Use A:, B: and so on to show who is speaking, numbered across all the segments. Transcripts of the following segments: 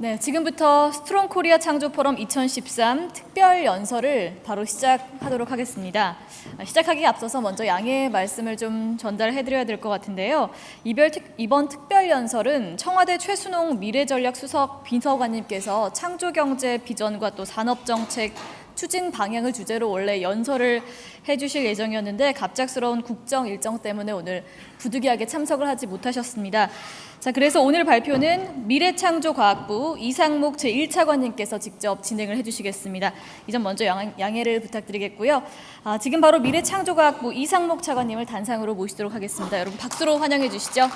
A: 네, 지금부터 스트롱 코리아 창조 포럼 2013 특별 연설을 바로 시작하도록 하겠습니다. 시작하기에 앞서서 먼저 양해 말씀을 좀 전달해 드려야 될 것 같은데요. 이번 특별 연설은 청와대 최순홍 미래전략 수석 비서관님께서 창조경제 비전과 또 산업정책 추진 방향을 주제로 원래 연설을 해주실 예정이었는데 갑작스러운 국정 일정 때문에 오늘 부득이하게 참석을 하지 못하셨습니다. 자, 그래서 오늘 발표는 미래창조과학부 이상목 제1차관님께서 직접 진행을 해주시겠습니다. 이 점 먼저 양해를 부탁드리겠고요. 지금 바로 미래창조과학부 이상목 차관님을 단상으로 모시도록 하겠습니다. 여러분 박수로 환영해 주시죠.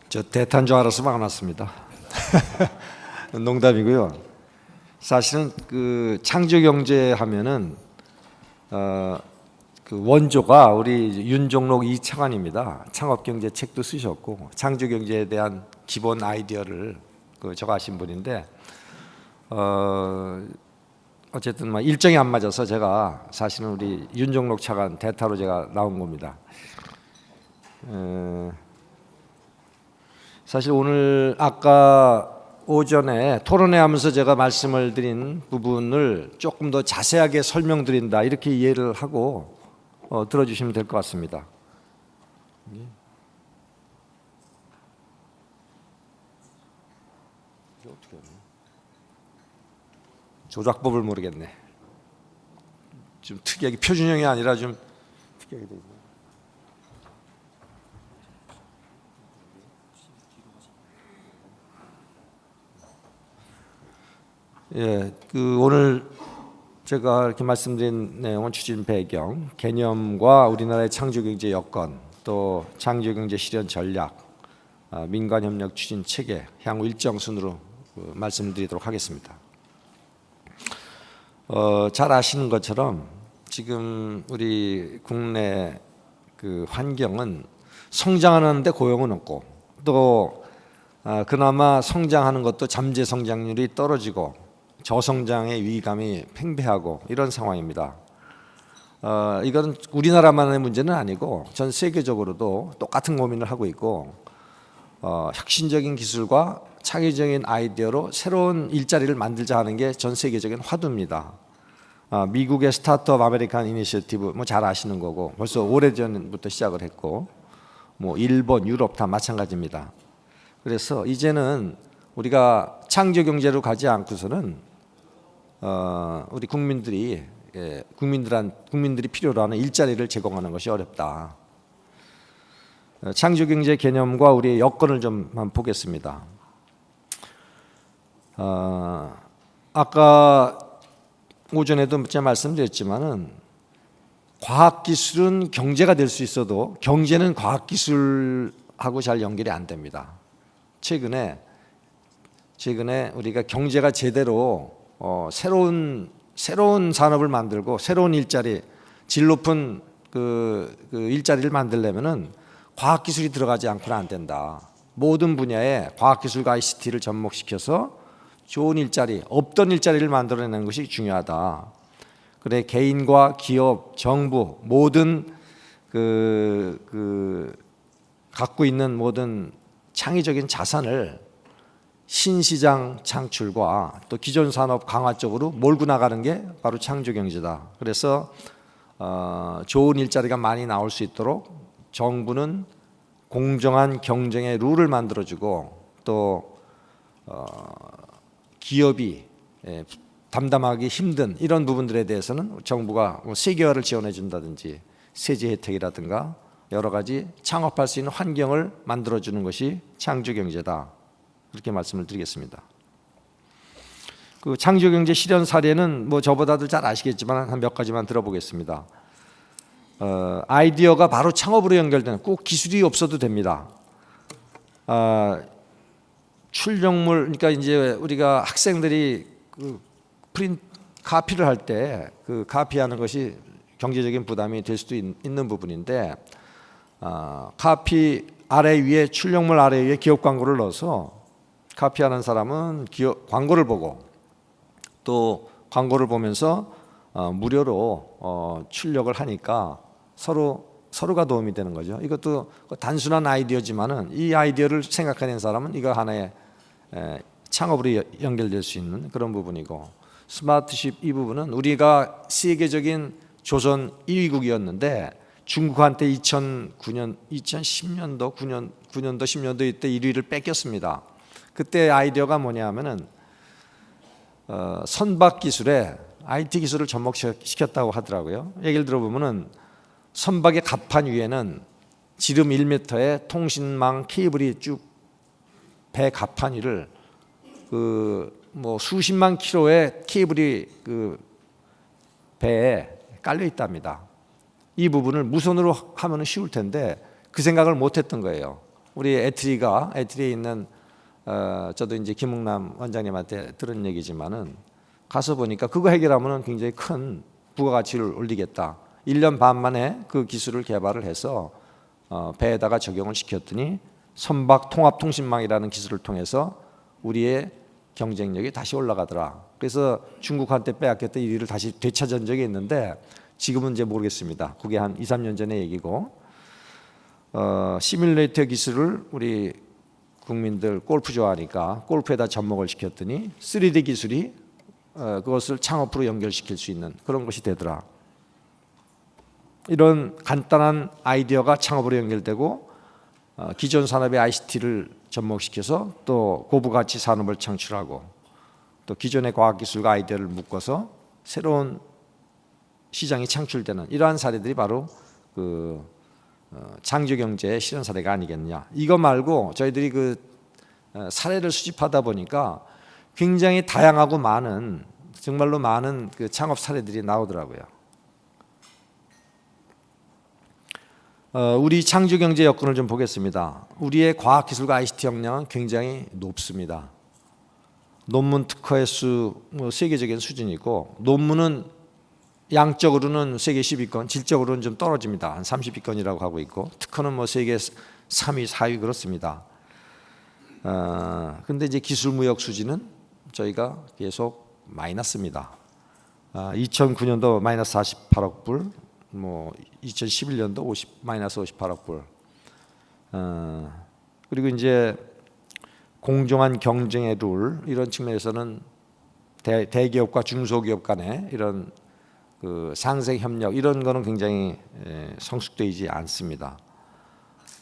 B: 저 대탄 줄 알아서 막아놨습니다. 농담이고요. 사실은 그 창조경제 하면은 그 원조가 우리 윤종록 이 차관입니다. 창업경제 책도 쓰셨고 창조경제에 대한 기본 아이디어를 적어하신 분인데 어쨌든 막 일정이 안 맞아서 제가 사실은 우리 윤종록 차관 대타로 제가 나온 겁니다. 사실 오늘 아까 오전에 토론회 하면서 제가 말씀을 드린 부분을 조금 더 자세하게 설명드린다 이렇게 이해를 하고 들어주시면 될 것 같습니다. 조작법을 모르겠네. 좀 특이하게 표준형이 아니라 좀 특이하게 돼 있네. 예, 오늘 제가 이렇게 말씀드린 내용은 추진 배경, 개념과 우리나라의 창조경제 여건, 또 창조경제 실현 전략, 민간협력 추진 체계 향후 일정 순으로 말씀드리도록 하겠습니다. 잘 아시는 것처럼 지금 우리 국내 그 환경은 성장하는데 고용은 없고 또 그나마 성장하는 것도 잠재 성장률이 떨어지고 저성장의 위기감이 팽배하고 이런 상황입니다. 이건 우리나라만의 문제는 아니고 전 세계적으로도 똑같은 고민을 하고 있고 혁신적인 기술과 창의적인 아이디어로 새로운 일자리를 만들자 하는 게 전 세계적인 화두입니다. 미국의 스타트업 아메리칸 이니셔티브 뭐 잘 아시는 거고 벌써 오래전부터 시작을 했고 뭐 일본, 유럽 다 마찬가지입니다. 그래서 이제는 우리가 창조 경제로 가지 않고서는 우리 국민들이 필요로 하는 일자리를 제공하는 것이 어렵다. 창조 경제 개념과 우리의 여건을 좀 한번 보겠습니다. 아까 오전에도 제가 말씀드렸지만은 과학기술은 경제가 될 수 있어도 경제는 과학기술하고 잘 연결이 안 됩니다. 최근에 우리가 경제가 제대로 새로운 산업을 만들고 새로운 일자리, 질 높은 그 일자리를 만들려면은 과학기술이 들어가지 않고는 안 된다. 모든 분야에 과학기술과 ICT를 접목시켜서 좋은 일자리, 없던 일자리를 만들어내는 것이 중요하다. 그래 개인과 기업, 정부 모든 갖고 있는 모든 창의적인 자산을 신시장 창출과 또 기존 산업 강화 쪽으로 몰고 나가는 게 바로 창조경제다. 그래서 좋은 일자리가 많이 나올 수 있도록 정부는 공정한 경쟁의 룰을 만들어주고 또 기업이 담당하기 힘든 이런 부분들에 대해서는 정부가 세계화를 지원해 준다든지 세제 혜택이라든가 여러 가지 창업할 수 있는 환경을 만들어주는 것이 창조경제다. 그렇게 말씀을 드리겠습니다. 그 창조경제 실현 사례는 뭐 저보다도 잘 아시겠지만 한 몇 가지만 들어보겠습니다. 아이디어가 바로 창업으로 연결되는 꼭 기술이 없어도 됩니다. 출력물 그러니까 이제 우리가 학생들이 그 카피를 할 때 그 카피하는 것이 경제적인 부담이 될 수도 있는 부분인데 카피 아래 위에 출력물 아래 위에 기업 광고를 넣어서 카피하는 사람은 광고를 보고 또 광고를 보면서 무료로 출력을 하니까 서로가 도움이 되는 거죠. 이것도 단순한 아이디어지만은 이 아이디어를 생각하는 사람은 이거 하나의 창업으로 연결될 수 있는 그런 부분이고, 스마트십 이 부분은 우리가 세계적인 조선 1위국이었는데 중국한테 2009년, 2010년도, 9년도, 10년도 이때 1위를 뺏겼습니다. 그때 아이디어가 뭐냐면은 선박 기술에 IT 기술을 접목시켰다고 하더라고요. 얘기를 들어보면은 선박의 갑판 위에는 지름 1m의 통신망 케이블이 쭉 배 갑판 위를 뭐 수십만 킬로의 케이블이 그 배에 깔려 있답니다. 이 부분을 무선으로 하면 쉬울 텐데 그 생각을 못했던 거예요. 우리 에트리에 있는 저도 이제 김웅남 원장님한테 들은 얘기지만은 가서 보니까 그거 해결하면 굉장히 큰 부가가치를 올리겠다. 1년 반 만에 그 기술을 개발을 해서 배에다가 적용을 시켰더니 선박 통합 통신망이라는 기술을 통해서 우리의 경쟁력이 다시 올라가더라. 그래서 중국한테 빼앗겼던 1위를 다시 되찾은 적이 있는데 지금은 이제 모르겠습니다. 그게 한 2, 3년 전의 얘기고, 시뮬레이터 기술을 우리 국민들 골프 좋아하니까 골프에다 접목을 시켰더니 3D 기술이 그것을 창업으로 연결시킬 수 있는 그런 것이 되더라. 이런 간단한 아이디어가 창업으로 연결되고 기존 산업의 ICT를 접목시켜서 또 고부가치 산업을 창출하고 또 기존의 과학기술과 아이디어를 묶어서 새로운 시장이 창출되는 이러한 사례들이 바로 창조경제의 실현 사례가 아니겠느냐. 이거 말고 저희들이 사례를 수집하다 보니까 굉장히 다양하고 많은, 정말로 많은 창업 사례들이 나오더라고요. 우리 창조경제 여건을 좀 보겠습니다. 우리의 과학기술과 ICT 역량은 굉장히 높습니다. 논문 특허 횟수 세계적인 수준이고, 논문은 양적으로는 세계 10위권, 질적으로는 좀 떨어집니다. 한 30위권이라고 하고 있고, 특허는 세계 3위, 4위 그렇습니다. 근데 이제 기술무역 수지는 저희가 계속 마이너스입니다. 2009년도 마이너스 48억 불, 2011년도 마이너스 58억 불. 그리고 이제 공정한 경쟁의 룰, 이런 측면에서는 대기업과 중소기업 간의 이런 상생 협력, 이런 거는 굉장히 성숙되지 않습니다.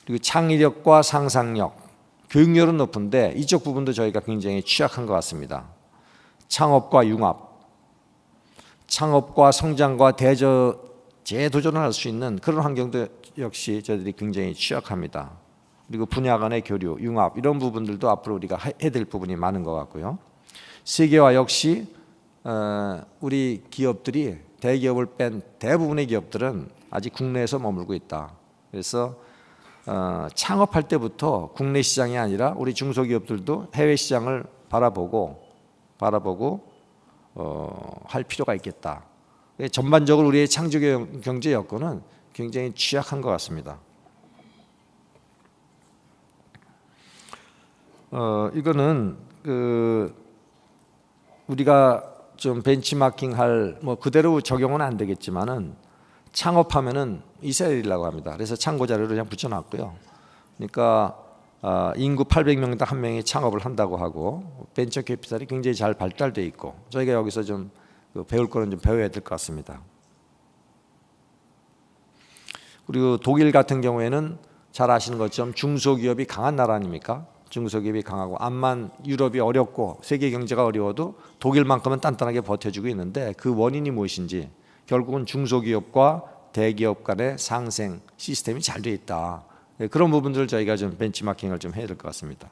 B: 그리고 창의력과 상상력, 교육열은 높은데 이쪽 부분도 저희가 굉장히 취약한 것 같습니다. 창업과 융합, 창업과 성장과 재도전을 할 수 있는 그런 환경도 역시 저희들이 굉장히 취약합니다. 그리고 분야 간의 교류, 융합, 이런 부분들도 앞으로 우리가 해야 될 부분이 많은 것 같고요. 세계화 역시 우리 기업들이, 대기업을 뺀 대부분의 기업들은 아직 국내에서 머물고 있다. 그래서 창업할 때부터 국내 시장이 아니라 우리 중소기업들도 해외 시장을 바라보고 할 필요가 있겠다. 전반적으로 우리의 창조경제 여건은 굉장히 취약한 것 같습니다. 이거는 우리가 좀 벤치마킹할, 그대로 적용은 안 되겠지만은 창업하면은 이스라엘이라고 합니다. 그래서 참고 자료를 그냥 붙여놨고요. 그러니까 인구 800명당 한 명이 창업을 한다고 하고 벤처 캐피탈이 굉장히 잘 발달돼 있고, 저희가 여기서 좀 배울 거는 좀 배워야 될 것 같습니다. 그리고 독일 같은 경우에는 잘 아시는 것처럼 중소기업이 강한 나라 아닙니까? 중소기업이 강하고, 암만 유럽이 어렵고 세계 경제가 어려워도 독일만큼은 단단하게 버텨주고 있는데, 그 원인이 무엇인지 결국은 중소기업과 대기업 간의 상생 시스템이 잘 돼 있다. 그런 부분들을 저희가 좀 벤치마킹을 좀 해야 될 것 같습니다.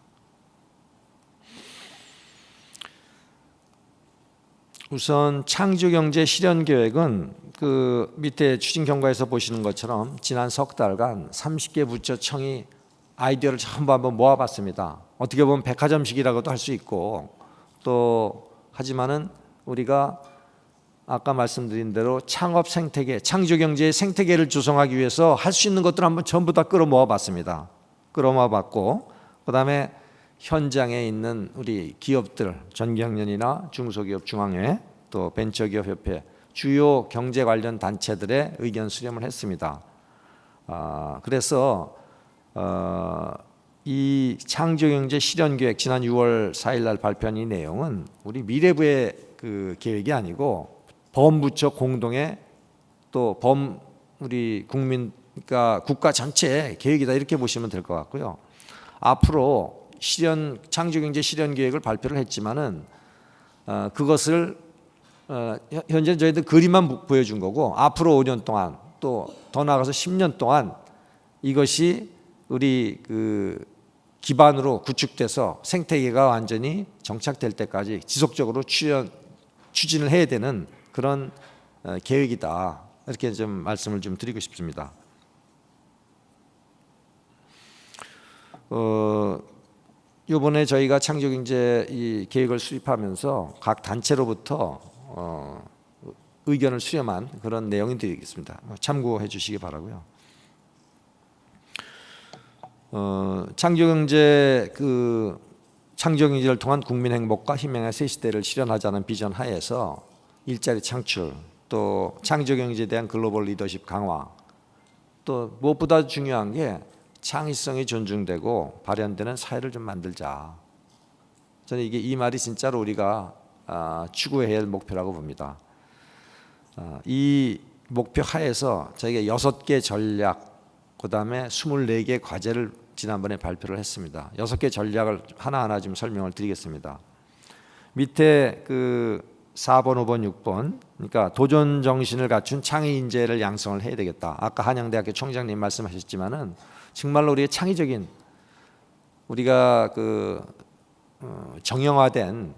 B: 우선 창조경제 실현계획은 그 밑에 추진경과에서 보시는 것처럼 지난 석 달간 30개 부처청이 아이디어를 전부 한번 모아봤습니다. 어떻게 보면 백화점식이라고도 할 수 있고, 또 하지만은 우리가 아까 말씀드린 대로 창업 생태계, 창조경제의 생태계를 조성하기 위해서 할 수 있는 것들을 한번 전부 다 끌어모아봤습니다. 끌어모아봤고, 그다음에 현장에 있는 우리 기업들, 전경련이나 중소기업 중앙회, 또 벤처기업협회, 주요 경제 관련 단체들의 의견 수렴을 했습니다. 그래서 이 창조경제 실현계획 지난 6월 4일 날 발표한 이 내용은 우리 미래부의 그 계획이 아니고 범부처 공동의 또 우리 국민 그러니까 국가 전체의 계획이다 이렇게 보시면 될 것 같고요. 앞으로 창조경제 실현계획을 발표를 했지만은 그것을 현재 저희들 그림만 보여준 거고 앞으로 5년 동안 또 더 나아가서 10년 동안 이것이 우리 그 기반으로 구축돼서 생태계가 완전히 정착될 때까지 지속적으로 추진을 해야 되는 그런 계획이다. 이렇게 좀 말씀을 좀 드리고 싶습니다. 이번에 저희가 창조경제 이 계획을 수립하면서 각 단체로부터 의견을 수렴한 그런 내용이 되겠습니다. 참고해 주시기 바라고요. 창조경제를 통한 국민 행복과 희망의 새 시대를 실현하자는 비전 하에서 일자리 창출, 또 창조경제에 대한 글로벌 리더십 강화, 또 무엇보다 중요한 게 창의성이 존중되고 발현되는 사회를 좀 만들자. 저는 이 말이 진짜로 우리가 추구해야 할 목표라고 봅니다. 이 목표 하에서 저희가 6개 전략, 그다음에 24개 과제를 지난번에 발표를 했습니다. 6개 전략을 하나하나 좀 설명을 드리겠습니다. 밑에 그 4번, 5번, 6번, 그러니까 도전 정신을 갖춘 창의 인재를 양성을 해야 되겠다. 아까 한양대학교 총장님 말씀하셨지만은 정말로 우리의 창의적인 우리가 그 정형화된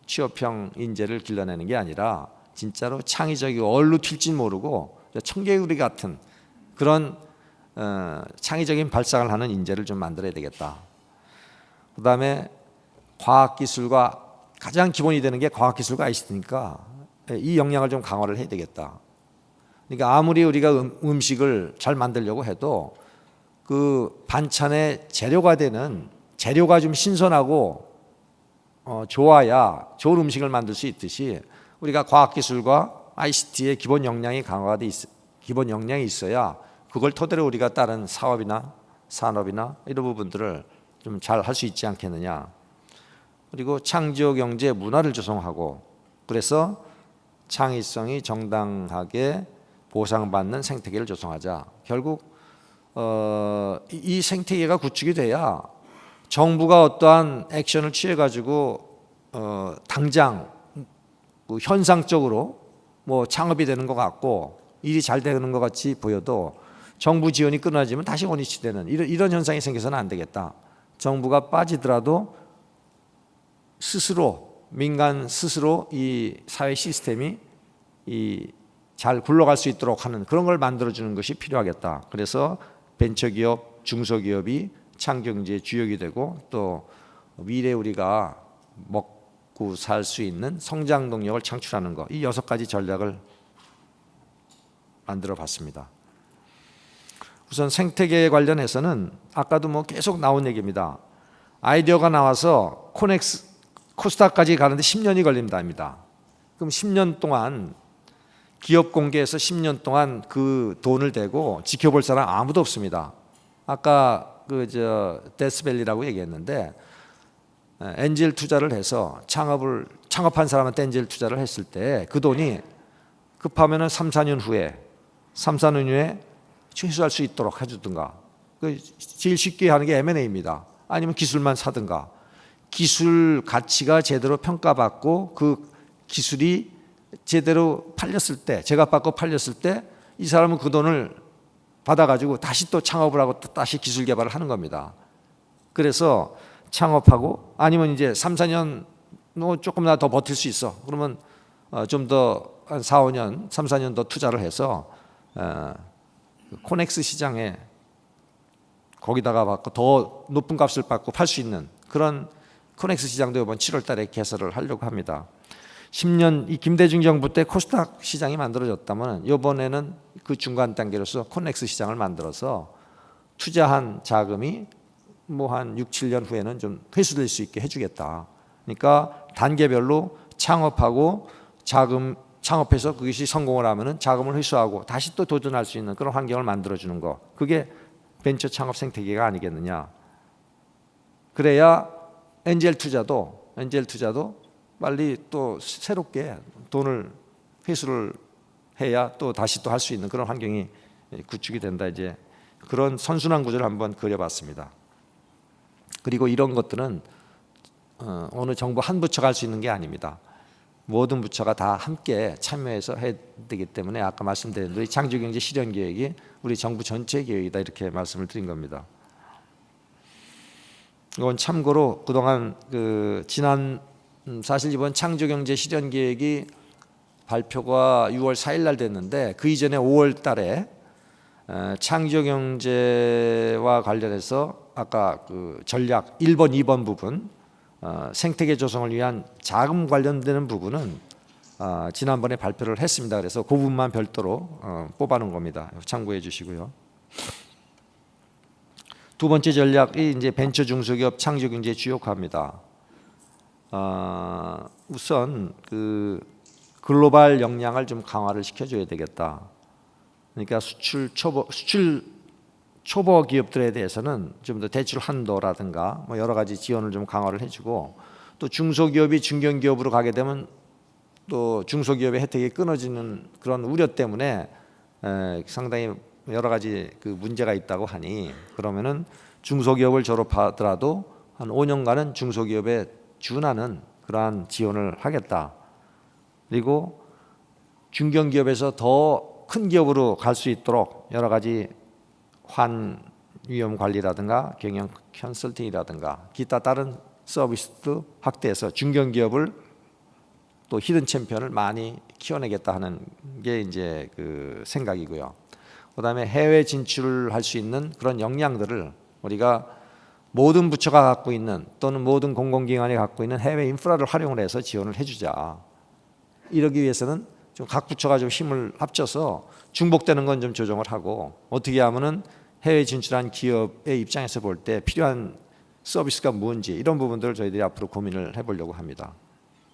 B: 취업형 인재를 길러내는 게 아니라 진짜로 창의적이고 얼로 튈지 모르고 청개구리 같은 그런 창의적인 발상을 하는 인재를 좀 만들어야 되겠다. 그다음에 과학기술과 가장 기본이 되는 게 과학기술과 ICT니까 이 역량을 좀 강화를 해야 되겠다. 그러니까 아무리 우리가 음식을 잘 만들려고 해도 그 반찬의 재료가 좀 신선하고 좋아야 좋은 음식을 만들 수 있듯이 우리가 과학기술과 ICT의 기본 역량이 기본 역량이 있어야 그걸 토대로 우리가 다른 사업이나 산업이나 이런 부분들을 좀 잘 할 수 있지 않겠느냐. 그리고 창조경제 문화를 조성하고 그래서 창의성이 정당하게 보상받는 생태계를 조성하자. 결국 이 생태계가 구축이 돼야 정부가 어떠한 액션을 취해가지고 당장 현상적으로 창업이 되는 것 같고 일이 잘 되는 것 같이 보여도 정부 지원이 끊어지면 다시 원위치되는 이런 현상이 생겨서는 안 되겠다. 정부가 빠지더라도 민간 스스로 이 사회 시스템이 잘 굴러갈 수 있도록 하는 그런 걸 만들어주는 것이 필요하겠다. 그래서 벤처기업, 중소기업이 창조경제의 주역이 되고 또 미래 우리가 먹고 살 수 있는 성장 동력을 창출하는 것, 이 6가지 전략을 만들어 봤습니다. 우선 생태계 관련해서는 아까도 계속 나온 얘기입니다. 아이디어가 나와서 코스닥까지 가는데 10년이 걸린답니다. 그럼 10년 동안 기업 공개해서 10년 동안 그 돈을 대고 지켜볼 사람 아무도 없습니다. 아까 데스밸리라고 얘기했는데 엔젤 투자를 해서 창업한 사람한테 엔젤 투자를 했을 때 그 돈이 급하면은 3-4년 후에 취소할 수 있도록 해주든가. 제일 쉽게 하는 게 M&A입니다. 아니면 기술만 사든가. 기술 가치가 제대로 평가받고 그 기술이 제대로 팔렸을 때, 제값받고 팔렸을 때 이 사람은 그 돈을 받아가지고 다시 또 창업을 하고 또 다시 기술 개발을 하는 겁니다. 그래서 창업하고 아니면 이제 3-4년 조금이나 더 버틸 수 있어. 그러면 좀 더 한 4-5년, 3-4년 더 투자를 해서 코넥스 시장에 거기다가 받고 더 높은 값을 받고 팔 수 있는 그런 코넥스 시장도 이번 7월 달에 개설을 하려고 합니다. 10년 이 김대중 정부 때 코스닥 시장이 만들어졌다면 이번에는 그 중간 단계로서 코넥스 시장을 만들어서 투자한 자금이 한 6-7년 후에는 좀 회수될 수 있게 해주겠다. 그러니까 단계별로 창업하고 창업해서 그것이 성공을 하면은 자금을 회수하고 다시 또 도전할 수 있는 그런 환경을 만들어주는 거. 그게 벤처 창업 생태계가 아니겠느냐. 그래야 엔젤 투자도 빨리 또 새롭게 돈을 회수를 해야 또 다시 또 할 수 있는 그런 환경이 구축이 된다. 이제 그런 선순환 구조를 한번 그려봤습니다. 그리고 이런 것들은 어느 정부 한 부처가 할 수 있는 게 아닙니다. 모든 부처가 다 함께 참여해서 해야 되기 때문에 아까 말씀드린 대로 창조경제 실현 계획이 우리 정부 전체 계획이다 이렇게 말씀을 드린 겁니다. 이건 참고로 그동안 사실 이번 창조경제 실현 계획이 발표가 6월 4일 날 됐는데 그 이전에 5월 달에 창조경제와 관련해서 아까 그 전략 1번, 2번 부분 생태계 조성을 위한 자금 관련되는 부분은 지난번에 발표를 했습니다. 그래서 그 부분만 별도로 뽑아놓은 겁니다. 참고해 주시고요. 두 번째 전략이 이제 벤처 중소기업 창조경제 주요화입니다. 우선 그 글로벌 역량을 좀 강화를 시켜줘야 되겠다. 그러니까 수출 초보 기업들에 대해서는 좀 더 대출 한도라든가 뭐 여러 가지 지원을 좀 강화를 해주고 또 중소기업이 중견기업으로 가게 되면 또 중소기업의 혜택이 끊어지는 그런 우려 때문에 상당히 여러 가지 그 문제가 있다고 하니 그러면은 중소기업을 졸업하더라도 한 5년간은 중소기업에 준하는 그러한 지원을 하겠다. 그리고 중견기업에서 더 큰 기업으로 갈 수 있도록 여러 가지 환위험 관리라든가 경영 컨설팅이라든가 기타 다른 서비스도 확대해서 중견기업을 또 히든 챔피언을 많이 키워내겠다 하는 게 이제 그 생각이고요. 그다음에 해외 진출을 할 수 있는 그런 역량들을 우리가 모든 부처가 갖고 있는 또는 모든 공공기관이 갖고 있는 해외 인프라를 활용을 해서 지원을 해주자. 이러기 위해서는 좀 각 부처가 좀 힘을 합쳐서 중복되는 건 좀 조정을 하고 어떻게 하면은 해외 진출한 기업의 입장에서 볼 때 필요한 서비스가 뭔지 이런 부분들을 저희들이 앞으로 고민을 해보려고 합니다.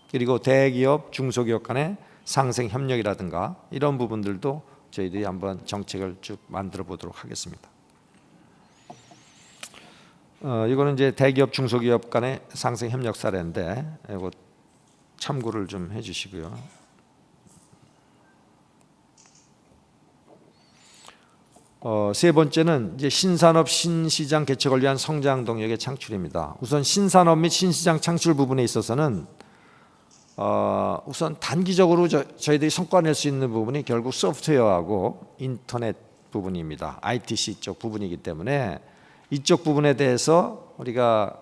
B: 그리고 대기업, 중소기업 간의 상생 협력이라든가 이런 부분들도 저희들이 한번 정책을 쭉 만들어 보도록 하겠습니다. 이거는 이제 대기업, 중소기업 간의 상생 협력 사례인데 이거 참고를 좀 해주시고요. 세 번째는 이제 신산업 신시장 개척을 위한 성장 동력의 창출입니다. 우선 신산업 및 신시장 창출 부분에 있어서는 우선 단기적으로 저희들이 성과 낼 수 있는 부분이 결국 소프트웨어하고 인터넷 부분입니다. ITC 쪽 부분이기 때문에 이쪽 부분에 대해서 우리가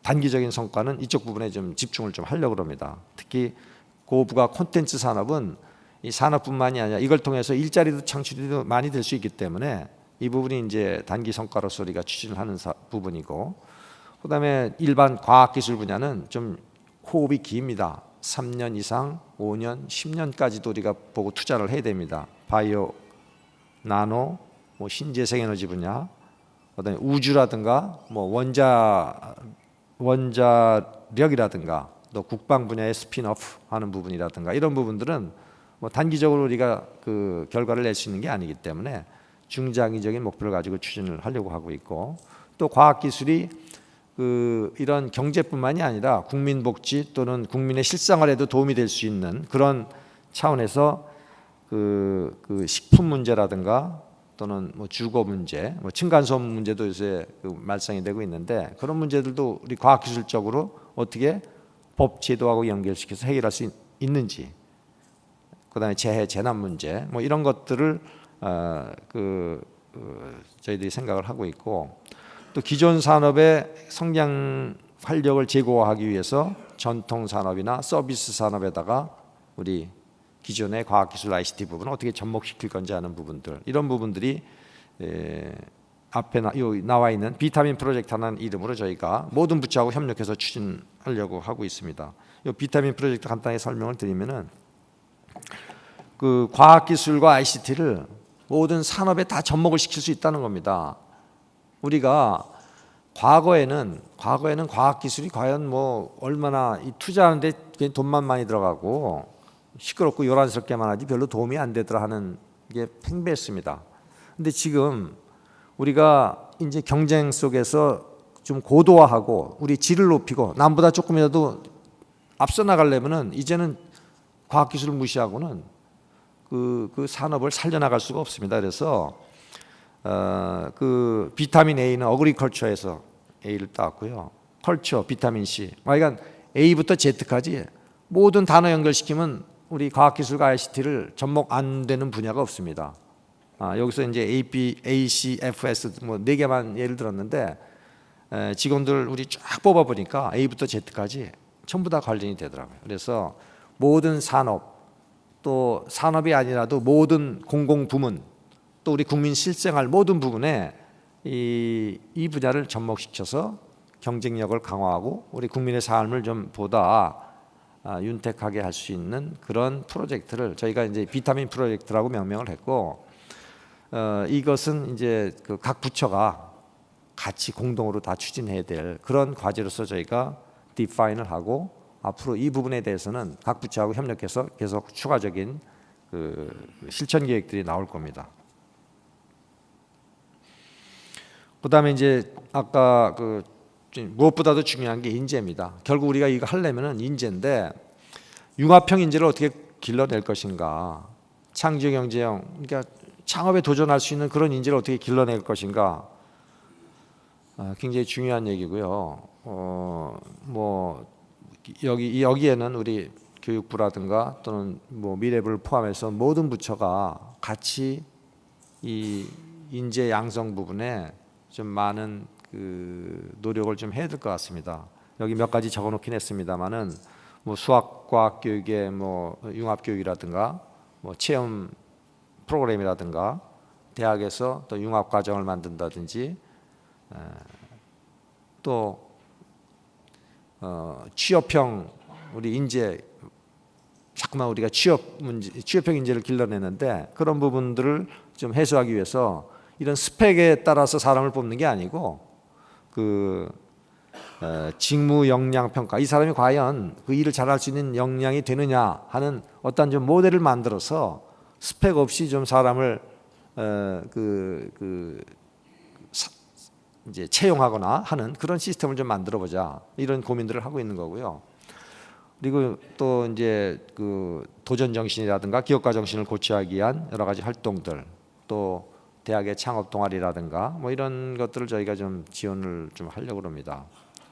B: 단기적인 성과는 이쪽 부분에 좀 집중을 좀 하려고 합니다. 특히 고부가 콘텐츠 산업은 이 산업뿐만이 아니라 이걸 통해서 일자리도 창출이 많이 될 수 있기 때문에 이 부분이 이제 단기 성과로서 우리가 추진을 하는 부분이고, 그다음에 일반 과학기술 분야는 좀 호흡이 깁니다. 3년 이상, 5년, 10년까지도 우리가 보고 투자를 해야 됩니다. 바이오, 나노, 뭐 신재생에너지 분야, 그다음에 우주라든가 뭐 원자력이라든가 또 국방 분야의 스핀오프 하는 부분이라든가 이런 부분들은 뭐 단기적으로 우리가 그 결과를 낼 수 있는 게 아니기 때문에 중장기적인 목표를 가지고 추진을 하려고 하고 있고, 또 과학기술이 이런 경제뿐만이 아니라 국민복지 또는 국민의 실생활에도 도움이 될 수 있는 그런 차원에서 그 식품 문제라든가 또는 뭐 주거 문제, 뭐 층간소음 문제도 요새 말썽이 되고 있는데 그런 문제들도 우리 과학기술적으로 어떻게 법 제도하고 연결시켜서 해결할 수 있는지, 그다음에 재해 재난 문제 뭐 이런 것들을 저희들이 생각을 하고 있고, 또 기존 산업의 성장 활력을 제고하기 위해서 전통 산업이나 서비스 산업에다가 우리 기존의 과학기술 ICT 부분을 어떻게 접목시킬 건지 하는 부분들, 이런 부분들이 앞에 나와 있는 비타민 프로젝트라는 이름으로 저희가 모든 부처하고 협력해서 추진하려고 하고 있습니다. 이 비타민 프로젝트 간단히 설명을 드리면은 그 과학기술과 ICT를 모든 산업에 다 접목을 시킬 수 있다는 겁니다. 우리가 과거에는 과학 기술이 과연 뭐 얼마나 이 투자하는데 그냥 돈만 많이 들어가고 시끄럽고 요란스럽게만 하지 별로 도움이 안 되더라 하는 게 팽배했습니다. 근데 지금 우리가 이제 경쟁 속에서 좀 고도화하고 우리 질을 높이고 남보다 조금이라도 앞서 나가려면은 이제는 과학 기술을 무시하고는 그 산업을 살려나갈 수가 없습니다. 그래서 그 비타민 A는 어그리컬처에서 A를 따왔고요. 컬처, 비타민 C. 그러니까 A부터 Z까지 모든 단어 연결시키면 우리 과학기술과 ICT를 접목 안 되는 분야가 없습니다. 여기서 이제 AP, AC, FS 뭐 4개만 예를 들었는데 직원들 우리 쫙 뽑아보니까 A부터 Z까지 전부 다 관련이 되더라고요. 그래서 모든 산업 또 산업이 아니라도 모든 공공부문 또 우리 국민 실생활 모든 부분에 이 분야를 접목시켜서 경쟁력을 강화하고 우리 국민의 삶을 좀 보다 윤택하게 할 수 있는 그런 프로젝트를 저희가 이제 비타민 프로젝트라고 명명을 했고 이것은 이제 그 각 부처가 같이 공동으로 다 추진해야 될 그런 과제로서 저희가 디파인을 하고 앞으로 이 부분에 대해서는 각 부처하고 협력해서 계속 추가적인 그 실천 계획들이 나올 겁니다. 그다음에 이제 아까 그 무엇보다도 중요한 게 인재입니다. 결국 우리가 이거 하려면은 인재인데 융합형 인재를 어떻게 길러낼 것인가, 창조 경제형 그러니까 창업에 도전할 수 있는 그런 인재를 어떻게 길러낼 것인가, 굉장히 중요한 얘기고요. 뭐 여기에는 우리 교육부라든가 또는 뭐 미래부를 포함해서 모든 부처가 같이 이 인재 양성 부분에 좀 많은 그 노력을 좀 해야 될 것 같습니다. 여기 몇 가지 적어놓긴 했습니다만은 뭐 수학, 과학 교육의 뭐 융합 교육이라든가 뭐 체험 프로그램이라든가 대학에서 또 융합 과정을 만든다든지 또 취업형 우리 인재 자꾸만 우리가 취업형 인재를 길러내는데 그런 부분들을 좀 해소하기 위해서 이런 스펙에 따라서 사람을 뽑는 게 아니고 그 직무 역량 평가 이 사람이 과연 그 일을 잘할 수 있는 역량이 되느냐 하는 어떤 좀 모델을 만들어서 스펙 없이 좀 사람을 이제 채용하거나 하는 그런 시스템을 좀 만들어 보자 이런 고민들을 하고 있는 거고요. 그리고 또 이제 그 도전 정신이라든가 기업가 정신을 고취하기 위한 여러 가지 활동들 또 대학의 창업 동아리라든가 뭐 이런 것들을 저희가 좀 지원을 좀 하려고 합니다.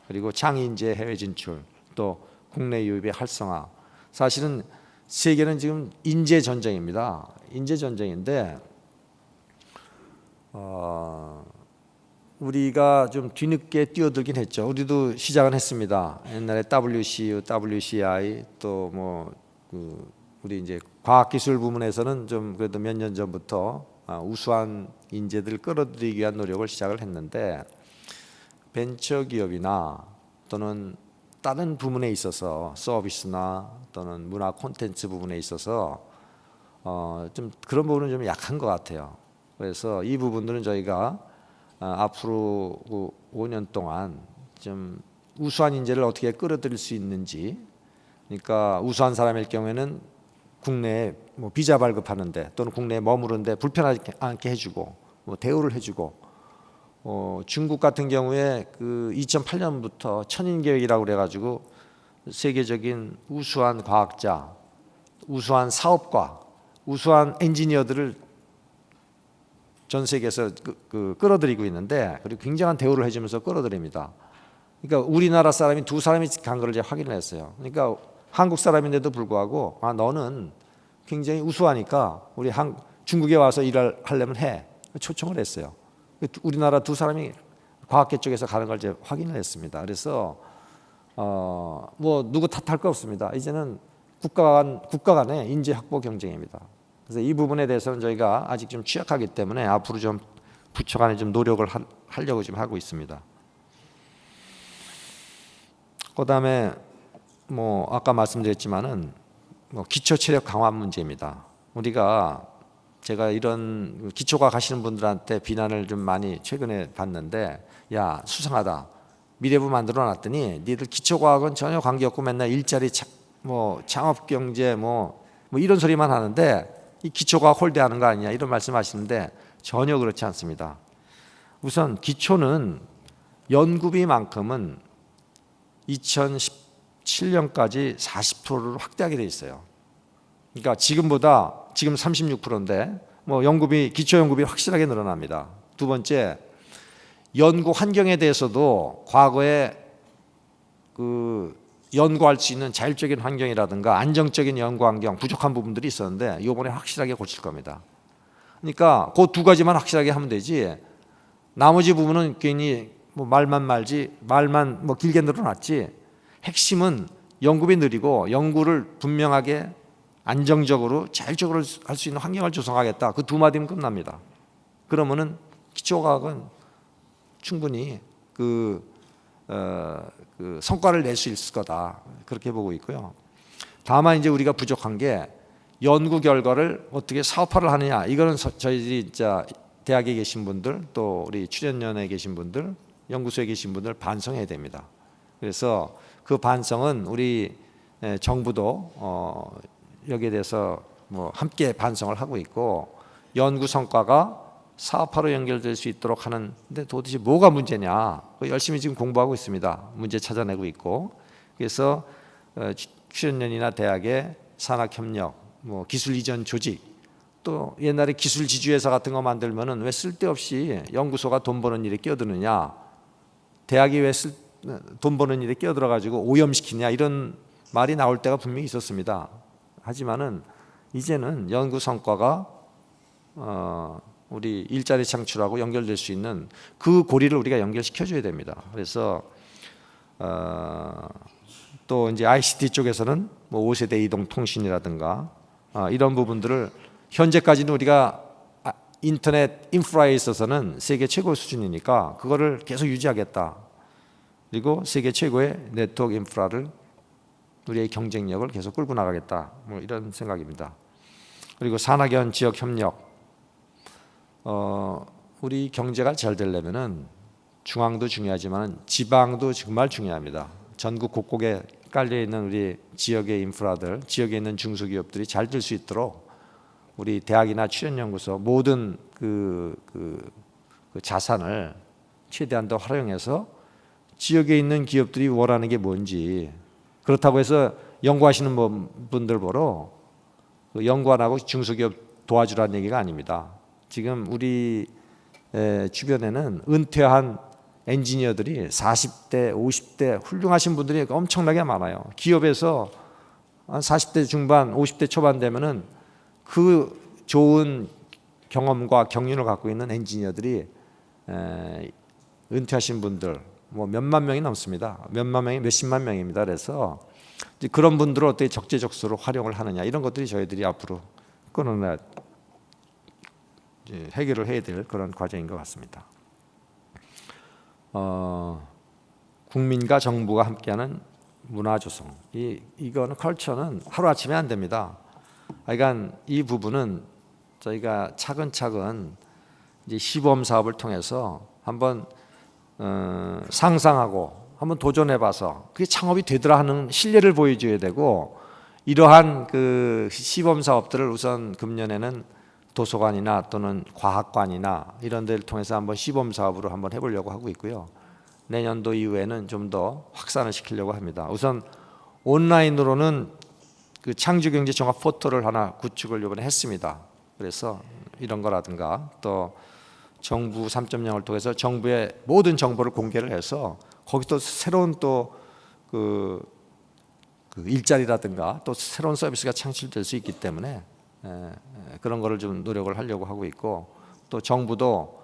B: 그리고 창의 인재 해외 진출 또 국내 유입의 활성화. 사실은 세계는 지금 인재 전쟁입니다. 인재 전쟁인데 우리가 좀 뒤늦게 뛰어들긴 했죠. 우리도 시작은 했습니다. 옛날에 WCU, WCI 또 뭐 우리 이제 과학기술 부문에서는 좀 그래도 몇 년 전부터 우수한 인재들 끌어들이기 위한 노력을 시작을 했는데 벤처기업이나 또는 다른 부문에 있어서 서비스나 또는 문화 콘텐츠 부분에 있어서 좀 그런 부분은 좀 약한 것 같아요. 그래서 이 부분들은 저희가 앞으로 5년 동안 좀 우수한 인재를 어떻게 끌어들일 수 있는지, 그러니까 우수한 사람일 경우에는 국내에 뭐 비자 발급하는데 또는 국내에 머무르는데 불편하지 않게 해주고 뭐 대우를 해주고 중국 같은 경우에 그 2008년부터 천인 계획이라고 그래가지고 세계적인 우수한 과학자, 우수한 사업가, 우수한 엔지니어들을 전 세계에서 끌어들이고 있는데 그리고 굉장한 대우를 해주면서 끌어들입니다. 그러니까 우리나라 사람이 2사람이 간 거를 제가 확인을 했어요. 그러니까 한국 사람인데도 불구하고 너는 굉장히 우수하니까 우리 중국에 와서 일을 하려면 해 초청을 했어요. 우리나라 2사람이 과학계 쪽에서 가는 걸 제가 확인을 했습니다. 그래서 뭐 누구 탓할 거 없습니다. 이제는 국가 간의 인재 확보 경쟁입니다. 그래서 이 부분에 대해서는 저희가 아직 좀 취약하기 때문에 앞으로 좀 부처 간에 좀 노력을 하려고 지금 하고 있습니다. 그다음에 뭐 아까 말씀드렸지만은 뭐 기초 체력 강화 문제입니다. 우리가 제가 이런 기초과학 하시는 분들한테 비난을 좀 많이 최근에 받는데, 야 수상하다, 미래부 만들어 놨더니 니들 기초과학은 전혀 관계없고 맨날 일자리 창업경제 뭐 이런 소리만 하는데 이 기초과학 홀대하는 거 아니냐, 이런 말씀하시는데 전혀 그렇지 않습니다. 우선 기초는 연구비만큼은 2017년까지 40%로 확대하게 돼 있어요. 그러니까 지금 36%인데 뭐 기초 연구비 확실하게 늘어납니다. 두 번째, 연구 환경에 대해서도 과거에 연구할 수 있는 자율적인 환경이라든가 안정적인 연구 환경 부족한 부분들이 있었는데 이번에 확실하게 고칠 겁니다. 그러니까 그 두 가지만 확실하게 하면 되지, 나머지 부분은 괜히 말만 길게 늘어났지, 핵심은 연구비 느리고 연구를 분명하게 안정적으로 자율적으로 할 수 있는 환경을 조성하겠다. 그 두 마디면 끝납니다. 그러면은 기초과학은 충분히 성과를 낼 수 있을 거다, 그렇게 보고 있고요. 다만 이제 우리가 부족한 게 연구 결과를 어떻게 사업화를 하느냐. 이거는 저희들이 대학에 계신 분들, 또 우리 출연연에 계신 분들, 연구소에 계신 분들 반성해야 됩니다. 그래서 그 반성은 우리 정부도 여기에 대해서 함께 반성을 하고 있고, 연구 성과가 사업화로 연결될 수 있도록 하는데 도대체 뭐가 문제냐, 열심히 지금 공부하고 있습니다. 문제 찾아내고 있고. 그래서 출연연이나 대학의 산학협력, 기술 이전 조직, 또 옛날에 기술 지주회사 같은 거 만들면은 왜 쓸데없이 연구소가 돈 버는 일에 끼어드느냐, 대학이 왜 돈 버는 일에 끼어들어 가지고 오염시키냐, 이런 말이 나올 때가 분명히 있었습니다. 하지만은 이제는 연구 성과가 우리 일자리 창출하고 연결될 수 있는 그 고리를 우리가 연결시켜줘야 됩니다. 그래서 또 이제 ICT 쪽에서는 5세대 이동 통신이라든가 이런 부분들을 현재까지는 우리가 인터넷 인프라에 있어서는 세계 최고 수준이니까 그거를 계속 유지하겠다. 그리고 세계 최고의 네트워크 인프라를, 우리의 경쟁력을 계속 끌고 나가겠다, 이런 생각입니다. 그리고 산학연 지역 협력, 우리 경제가 잘 되려면은 중앙도 중요하지만 지방도 정말 중요합니다. 전국 곳곳에 깔려 있는 우리 지역의 인프라들, 지역에 있는 중소기업들이 잘 될 수 있도록 우리 대학이나 출연연구소 모든 그 자산을 최대한 더 활용해서 지역에 있는 기업들이 원하는 게 뭔지, 그렇다고 해서 연구하시는 분들 보러 연구 안 하고 중소기업 도와주라는 얘기가 아닙니다. 지금 우리 주변에는 은퇴한 엔지니어들이 40대, 50대 훌륭하신 분들이 엄청나게 많아요. 기업에서 한 40대 중반, 50대 초반 되면은 그 좋은 경험과 경륜을 갖고 있는 엔지니어들이 은퇴하신 분들 몇만 명이 넘습니다. 몇만 명이 몇십만 명입니다. 그래서 그런 분들을 어떻게 적재적소로 활용을 하느냐, 이런 것들이 저희들이 앞으로 끊어내 해결을 해야 될 그런 과정인 것 같습니다. 국민과 정부가 함께하는 문화 조성, 이거는 컬처는 하루 아침에 안 됩니다. 그러니까 이 부분은 저희가 차근차근 이제 시범 사업을 통해서 한번 상상하고 한번 도전해봐서 그게 창업이 되더라 하는 신뢰를 보여줘야 되고, 이러한 그 시범 사업들을 우선 금년에는 도서관이나 또는 과학관이나 이런 데를 통해서 한번 시범 사업으로 한번 해보려고 하고 있고요. 내년도 이후에는 좀 더 확산을 시키려고 합니다. 우선 온라인으로는 그 창조경제 종합 포털을 하나 구축을 이번에 했습니다. 그래서 이런 거라든가 또 정부 3.0을 통해서 정부의 모든 정보를 공개를 해서 거기 또 새로운 그 일자리라든가 또 새로운 서비스가 창출될 수 있기 때문에 그런 거를 좀 노력을 하려고 하고 있고, 또 정부도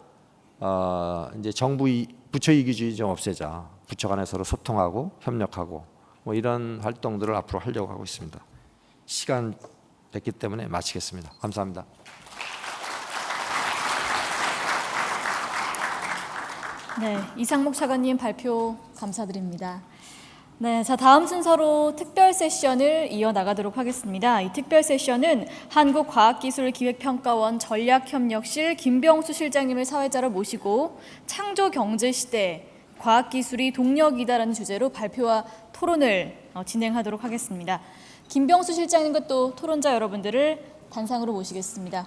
B: 이제 정부 부처 이기주의 좀 없애자, 부처 간에 서로 소통하고 협력하고 이런 활동들을 앞으로 하려고 하고 있습니다. 시간 됐기 때문에 마치겠습니다. 감사합니다.
A: 네, 이상목 차관님 발표 감사드립니다. 네, 자 다음 순서로 특별 세션을 이어나가도록 하겠습니다. 이 특별 세션은 한국과학기술기획평가원 전략협력실 김병수 실장님을 사회자로 모시고 창조경제시대 과학기술이 동력이다라는 주제로 발표와 토론을 진행하도록 하겠습니다. 김병수 실장님과 또 토론자 여러분들을 단상으로 모시겠습니다.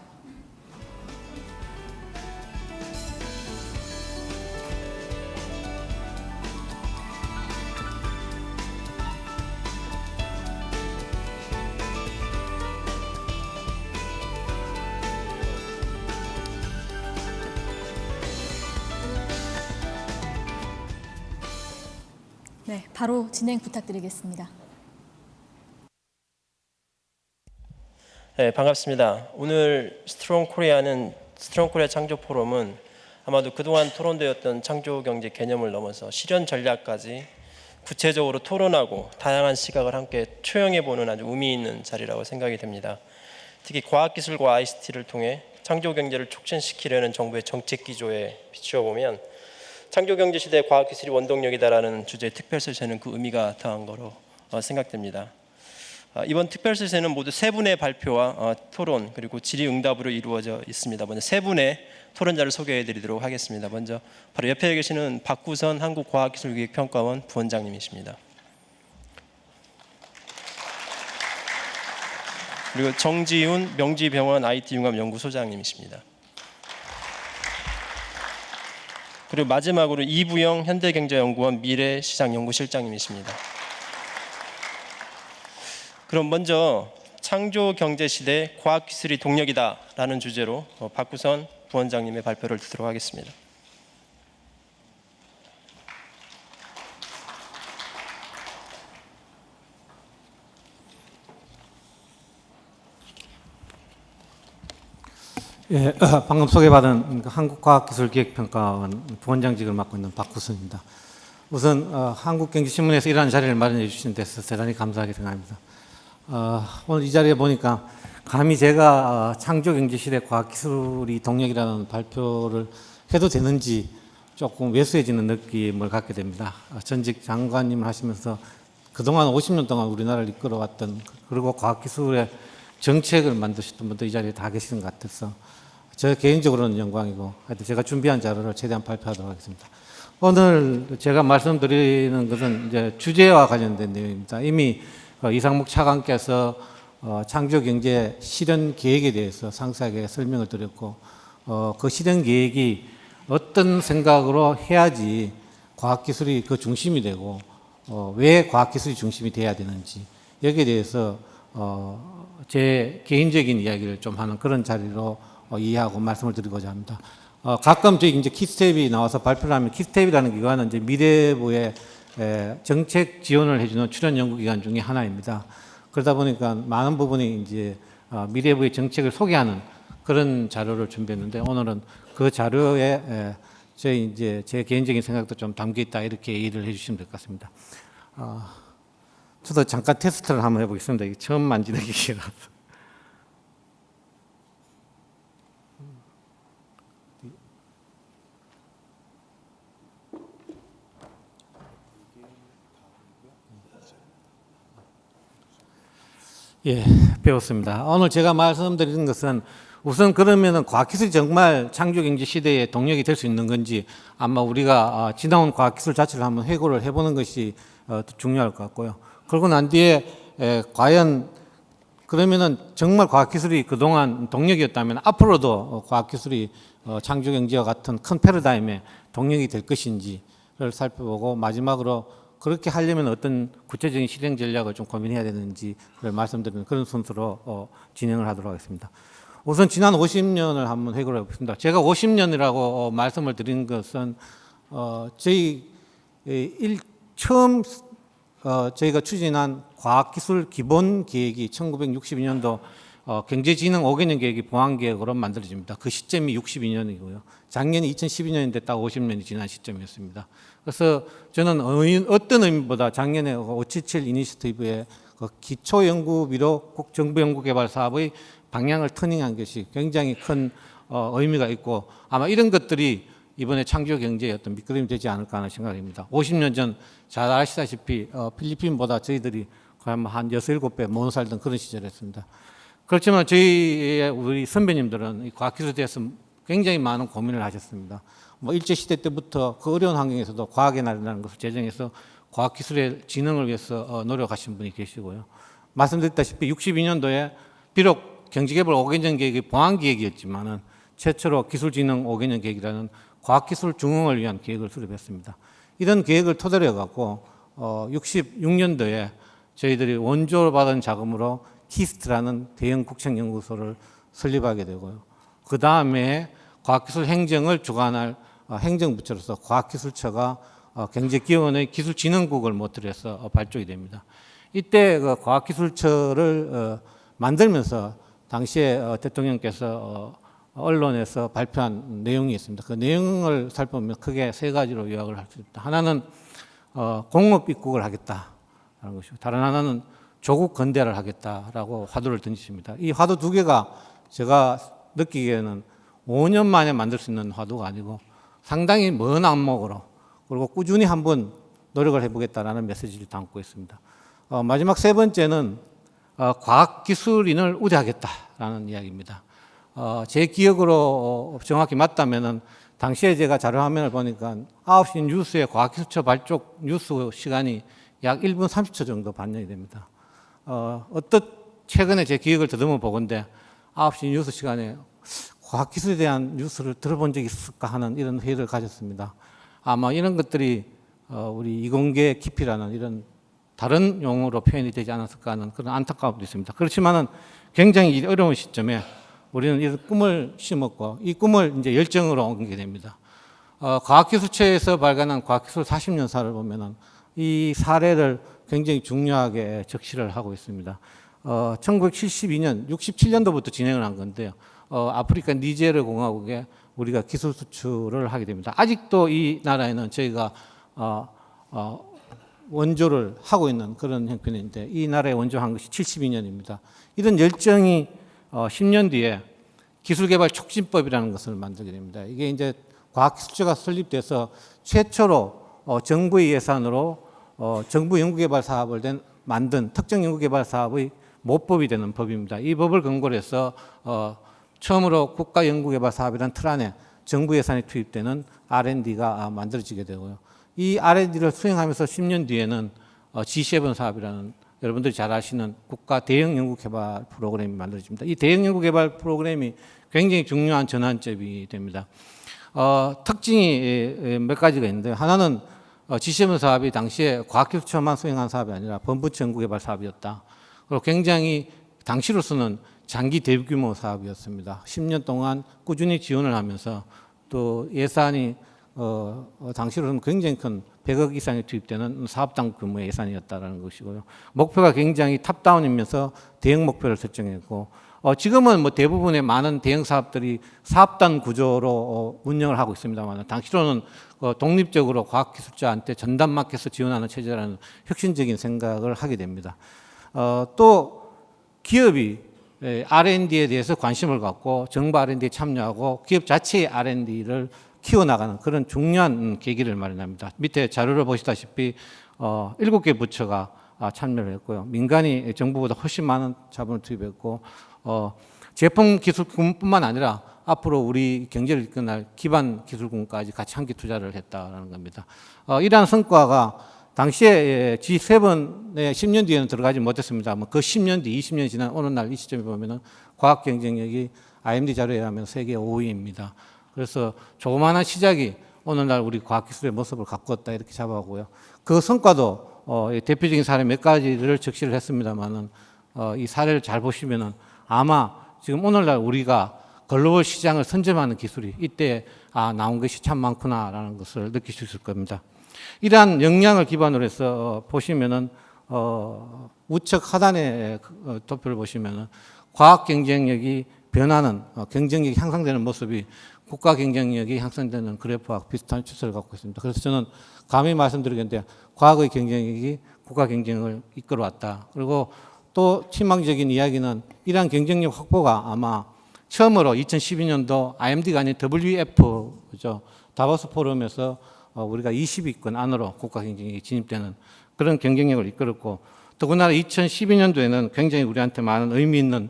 A: 네, 바로 진행 부탁드리겠습니다.
C: 네, 반갑습니다. 오늘 스트롱 코리아 창조 포럼은 아마도 그동안 토론되었던 창조 경제 개념을 넘어서 실현 전략까지 구체적으로 토론하고 다양한 시각을 함께 초영해 보는 아주 의미 있는 자리라고 생각이 됩니다. 특히 과학기술과 ICT를 통해 창조 경제를 촉진시키려는 정부의 정책 기조에 비추어 보면 창조 경제 시대 과학기술이 원동력이다라는 주제의 특별 세션은 그 의미가 더한 거로 생각됩니다. 이번 특별 세션은 모두 세 분의 발표와 토론 그리고 질의응답으로 이루어져 있습니다. 먼저 세 분의 토론자를 소개해드리도록 하겠습니다. 먼저 바로 옆에 계시는 박구선 한국과학기술기획평가원 부원장님이십니다. 그리고 정지훈 명지병원 IT융합연구소장님이십니다. 그리고 마지막으로 이부영 현대경제연구원 미래시장연구실장님이십니다. 그럼 먼저 창조경제시대 과학기술이 동력이다라는 주제로 박구선 부원장님의 발표를 듣도록 하겠습니다.
D: 예, 방금 소개받은 한국과학기술기획평가원 부원장직을 맡고 있는 박구선입니다. 우선 한국경제신문에서 이러한 자리를 마련해 주신 데서 대단히 감사하게 생각합니다. 오늘 이 자리에 보니까 감히 제가 창조경제시대 과학기술이 동력이라는 발표를 해도 되는지 조금 왜소해지는 느낌을 갖게 됩니다. 전직 장관님을 하시면서 그동안 50년 동안 우리나라를 이끌어왔던 그리고 과학기술의 정책을 만드셨던 분들 이 자리에 다 계시는 것 같아서 저 개인적으로는 영광이고 하여튼 제가 준비한 자료를 최대한 발표하도록 하겠습니다. 오늘 제가 말씀드리는 것은 이제 주제와 관련된 내용입니다. 이미 이상목 차관께서 창조경제 실현 계획에 대해서 상세하게 설명을 드렸고 그 실현 계획이 어떤 생각으로 해야지 과학기술이 그 중심이 되고 왜 과학기술이 중심이 돼야 되는지 여기에 대해서 제 개인적인 이야기를 좀 하는 그런 자리로 이해하고 말씀을 드리고자 합니다. 가끔 저희 이제 키스텝이 나와서 발표를 하면 키스텝이라는 기관은 이제 미래부의 정책 지원을 해주는 출연 연구기관 중에 하나입니다. 그러다 보니까 많은 부분이 이제 미래부의 정책을 소개하는 그런 자료를 준비했는데 오늘은 그 자료에 제 개인적인 생각도 좀 담겨 있다 이렇게 이해를 해주시면 될 것 같습니다. 저도 잠깐 테스트를 한번 해보겠습니다. 이게 처음 만지는 기계라서. 예, 배웠습니다. 오늘 제가 말씀드리는 것은 우선 그러면은 과학기술이 정말 창조경제 시대의 동력이 될 수 있는 건지 아마 우리가 지나온 과학기술 자체를 한번 회고를 해보는 것이 중요할 것 같고요. 그러고 난 뒤에 과연 그러면은 정말 과학기술이 그동안 동력이었다면 앞으로도 과학기술이 창조경제와 같은 큰 패러다임의 동력이 될 것인지를 살펴보고 마지막으로 그렇게 하려면 어떤 구체적인 실행 전략을 좀 고민해야 되는지를 말씀드리는 그런 순서로 진행을 하도록 하겠습니다. 우선 지난 50년을 한번 회고를 해보겠습니다. 제가 50년이라고 말씀을 드린 것은 저희 처음 저희가 추진한 과학기술 기본 계획이 1962년도 경제진흥 5개년 계획이 봉안계획으로 만들어집니다. 그 시점이 62년이고요. 작년이 2012년인데 딱 50년이 지난 시점이었습니다. 그래서 저는 어떤 의미보다 작년에 577 이니셔티브의 기초연구비로 꼭 정부연구개발 사업의 방향을 터닝한 것이 굉장히 큰 의미가 있고 아마 이런 것들이 이번에 창조 경제의 어떤 밑거름이 되지 않을까 하는 생각입니다. 50년 전 잘 아시다시피 필리핀보다 저희들이 거의 한 6, 7배 못 살던 그런 시절이었습니다. 그렇지만 우리 선배님들은 이 과학기술에 대해서 굉장히 많은 고민을 하셨습니다. 뭐 일제시대 때부터 그 어려운 환경에서도 과학의 날이라는 것을 제정해서 과학기술의 진흥을 위해서 노력하신 분이 계시고요. 말씀드렸다시피 62년도에 비록 경제개발 5개년 계획이 봉안기획이었지만은 최초로 기술진흥 5개년 계획이라는 과학기술 중흥을 위한 계획을 수립했습니다. 이런 계획을 토대로 해갖고 66년도에 저희들이 원조로 받은 자금으로 키스트라는 대형 국책연구소를 설립하게 되고요. 그 다음에 과학기술 행정을 주관할 행정부처로서 과학기술처가 경제기원의 기술진흥국을 모토로 해서 발족이 됩니다. 이때 그 과학기술처를 만들면서 당시에 대통령께서 언론에서 발표한 내용이 있습니다. 그 내용을 살펴보면 크게 세 가지로 요약을 할 수 있다. 하나는 공업 입국을 하겠다라는 것이고, 다른 하나는 조국 건대를 하겠다라고 화두를 던지십니다. 이 화두 두 개가 제가 느끼기에는 5년 만에 만들 수 있는 화두가 아니고 상당히 먼 안목으로 그리고 꾸준히 한번 노력을 해보겠다라는 메시지를 담고 있습니다. 마지막 세 번째는 과학기술인을 우대하겠다라는 이야기입니다. 제 기억으로 정확히 맞다면은 당시에 제가 자료화면을 보니까 9시 뉴스에 과학기술처 발족 뉴스 시간이 약 1분 30초 정도 반영이 됩니다. 최근에 제 기억을 더듬어 보건데 9시 뉴스 시간에 과학기술에 대한 뉴스를 들어본 적이 있을까 하는 이런 회의를 가졌습니다. 아마 이런 것들이 우리 이공계 깊이라는 이런 다른 용어로 표현이 되지 않았을까 하는 그런 안타까움도 있습니다. 그렇지만은 굉장히 어려운 시점에 우리는 이런 꿈을 심었고 이 꿈을 이제 열정으로 옮기게 됩니다. 과학기술처에서 발간한 과학기술 40년사를 보면은 이 사례를 굉장히 중요하게 적시를 하고 있습니다. 1972년, 67년도부터 진행을 한 건데요. 아프리카 니제르 공화국에 우리가 기술 수출을 하게 됩니다. 아직도 이 나라에는 저희가 원조를 하고 있는 그런 형편인데 이 나라에 원조한 것이 72년입니다. 이런 열정이 10년 뒤에 기술개발 촉진법이라는 것을 만들게 됩니다. 이게 이제 과학기술처가 설립돼서 최초로 정부의 예산으로 정부 연구개발 사업을 만든 특정 연구개발 사업의 모법이 되는 법입니다. 이 법을 근거로 해서 처음으로 국가연구개발 사업이라는 틀 안에 정부 예산이 투입되는 R&D가 만들어지게 되고요. 이 R&D를 수행하면서 10년 뒤에는 G7 사업이라는 여러분들이 잘 아시는 국가 대형 연구개발 프로그램이 만들어집니다. 이 대형 연구개발 프로그램이 굉장히 중요한 전환점이 됩니다. 특징이 몇 가지가 있는데 하나는 G7 사업이 당시에 과학기술처만 수행한 사업이 아니라 본부처 연구개발 사업이었다. 그리고 굉장히 당시로서는 장기 대규모 사업이었습니다. 10년 동안 꾸준히 지원을 하면서 또 예산이 당시로는 굉장히 큰 100억 이상이 투입되는 사업당 규모의 예산이었다는 것이고요. 목표가 굉장히 탑다운이면서 대형 목표를 설정했고 지금은 뭐 대부분의 많은 대형 사업들이 사업단 구조로 운영을 하고 있습니다만 당시로는 독립적으로 과학기술자한테 전담 맡겨서 지원하는 체제라는 혁신적인 생각을 하게 됩니다. 또 기업이 R&D에 대해서 관심을 갖고 정부 R&D에 참여하고 기업 자체의 R&D를 키워나가는 그런 중요한 계기를 마련합니다. 밑에 자료를 보시다시피 7개 부처가 참여를 했고요. 민간이 정부보다 훨씬 많은 자본을 투입했고 제품 기술군뿐만 아니라 앞으로 우리 경제를 이끌어날 기반 기술군까지 같이 함께 투자를 했다는 겁니다. 이러한 성과가 당시에 G7의 10년 뒤에는 들어가지 못했습니다. 그 10년 뒤, 20년 지난 어느 날 이 시점에 보면은 과학 경쟁력이 IMD 자료에 의하면 세계 5위입니다. 그래서 조그마한 시작이 오늘날 우리 과학기술의 모습을 가꾸었다 이렇게 잡아오고요. 그 성과도 대표적인 사례 몇 가지를 적시를 했습니다만은 이 사례를 잘 보시면은 아마 지금 오늘날 우리가 글로벌 시장을 선점하는 기술이 이때 나온 것이 참 많구나라는 것을 느낄 수 있을 겁니다. 이러한 역량을 기반으로 해서 보시면은 우측 하단의 도표를 보시면은 과학 경쟁력이 변하는 경쟁력이 향상되는 모습이 국가 경쟁력이 향상되는 그래프와 비슷한 추세를 갖고 있습니다. 그래서 저는 감히 말씀드리겠는데 과학의 경쟁력이 국가 경쟁을 이끌어왔다. 그리고 또 희망적인 이야기는 이러한 경쟁력 확보가 아마 처음으로 2012년도 IMD가 아닌 WF죠. 다보스 포럼에서 우리가 20위권 안으로 국가 경쟁에 진입되는 그런 경쟁력을 이끌었고, 더군다나 2012년도에는 굉장히 우리한테 많은 의미 있는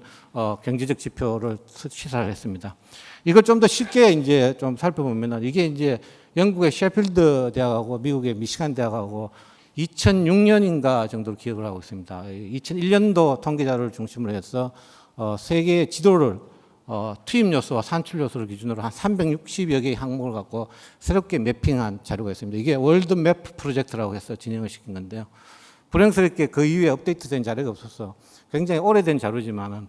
D: 경제적 지표를 시사를 했습니다. 이걸 좀 더 쉽게 이제 좀 살펴보면은, 이게 이제 영국의 셰필드 대학하고 미국의 미시간 대학하고 2006년인가 정도로 기억을 하고 있습니다. 2001년도 통계 자료를 중심으로 해서 세계의 지도를 투입 요소와 산출 요소를 기준으로 한 360여 개의 항목을 갖고 새롭게 매핑한 자료가 있습니다. 이게 월드 맵 프로젝트라고 해서 진행을 시킨 건데요. 불행스럽게 그 이후에 업데이트된 자료가 없어서 굉장히 오래된 자료지만은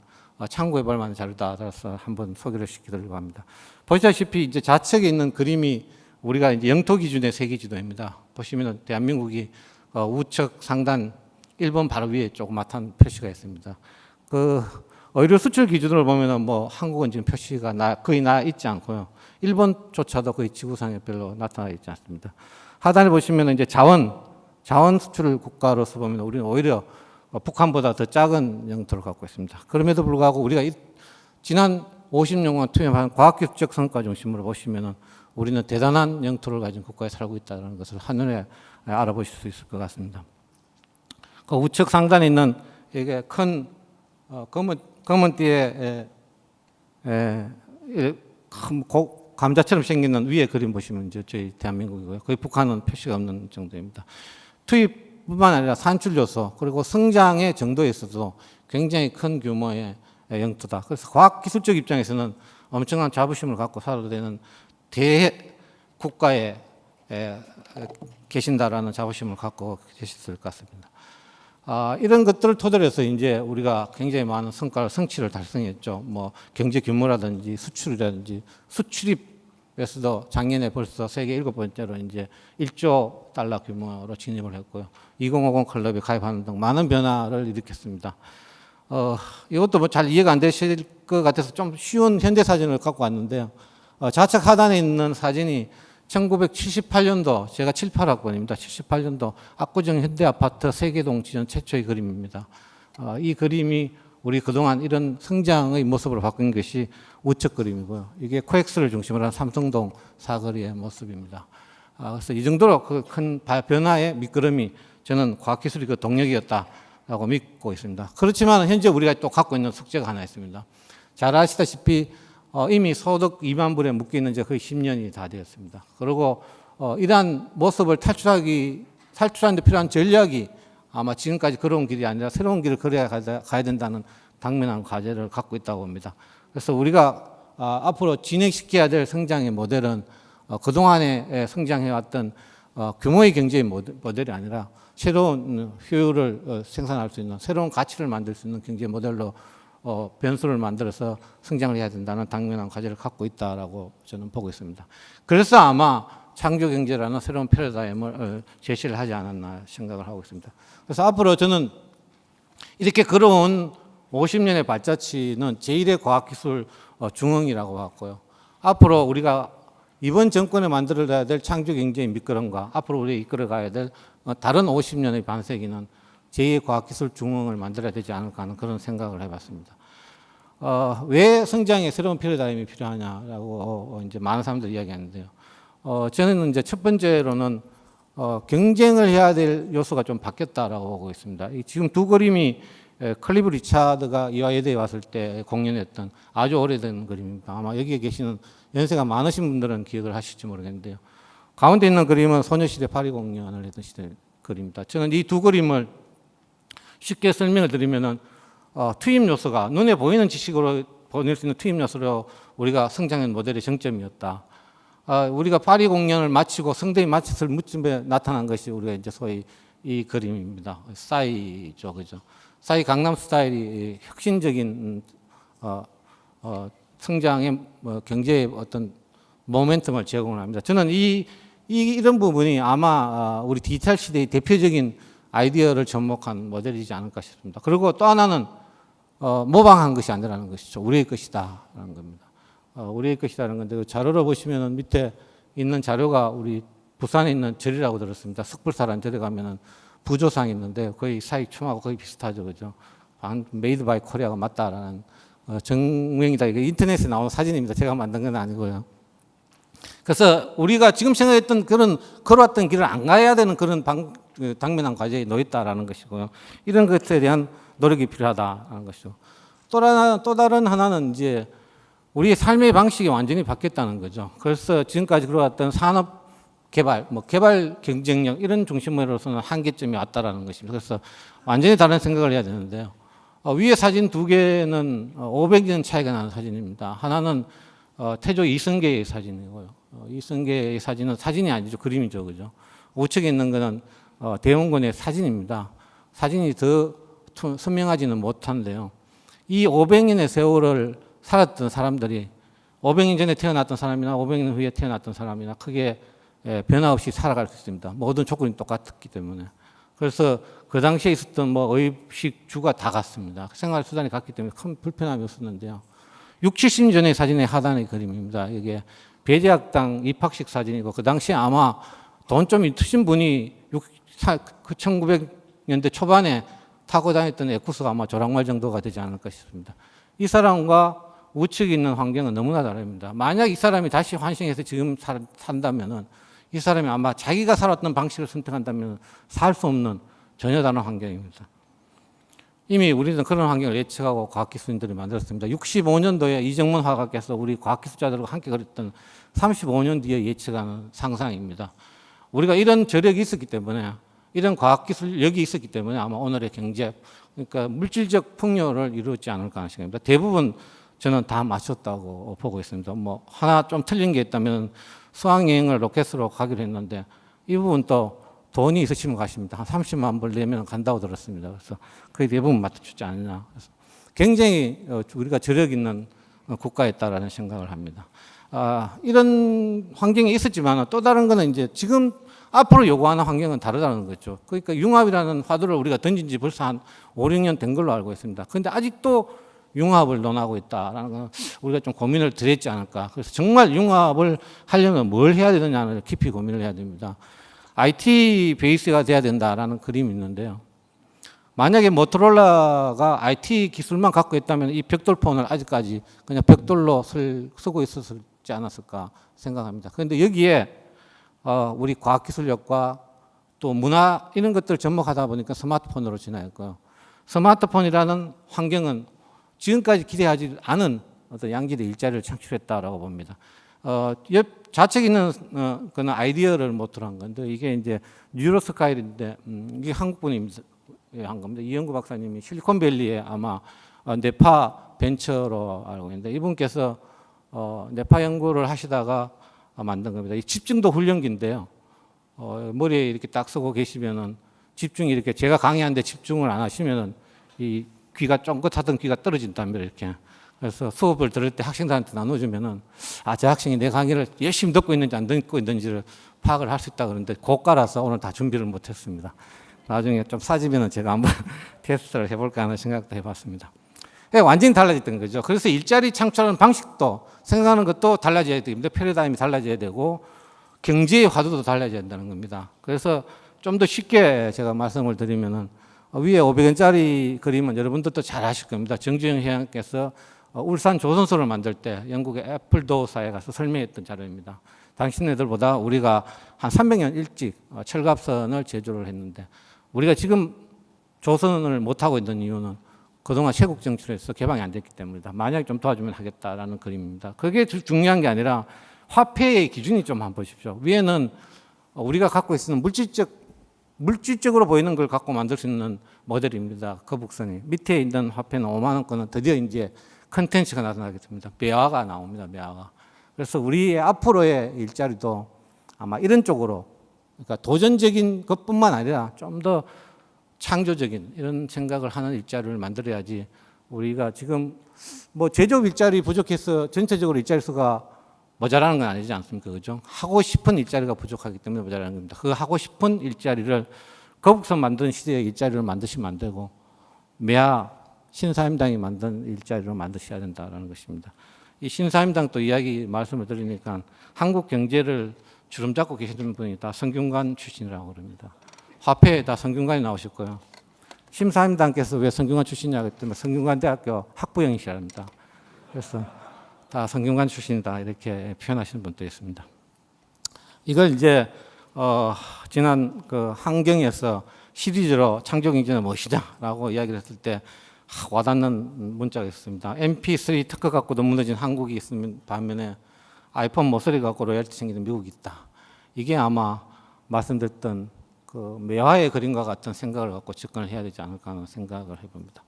D: 참고해 볼 만한 자료다. 따라서 한번 소개를 시키려고 합니다. 보시다시피 이제 좌측에 있는 그림이 우리가 이제 영토 기준의 세계 지도입니다. 보시면은 대한민국이 우측 상단 1번 바로 위에 조그맣은 표시가 있습니다. 그 의료 수출 기준으로 보면은 뭐 한국은 지금 표시가 거의 나 있지 않고요. 일본조차도 거의 지구상에 별로 나타나 있지 않습니다. 하단에 보시면은 이제 자원 수출 국가로서 보면 우리는 오히려 북한보다 더 작은 영토를 갖고 있습니다. 그럼에도 불구하고 우리가 지난 50년간 투입한 과학기술적 성과 중심으로 보시면은 우리는 대단한 영토를 가진 국가에 살고 있다는 것을 한눈에 알아보실 수 있을 것 같습니다. 그 우측 상단에 있는 이게 큰 검은 띠에 큰 감자처럼 생기는 위에 그림 보시면 이제 저희 대한민국이고요. 거의 북한은 표시가 없는 정도입니다. 투입뿐만 아니라 산출 요소 그리고 성장의 정도에 있어도 굉장히 큰 규모의 영토다. 그래서 과학기술적 입장에서는 엄청난 자부심을 갖고 살아야 되는 대국가에 계신다라는 자부심을 갖고 계셨을 것 같습니다. 이런 것들을 토대로 해서 이제 우리가 굉장히 많은 성취를 달성했죠. 뭐 경제 규모라든지 수출이라든지 수출입에서도 작년에 벌써 세계 7번째로 이제 1조 달러 규모로 진입을 했고요. 2050 클럽에 가입하는 등 많은 변화를 일으켰습니다. 이것도 뭐 잘 이해가 안 되실 것 같아서 좀 쉬운 현대 사진을 갖고 왔는데요. 좌측 하단에 있는 사진이 1978년도 제가 7, 8학번입니다. 78년도 압구정 현대아파트 세계동 지전 최초의 그림입니다. 이 그림이 우리 그동안 이런 성장의 모습으로 바뀐 것이 우측 그림이고요. 이게 코엑스를 중심으로 한 삼성동 사거리의 모습입니다. 그래서 이 정도로 그 큰 변화의 밑거름이 저는 과학기술이 그 동력이었다라고 믿고 있습니다. 그렇지만 현재 우리가 또 갖고 있는 숙제가 하나 있습니다. 잘 아시다시피 이미 소득 2만 불에 묶여 있는 지 거의 10년이 다 되었습니다. 그리고 이러한 모습을 탈출하는 데 필요한 전략이 아마 지금까지 걸어온 길이 아니라 새로운 길을 걸어야 가야 된다는 당면한 과제를 갖고 있다고 봅니다. 그래서 우리가 앞으로 진행시켜야 될 성장의 모델은 그동안에 성장해왔던 규모의 경제의 모델이 아니라 새로운 효율을 생산할 수 있는 새로운 가치를 만들 수 있는 경제 모델로 변수를 만들어서 성장을 해야 된다는 당면한 과제를 갖고 있다라고 저는 보고 있습니다. 그래서 아마 창조 경제라는 새로운 패러다임을 제시를 하지 않았나 생각을 하고 있습니다. 그래서 앞으로 저는 이렇게 걸어온 50년의 발자취는 제1의 과학기술 중흥이라고 봤고요. 앞으로 우리가 이번 정권에 만들어야 될 창조 경제의 밑거름과 앞으로 우리가 이끌어가야 될 다른 50년의 반세기는 제2의 과학기술 중흥을 만들어야 되지 않을까 하는 그런 생각을 해봤습니다. 왜 성장의 새로운 패러다임이 필요하냐라고 이제 많은 사람들이 이야기하는데요. 저는 이제 첫 번째로는 경쟁을 해야 될 요소가 좀 바뀌었다라고 보고 있습니다. 지금 두 그림이 클리브 리차드가 이화여대에 왔을 때 공연했던 아주 오래된 그림입니다. 아마 여기에 계시는 연세가 많으신 분들은 기억을 하실지 모르겠는데요. 가운데 있는 그림은 소녀시대 파리 공연을 했던 시대 그림입니다. 저는 이 두 그림을 쉽게 설명을 드리면은 투입 요소가 눈에 보이는 지식으로 보낼 수 있는 투입 요소로 우리가 성장한 모델의 정점이었다. 우리가 파리 공연을 마치고 성대에 마쳤을 무쯤에 나타난 것이 우리가 이제 소위 이 그림입니다. 싸이죠, 그죠? 싸이 강남 스타일이 혁신적인 성장의 경제의 어떤 모멘텀을 제공을 합니다. 저는 이런 부분이 아마 우리 디지털 시대의 대표적인 아이디어를 접목한 모델이지 않을까 싶습니다. 그리고 또 하나는 모방한 것이 아니라는 것이죠. 우리의 것이다라는 겁니다. 우리의 것이라는 건데 그 자료를 보시면 밑에 있는 자료가 우리 부산에 있는 절이라고 들었습니다. 석불사라는 절에 가면은 부조상이 있는데 거의 사익춤하고 거의 비슷하죠, 그죠? 메이드 바이 코리아가 맞다라는 정명이다. 이게 인터넷에 나온 사진입니다. 제가 만든 건 아니고요. 그래서 우리가 지금 생각했던 그런 걸어왔던 길을 안 가야 되는 그런 당면한 과제에 놓였다라는 것이고요. 이런 것에 대한 노력이 필요하다는 것이죠. 또 다른 하나는 이제 우리의 삶의 방식이 완전히 바뀌었다는 거죠. 그래서 지금까지 그러왔던 산업 개발, 개발 경쟁력 이런 중심으로서는 한계점이 왔다라는 것입니다. 그래서 완전히 다른 생각을 해야 되는데요. 위에 사진 두 개는 500년 차이가 나는 사진입니다. 하나는 태조 이성계의 사진이고요. 이성계의 사진은 사진이 아니죠. 그림이죠. 그죠? 우측에 있는 거는 대원군의 사진입니다. 사진이 더 선명하지는 못한데요. 이 500년의 세월을 살았던 사람들이 500년 전에 태어났던 사람이나 500년 후에 태어났던 사람이나 크게 변화 없이 살아갈 수 있습니다. 모든 조건이 똑같기 때문에. 그래서 그 당시에 있었던 의식 주가 다 같습니다. 생활 수단이 같기 때문에 큰 불편함이 없었는데요. 60, 70년 전의 사진의 하단의 그림입니다. 이게 배제학당 입학식 사진이고 그 당시에 아마 돈 좀 있으신 분이 1900년대 초반에 타고 다녔던 에쿠스가 아마 조랑말 정도가 되지 않을까 싶습니다. 이 사람과 우측에 있는 환경은 너무나 다릅니다. 만약 이 사람이 다시 환생해서 지금 산다면은 이 사람이 아마 자기가 살았던 방식을 선택한다면 살 수 없는 전혀 다른 환경입니다. 이미 우리는 그런 환경을 예측하고 과학기술인들이 만들었습니다. 65년도에 이정문 화가께서 우리 과학기술자들과 함께 그렸던 35년 뒤에 예측하는 상상입니다. 우리가 이런 저력이 있었기 때문에 이런 과학기술력이 있었기 때문에 아마 오늘의 경제, 그러니까 물질적 풍요를 이루었지 않을까 하는 생각입니다. 대부분 저는 다 맞췄다고 보고 있습니다. 하나 좀 틀린 게 있다면 수학여행을 로켓으로 가기로 했는데 이 부분 또 돈이 있으시면 가십니다. 한 30만 불 내면 간다고 들었습니다. 그래서 거의 대부분 맞추지 않느냐. 그래서 굉장히 우리가 저력 있는 국가였다라는 생각을 합니다. 이런 환경이 있었지만 또 다른 거는 이제 지금 앞으로 요구하는 환경은 다르다는 거죠. 그러니까 융합이라는 화두를 우리가 던진 지 벌써 한 5, 6년 된 걸로 알고 있습니다. 그런데 아직도 융합을 논하고 있다라는 건 우리가 좀 고민을 드렸지 않을까. 그래서 정말 융합을 하려면 뭘 해야 되느냐를 깊이 고민을 해야 됩니다. IT 베이스가 돼야 된다라는 그림이 있는데요. 만약에 모토로라가 IT 기술만 갖고 있다면 이 벽돌폰을 아직까지 그냥 벽돌로 쓰고 있었지 않았을까 생각합니다. 그런데 여기에 우리 과학기술력과 또 문화 이런 것들을 접목하다 보니까 스마트폰으로 진화했고요. 스마트폰이라는 환경은 지금까지 기대하지 않은 어떤 양질의 일자리를 창출했다라고 봅니다. 옆 좌측에 있는 그는 아이디어를 모토로 한 건데 이게 이제 뉴로스카이인데 이게 한국 분이 한 겁니다. 이영구 박사님이 실리콘밸리에 아마 뇌파 벤처로 알고 있는데 이분께서 뇌파 연구를 하시다가 만든 겁니다. 이 집중도 훈련기인데요. 머리에 이렇게 딱 쓰고 계시면은 집중이 이렇게 제가 강의하는데 집중을 안 하시면은 이 귀가 쫑긋하던 귀가 떨어진답니다. 이렇게. 그래서 수업을 들을 때 학생들한테 나눠주면은 저 학생이 내 강의를 열심히 듣고 있는지 안 듣고 있는지를 파악을 할 수 있다 그러는데 고가라서 오늘 다 준비를 못했습니다. 나중에 좀 싸지면은 제가 한번 테스트를 해볼까 하는 생각도 해봤습니다. 완전히 달라졌던 거죠. 그래서 일자리 창출하는 방식도 생각하는 것도 달라져야 됩니다. 패러다임이 달라져야 되고 경제의 화두도 달라져야 된다는 겁니다. 그래서 좀 더 쉽게 제가 말씀을 드리면은 위에 500원짜리 그림은 여러분들도 잘 아실 겁니다. 정주영 회장께서 울산 조선소를 만들 때 영국의 애플도사에 가서 설명했던 자료입니다. 당신네들보다 우리가 한 300년 일찍 철갑선을 제조를 했는데 우리가 지금 조선을 못하고 있는 이유는 그동안 쇄국 정치에서 개방이 안 됐기 때문이다. 만약에 좀 도와주면 하겠다라는 그림입니다. 그게 중요한 게 아니라 화폐의 기준이 좀 한번 보십시오. 위에는 우리가 갖고 있는 물질적으로 보이는 걸 갖고 만들 수 있는 모델입니다. 거북선이. 밑에 있는 화폐는 5만 원권은 드디어 이제 컨텐츠가 나타나게 됩니다. 매화가 나옵니다. 매화가. 그래서 우리의 앞으로의 일자리도 아마 이런 쪽으로 그러니까 도전적인 것뿐만 아니라 좀 더 창조적인 이런 생각을 하는 일자리를 만들어야지 우리가 지금 제조업 일자리 부족해서 전체적으로 일자리 수가 모자라는 건 아니지 않습니까? 그죠? 하고 싶은 일자리가 부족하기 때문에 모자라는 겁니다. 그 하고 싶은 일자리를 거북선 만든 시대의 일자리를 만드시면 안 되고 매화 신사임당이 만든 일자리로 만드셔야 된다는 것입니다. 이 신사임당 또 이야기 말씀을 드리니까 한국 경제를 주름 잡고 계시는 분이 다 성균관 출신이라고 그럽니다. 화폐에 다 성균관이 나오셨고요. 신사임당께서 왜 성균관 출신이냐고 했더니 성균관대학교 학부형이시랍니다. 그래서 다 성균관 출신이다 이렇게 표현하시는 분도 있습니다. 이걸 이제 지난 그 한경에서 시리즈로 창조경제는 무엇이다라고 이야기를 했을 때 와닿는 문자가 있습니다. MP3 특허 갖고도 무너진 한국이 있으면 반면에 아이폰 모서리 갖고 로열티 챙기는 미국이 있다. 이게 아마 말씀드렸던 그 매화의 그림과 같은 생각을 갖고 접근을 해야 되지 않을까 하는 생각을 해봅니다.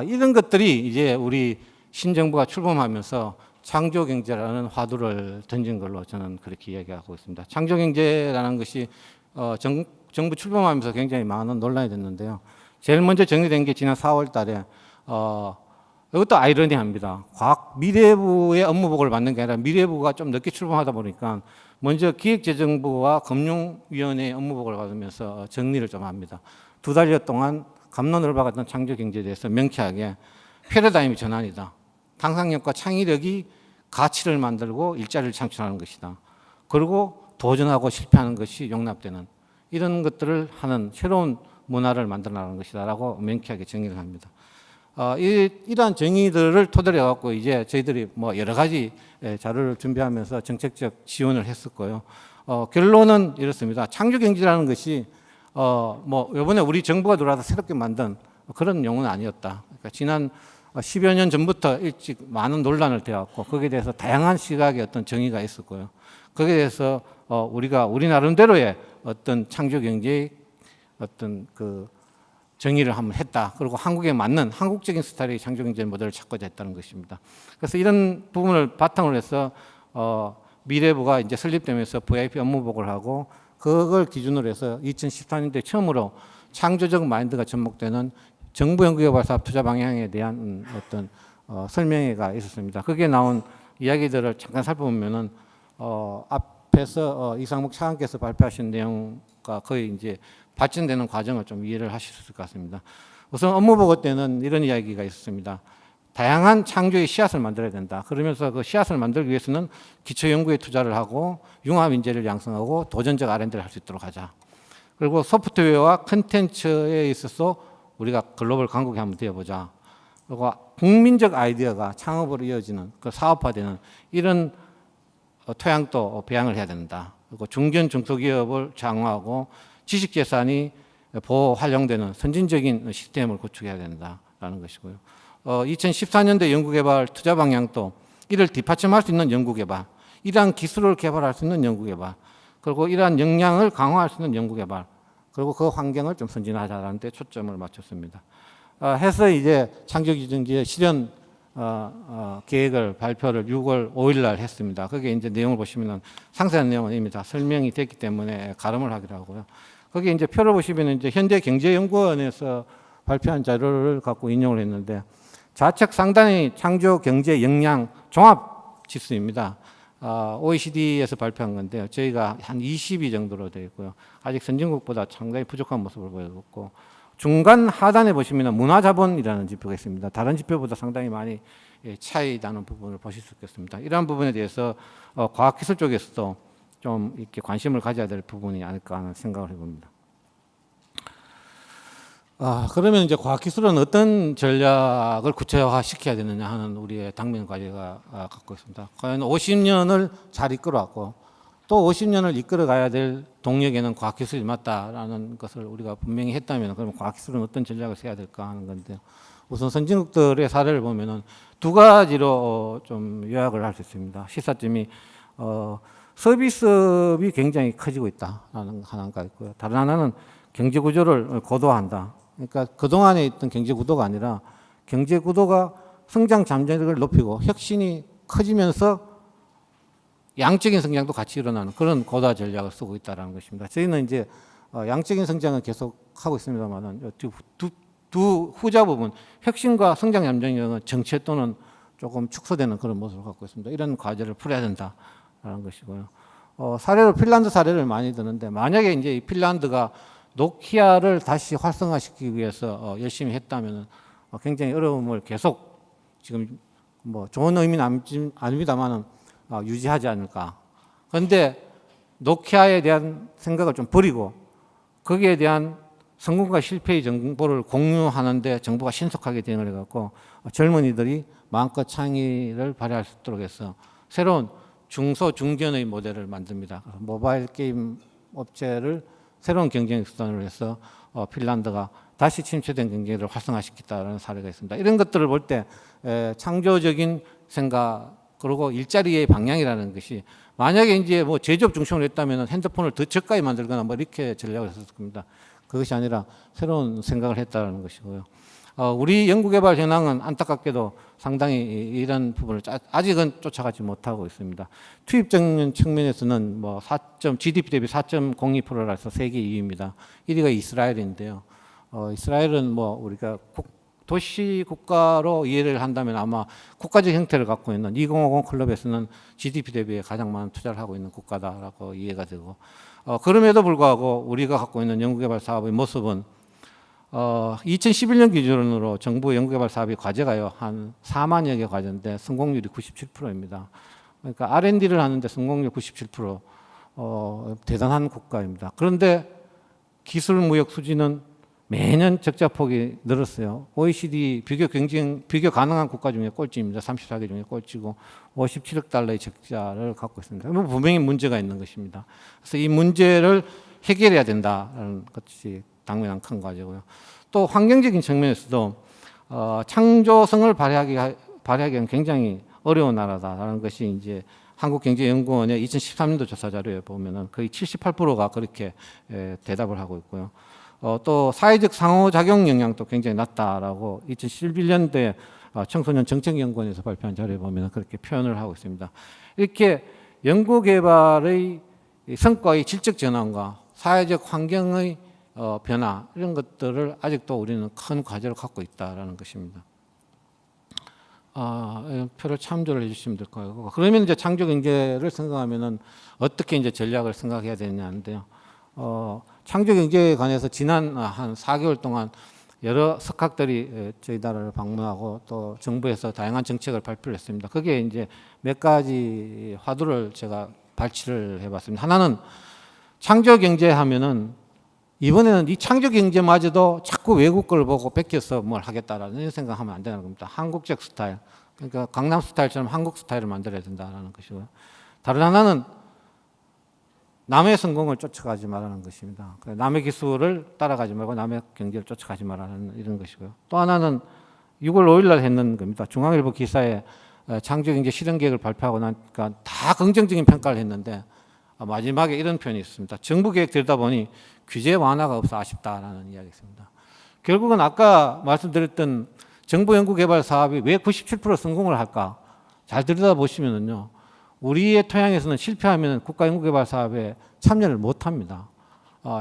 D: 이런 것들이 이제 우리 신정부가 출범하면서 창조경제라는 화두를 던진 걸로 저는 그렇게 이야기하고 있습니다. 창조경제라는 것이 정부 출범하면서 굉장히 많은 논란이 됐는데요. 제일 먼저 정리된 게 지난 4월 달에 이것도 아이러니합니다. 미래부의 업무복을 맡는 게 아니라 미래부가 좀 늦게 출범하다 보니까 먼저 기획재정부와 금융위원회의 업무복을 받으면서 정리를 좀 합니다. 2달여 동안 갑론을 박았던 창조경제에 대해서 명쾌하게 패러다임이 전환이다. 상상력과 창의력이 가치를 만들고 일자리를 창출하는 것이다. 그리고 도전하고 실패하는 것이 용납되는 이런 것들을 하는 새로운 문화를 만들어 나가는 것이다라고 명쾌하게 정의를 합니다. 이러한 정의들을 토대로 해갖고 이제 저희들이 뭐 여러 가지 자료를 준비하면서 정책적 지원을 했었고요. 결론은 이렇습니다. 창조경제라는 것이 뭐 이번에 우리 정부가 들어와서 새롭게 만든 그런 용어는 아니었다. 그러니까 지난 10여 년 전부터 일찍 많은 논란을 되었고 거기에 대해서 다양한 시각의 어떤 정의가 있었고요. 거기에 대해서 우리가 우리 나름대로의 어떤 창조경제의 어떤 그 정의를 한번 했다. 그리고 한국에 맞는 한국적인 스타일의 창조경제 모델을 찾고자 했다는 것입니다. 그래서 이런 부분을 바탕으로 해서 미래부가 이제 설립되면서 VIP 업무복을 하고 그걸 기준으로 해서 2014년도에 처음으로 창조적 마인드가 접목되는 정부 연구개발 사업 투자 방향에 대한 어떤 설명회가 있었습니다. 거기에 나온 이야기들을 잠깐 살펴보면은 앞에서 이상목 차관께서 발표하신 내용과 거의 이제 발전되는 과정을 좀 이해를 하실 수 있을 것 같습니다. 우선 업무보고 때는 이런 이야기가 있었습니다. 다양한 창조의 씨앗을 만들어야 된다. 그러면서 그 씨앗을 만들기 위해서는 기초 연구에 투자를 하고 융합 인재를 양성하고 도전적 R&D를 할 수 있도록 하자. 그리고 소프트웨어와 컨텐츠에 있어서 우리가 글로벌 강국이 한번 되어보자. 그리고 국민적 아이디어가 창업으로 이어지는 그 사업화되는 이런 토양도 배양을 해야 된다. 그리고 중견 중소기업을 장려하고 지식재산이 보호 활용되는 선진적인 시스템을 구축해야 된다라는 것이고요. 2014년도 연구개발 투자 방향도 이를 뒷받침할 수 있는 연구개발, 이러한 기술을 개발할 수 있는 연구개발, 그리고 이러한 역량을 강화할 수 있는 연구개발, 그리고 그 환경을 좀 선진하자라는 데 초점을 맞췄습니다. 해서 이제 창조경제 실현 계획을 발표를 6월 5일 날 했습니다. 거기에 이제 내용을 보시면은 상세한 내용은 이미 다 설명이 됐기 때문에 가름을 하기로 하고요. 거기에 이제 표를 보시면 이제 현대경제연구원에서 발표한 자료를 갖고 인용을 했는데 좌측 상단이 창조경제 역량 종합 지수입니다. OECD에서 발표한 건데요. 저희가 한 20위 정도로 되어 있고요. 아직 선진국보다 상당히 부족한 모습을 보여줬고 중간 하단에 보시면 문화자본이라는 지표가 있습니다. 다른 지표보다 상당히 많이 차이 나는 부분을 보실 수 있겠습니다. 이러한 부분에 대해서 과학기술 쪽에서도 좀 이렇게 관심을 가져야 될 부분이 아닐까 하는 생각을 해봅니다. 그러면 이제 과학기술은 어떤 전략을 구체화시켜야 되느냐 하는 우리의 당면 과제가 갖고 있습니다. 과연 50년을 잘 이끌어왔고 또 50년을 이끌어가야 될 동력에는 과학기술이 맞다라는 것을 우리가 분명히 했다면 그러면 과학기술은 어떤 전략을 세워야 될까 하는 건데요. 우선 선진국들의 사례를 보면은 두 가지로 좀 요약을 할 수 있습니다. 시사점이 서비스업이 굉장히 커지고 있다라는 하나가 있고요. 다른 하나는 경제 구조를 고도화한다. 그러니까 그동안에 있던 경제 구도가 아니라 경제 구도가 성장 잠재력을 높이고 혁신이 커지면서 양적인 성장도 같이 일어나는 그런 고도화 전략을 쓰고 있다는 것입니다. 저희는 이제 양적인 성장을 계속 하고 있습니다만 두 후자 부분 혁신과 성장 잠재력은 정체 또는 조금 축소되는 그런 모습을 갖고 있습니다. 이런 과제를 풀어야 된다라는 것이고요. 사례로 핀란드 사례를 많이 드는데 만약에 이제 이 핀란드가 노키아를 다시 활성화시키기 위해서 열심히 했다면 굉장히 어려움을 계속 지금 뭐 좋은 의미는 아닙니다만은 유지하지 않을까. 그런데 노키아에 대한 생각을 좀 버리고 거기에 대한 성공과 실패의 정보를 공유하는데 정부가 신속하게 대응을 해갖고 젊은이들이 마음껏 창의를 발휘할 수 있도록 해서 새로운 중소 중견의 모델을 만듭니다. 모바일 게임 업체를 새로운 경쟁 수단으로 해서 핀란드가 다시 침체된 경쟁을 활성화시켰다는 사례가 있습니다. 이런 것들을 볼 때 창조적인 생각 그리고 일자리의 방향이라는 것이 만약에 이제 뭐 제조업 중심으로 했다면 핸드폰을 더 저가에 만들거나 뭐 이렇게 전략을 했을 겁니다. 그것이 아니라 새로운 생각을 했다는 것이고요. 우리 연구개발 현황은 안타깝게도 상당히 이런 부분을 아직은 쫓아가지 못하고 있습니다. 투입적인 측면에서는 뭐 GDP 대비 4.02%라서 세계 2위입니다. 1위가 이스라엘인데요. 이스라엘은 뭐 우리가 도시 국가로 이해를 한다면 아마 국가적 형태를 갖고 있는 2050 클럽에서는 GDP 대비에 가장 많은 투자를 하고 있는 국가다라고 이해가 되고 그럼에도 불구하고 우리가 갖고 있는 연구개발 사업의 모습은 2011년 기준으로 정부 연구개발 사업의 과제가요 한 4만여 개 과제인데 성공률이 97%입니다. 그러니까 R&D를 하는데 성공률 97% 대단한 국가입니다. 그런데 기술 무역 수지는 매년 적자 폭이 늘었어요. OECD 비교 가능한 국가 중에 꼴찌입니다. 34개 중에 꼴찌고 57억 달러의 적자를 갖고 있습니다. 분명히 문제가 있는 것입니다. 그래서 이 문제를 해결해야 된다는 것이 당면한 큰 과제고요. 또 환경적인 측면에서도 창조성을 발휘하기는 굉장히 어려운 나라다라는 것이 이제 한국경제연구원의 2013년도 조사 자료에 보면은 거의 78%가 그렇게 대답을 하고 있고요. 또 사회적 상호작용 영향도 굉장히 낮다라고 2011년도에 청소년 정책연구원에서 발표한 자료에 보면 그렇게 표현을 하고 있습니다. 이렇게 연구개발의 성과의 질적 전환과 사회적 환경의 변화 이런 것들을 아직도 우리는 큰 과제를 갖고 있다라는 것입니다. 표를 참조를 해주시면 될 거예요. 그러면 이제 창조 경제를 생각하면은 어떻게 이제 전략을 생각해야 되냐인데요. 창조 경제에 관해서 지난 한 4개월 동안 여러 석학들이 저희 나라를 방문하고 또 정부에서 다양한 정책을 발표를 했습니다. 그게 이제 몇 가지 화두를 제가 발치를 해봤습니다. 하나는 창조 경제 하면은 이번에는 이 창조 경제마저도 자꾸 외국 걸 보고 베껴서 뭘 하겠다라는 생각하면 안 되는 겁니다. 한국적 스타일, 그러니까 강남 스타일처럼 한국 스타일을 만들어야 된다는 것이고요. 다른 하나는 남의 성공을 쫓아가지 말라는 것입니다. 남의 기술을 따라가지 말고 남의 경제를 쫓아가지 말라는 이런 것이고요. 또 하나는 6월 5일 날 했는 겁니다. 중앙일보 기사에 창조경제 실현계획을 발표하고 나니까 다 긍정적인 평가를 했는데 마지막에 이런 표현이 있습니다. 정부 계획 들다 보니 규제 완화가 없어 아쉽다라는 이야기가 있습니다. 결국은 아까 말씀드렸던 정부 연구개발 사업이 왜 97% 성공을 할까? 잘 들여다보시면은요. 우리의 토양에서는 실패하면 국가연구개발 사업에 참여를 못합니다.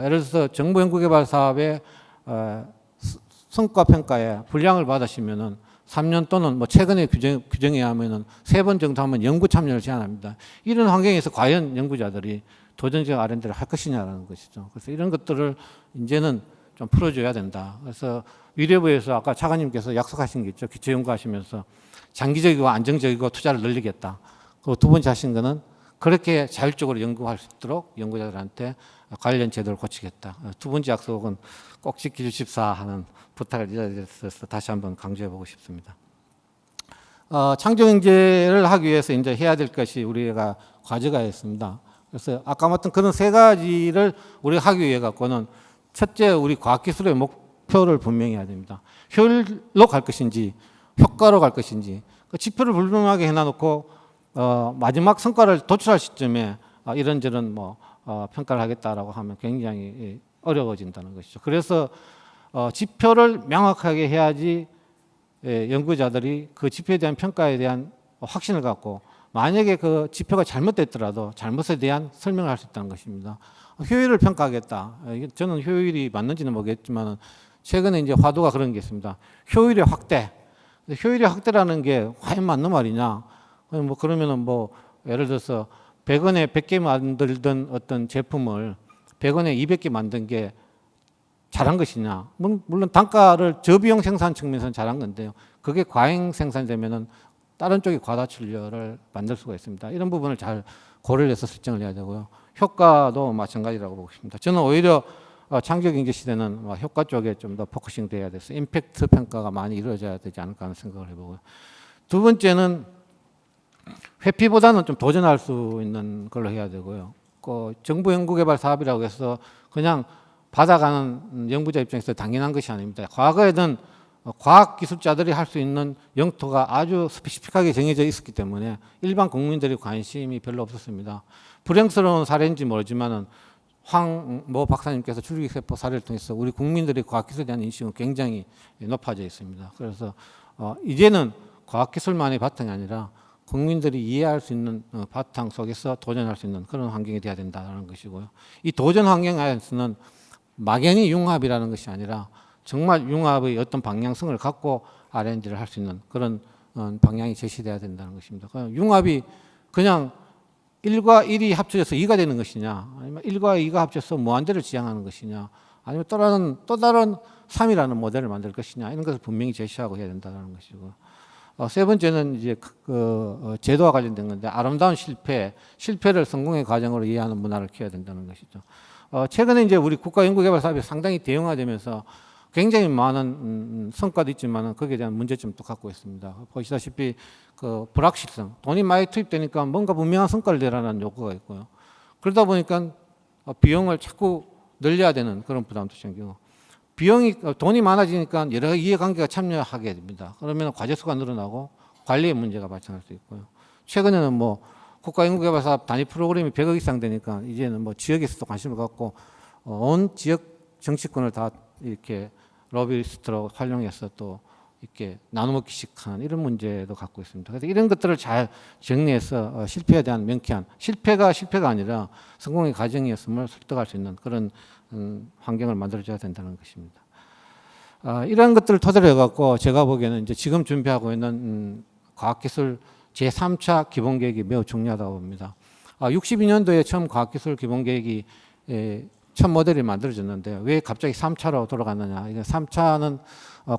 D: 예를 들어서 정부 연구개발 사업의 성과평가에 불량을 받으시면은 3년 또는 뭐 최근에 규정에 하면은 3번 정도 하면 연구 참여를 제한합니다. 이런 환경에서 과연 연구자들이 도전적 R&D를 할 것이냐라는 것이죠. 그래서 이런 것들을 이제는 좀 풀어줘야 된다. 그래서 위례부에서 아까 차관님께서 약속하신 게 있죠. 기초연구하시면서 장기적이고 안정적이고 투자를 늘리겠다. 그리고 두 번째 하신 거는 그렇게 자율적으로 연구할 수 있도록 연구자들한테 관련 제도를 고치겠다. 두 번째 약속은 꼭 지켜주십사 하는 부탁을 드려서 다시 한번 강조해보고 싶습니다. 창조경제를 하기 위해서 이제 해야 될 것이 우리가 과제가 있습니다. 그래서 아까 말했던 그런 세 가지를 우리가 하기 위해 갖고는 첫째 우리 과학기술의 목표를 분명히 해야 됩니다. 효율로 갈 것인지 효과로 갈 것인지 그 지표를 분명하게 해놔놓고 마지막 성과를 도출할 시점에 이런저런 뭐 평가를 하겠다라고 하면 굉장히 어려워진다는 것이죠. 그래서 지표를 명확하게 해야지 연구자들이 그 지표에 대한 평가에 대한 확신을 갖고 만약에 그 지표가 잘못됐더라도 잘못에 대한 설명을 할 수 있다는 것입니다. 효율을 평가하겠다. 저는 효율이 맞는지는 모르겠지만 최근에 이제 화두가 그런 게 있습니다. 효율의 확대. 효율의 확대라는 게 과연 맞는 말이냐? 뭐 그러면은 뭐 예를 들어서 100원에 100개 만들던 어떤 제품을 100원에 200개 만든 게 잘한 것이냐? 물론 단가를 저비용 생산 측면에서는 잘한 건데요. 그게 과잉 생산되면은 다른 쪽이 과다출혈을 만들 수가 있습니다. 이런 부분을 잘 고려를 해서 설정을 해야 되고요. 효과도 마찬가지라고 보고 있습니다. 저는 오히려 창조경제 시대는 효과 쪽에 좀 더 포커싱 돼야 돼서 임팩트 평가가 많이 이루어져야 되지 않을까 하는 생각을 해보고요. 두 번째는 회피보다는 좀 도전할 수 있는 걸로 해야 되고요. 그 정부 연구개발 사업이라고 해서 그냥 받아가는 연구자 입장에서 당연한 것이 아닙니다. 과거에는 과학기술자들이 할 수 있는 영토가 아주 스페시픽하게 정해져 있었기 때문에 일반 국민들의 관심이 별로 없었습니다. 불행스러운 사례인지 모르지만은 황모 박사님께서 줄기세포 사례를 통해서 우리 국민들의 과학기술에 대한 인식은 굉장히 높아져 있습니다. 그래서 이제는 과학기술만의 바탕이 아니라 국민들이 이해할 수 있는 바탕 속에서 도전할 수 있는 그런 환경이 돼야 된다는 것이고요. 이 도전 환경 안에서는 막연히 융합이라는 것이 아니라 정말 융합의 어떤 방향성을 갖고 R&D를 할 수 있는 그런 방향이 제시돼야 된다는 것입니다. 융합이 그냥 1과 1이 합쳐져서 2가 되는 것이냐, 아니면 1과 2가 합쳐서 무한대를 지향하는 것이냐, 아니면 또 다른 3이라는 모델을 만들 것이냐, 이런 것을 분명히 제시하고 해야 된다는 것이고, 세 번째는 이제 제도와 관련된 건데, 아름다운 실패를 성공의 과정으로 이해하는 문화를 키워야 된다는 것이죠. 최근에 이제 우리 국가연구개발 사업이 상당히 대형화되면서 굉장히 많은 성과도 있지만 거기에 대한 문제점도 갖고 있습니다. 보시다시피 그 불확실성, 돈이 많이 투입되니까 뭔가 분명한 성과를 내라는 요구가 있고요. 그러다 보니까 비용을 자꾸 늘려야 되는 그런 부담도 생기고, 돈이 많아지니까 여러 이해관계가 참여하게 됩니다. 그러면 과제수가 늘어나고 관리의 문제가 발생할 수 있고요. 최근에는 뭐 국가연구개발사업 단위 프로그램이 100억 이상 되니까 이제는 뭐 지역에서도 관심을 갖고 온 지역 정치권을 다 이렇게 로비스트로 활용해서 또 이렇게 나눠먹기식 하는 이런 문제도 갖고 있습니다. 그래서 이런 것들을 잘 정리해서 실패에 대한 명쾌한, 실패가 아니라 성공의 과정이었음을 설득할 수 있는 그런 환경을 만들어줘야 된다는 것입니다. 이런 것들을 토대로 해갖고 제가 보기에는 이제 지금 준비하고 있는 과학기술 제3차 기본계획이 매우 중요하다고 봅니다. 62년도에 처음 과학기술 기본계획이 첫 모델이 만들어졌는데 왜 갑자기 3차로 돌아갔느냐. 3차는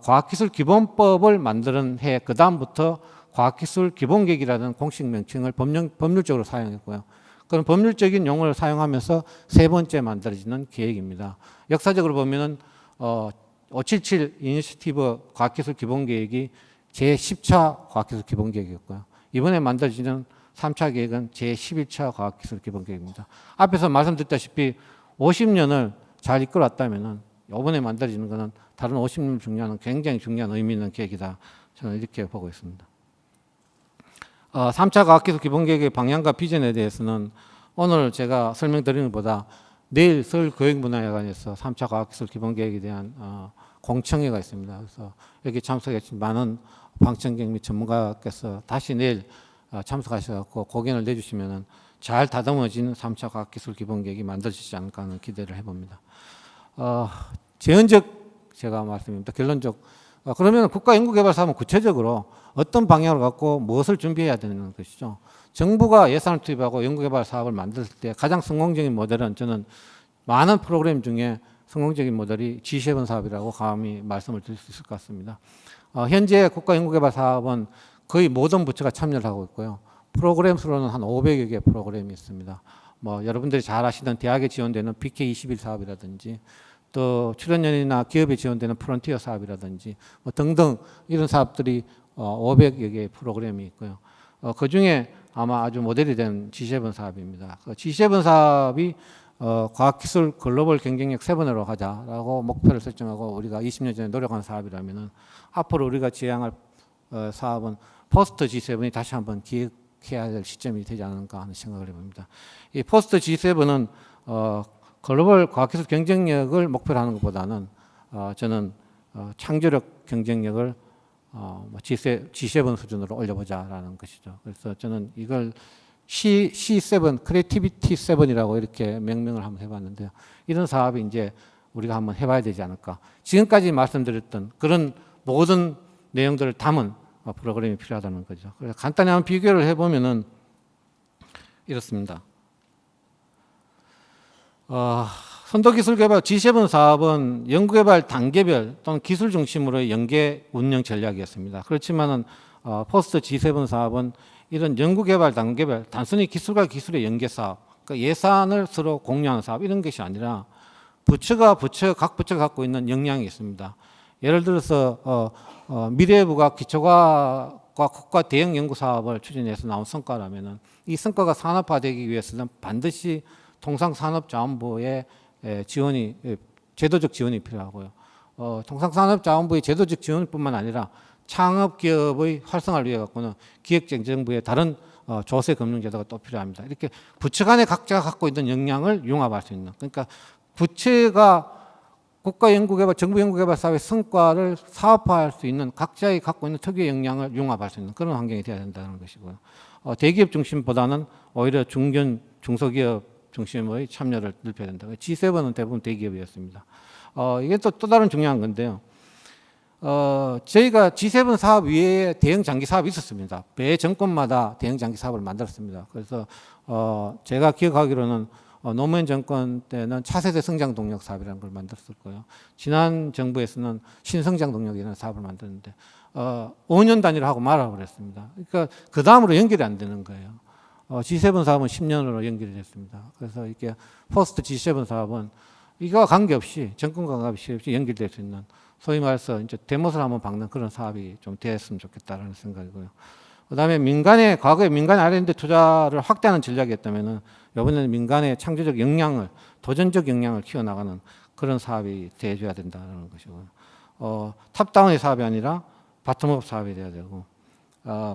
D: 과학기술 기본법을 만드는 해 그 다음부터 과학기술 기본계획이라는 공식 명칭을 법률적으로 사용했고요. 그런 법률적인 용어를 사용하면서 세 번째 만들어지는 계획입니다. 역사적으로 보면은 577 이니셔티브 과학기술 기본계획이 제10차 과학기술 기본계획이었고요. 이번에 만들어지는 3차 계획은 제11차 과학기술 기본계획입니다. 앞에서 말씀드렸다시피 50년을 잘 이끌어왔다면은 이번에 만들어지는 것은 다른 50년 중요한 굉장히 중요한 의미 있는 계획이다. 저는 이렇게 보고 있습니다. 3차 과학기술 기본계획의 방향과 비전에 대해서는 오늘 제가 설명드리는 것보다 내일 서울교육문화회관에서 3차 과학기술 기본계획에 대한 공청회가 있습니다. 그래서 여기 참석해 주신 많은 방청객 및 전문가께서 다시 내일 참석하셔서 고견을 내주시면은 잘 다듬어진 3차 과학기술 기본계획이 만들어지지 않을까 하는 기대를 해봅니다. 제언적 제가 말씀드립니다. 결론적. 그러면 국가연구개발사업은 구체적으로 어떤 방향을 갖고 무엇을 준비해야 되는 것이죠. 정부가 예산을 투입하고 연구개발 사업을 만들 때 가장 성공적인 모델은 저는 많은 프로그램 중에 성공적인 모델이 G7 사업이라고 감히 말씀을 드릴 수 있을 것 같습니다. 현재 국가연구개발 사업은 거의 모든 부처가 참여를 하고 있고요. 프로그램 수로는 한 500여 개 프로그램이 있습니다. 뭐 여러분들이 잘 아시던 대학에 지원되는 BK21 사업이라든지 또 출연연이나 기업에 지원되는 프론티어 사업이라든지 뭐 등등 이런 사업들이 500여 개의 프로그램이 있고요. 그 중에 아마 아주 모델이 된 G7 사업입니다. 그 G7 사업이 과학기술 글로벌 경쟁력 7으로 가자라고 목표를 설정하고 우리가 20년 전에 노력한 사업이라면은 앞으로 우리가 지향할 사업은 포스트 G7이 다시 한번 기획해야 될 시점이 되지 않을까 하는 생각을 해봅니다. 이 포스트 G7은 글로벌 과학기술 경쟁력을 목표로 하는 것보다는 저는 창조력 경쟁력을 G7 수준으로 올려보자라는 것이죠. 그래서 저는 이걸 C7, 크리에이티비티 7이라고 이렇게 명명을 한번 해봤는데요. 이런 사업이 이제 우리가 한번 해봐야 되지 않을까. 지금까지 말씀드렸던 그런 모든 내용들을 담은 프로그램이 필요하다는 거죠. 그래서 간단히 한번 비교를 해보면은 이렇습니다. 선도기술개발 G7 사업은 연구개발 단계별 또는 기술 중심으로의 연계 운영 전략이었습니다. 그렇지만은 포스트 G7 사업은 이런 연구개발 단계별 단순히 기술과 기술의 연계 사업, 그러니까 예산을 서로 공유하는 사업 이런 것이 아니라 각 부처가 갖고 있는 역량이 있습니다. 예를 들어서 미래부가 기초과학 국가 대형 연구 사업을 추진해서 나온 성과라면은 이 성과가 산업화되기 위해서는 반드시 통상산업자원부의 지원이 제도적 지원이 필요하고요. 통상산업자원부의 제도적 지원뿐만 아니라 창업기업의 활성화를 위해 갖고는 기획재정부의 다른 조세 금융제도가 또 필요합니다. 이렇게 부처 간에 각자가 갖고 있는 역량을 융합할 수 있는, 그러니까 부처가 국가연구개발, 정부연구개발사업의 성과를 사업화할 수 있는 각자의 갖고 있는 특유의 역량을 융합할 수 있는 그런 환경이 되어야 된다는 것이고요. 대기업 중심보다는 오히려 중소기업 중심의 참여를 넓혀야 된다. G7은 대부분 대기업이었습니다. 이게 또 다른 중요한 건데요. 저희가 G7 사업 위에 대형 장기 사업이 있었습니다. 매 정권마다 대형 장기 사업을 만들었습니다. 그래서 제가 기억하기로는 노무현 정권 때는 차세대 성장 동력 사업이라는 걸 만들었고요. 지난 정부에서는 신성장 동력이라는 사업을 만들었는데 5년 단위로 하고 말아버렸습니다. 그러니까 그 다음으로 연결이 안 되는 거예요. G7 사업은 10년으로 연결이 됐습니다. 그래서 이게 포스트 G7 사업은 이거와 관계없이 정권과 관계없이 연결될 수 있는 소위 말해서 이제 대못을 한번 박는 그런 사업이 좀 됐으면 좋겠다라는 생각이고요. 그다음에 과거에 민간의 R&D 투자를 확대하는 전략이었다면은 이번에는 민간의 창조적 역량을, 도전적 역량을 키워나가는 그런 사업이 돼줘야 된다는 것이고요. 탑다운의 사업이 아니라 바텀업 사업이 돼야 되고,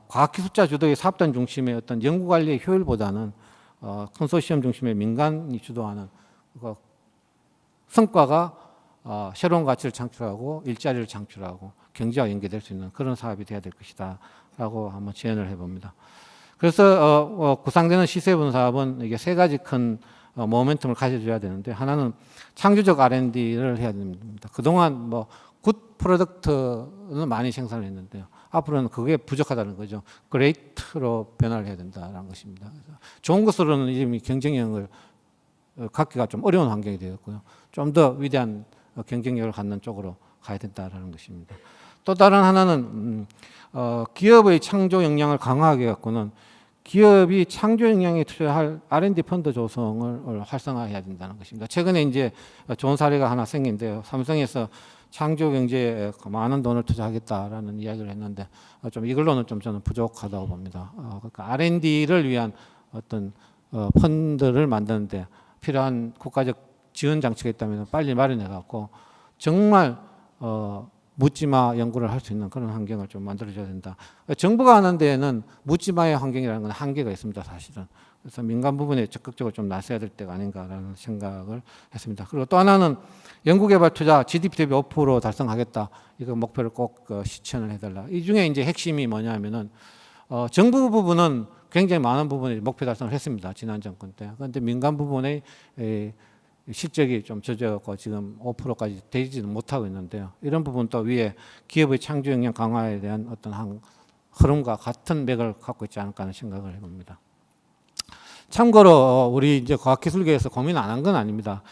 D: 과학기술자 주도의 사업단 중심의 어떤 연구관리의 효율보다는 컨소시엄 중심의 민간이 주도하는 성과가 새로운 가치를 창출하고 일자리를 창출하고 경제와 연계될 수 있는 그런 사업이 돼야 될 것이다 라고 한번 제안을 해봅니다. 그래서 구상되는 C7 사업은 이게 세 가지 큰 모멘텀을 가져줘야 되는데, 하나는 창조적 R&D를 해야 됩니다. 그동안 굿 프로덕트는 많이 생산을 했는데요. 앞으로는 그게 부족하다는 거죠. 그레이트로 변화를 해야 된다는 것입니다. 좋은 것으로는 이미 경쟁력을 갖기가 좀 어려운 환경이 되었고요. 좀 더 위대한 경쟁력을 갖는 쪽으로 가야 된다는 것입니다. 또 다른 하나는 기업의 창조 역량을 강화하기 갖고는 기업이 창조 역량에 투자할 R&D 펀드 조성을 활성화해야 된다는 것입니다. 최근에 이제 좋은 사례가 하나 생긴데요. 삼성에서 창조 경제에 많은 돈을 투자하겠다라는 이야기를 했는데 좀 이걸로는 좀 저는 부족하다고 봅니다. 그러니까 R&D를 위한 어떤 펀드를 만드는데 필요한 국가적 지원 장치가 있다면 빨리 마련해 갖고 정말 묻지마 연구를 할 수 있는 그런 환경을 좀 만들어줘야 된다. 정부가 하는 데에는 묻지마의 환경이라는 건 한계가 있습니다, 사실은. 그래서 민간 부분에 적극적으로 좀 나서야 될 때가 아닌가라는 생각을 했습니다. 그리고 또 하나는 연구개발 투자 GDP 대비 5% 달성하겠다. 이거 목표를 꼭 실천을 해달라. 이 중에 이제 핵심이 뭐냐면은 정부 부분은 굉장히 많은 부분에 목표 달성을 했습니다, 지난 정권 때. 그런데 민간 부분의 실적이 좀 젖어갖고 지금 5%까지 되지는 못하고 있는데요. 이런 부분도 위에 기업의 창조 역량 강화에 대한 어떤 흐름과 같은 맥을 갖고 있지 않을까 하는 생각을 해봅니다. 참고로 우리 이제 과학기술계에서 고민 안 한 건 아닙니다.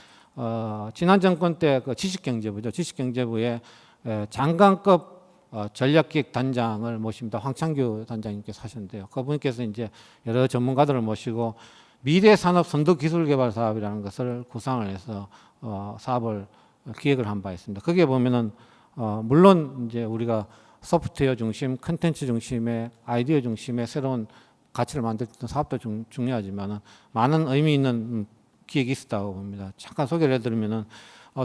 D: 지난 정권 때 그 지식경제부죠. 지식경제부에 장관급 전략기획단장을 모십니다. 황창규 단장님께서 하셨는데요. 그분께서 이제 여러 전문가들을 모시고 미래산업 선도기술개발 사업이라는 것을 구상을 해서 사업을 기획을 한 바 있습니다. 거기에 보면은 물론 이제 우리가 소프트웨어 중심, 컨텐츠 중심의 아이디어 중심의 새로운 가치를 만들 때 사업도 중요하지만은 많은 의미 있는 기획이 있었다고 봅니다. 잠깐 소개를 해드리면은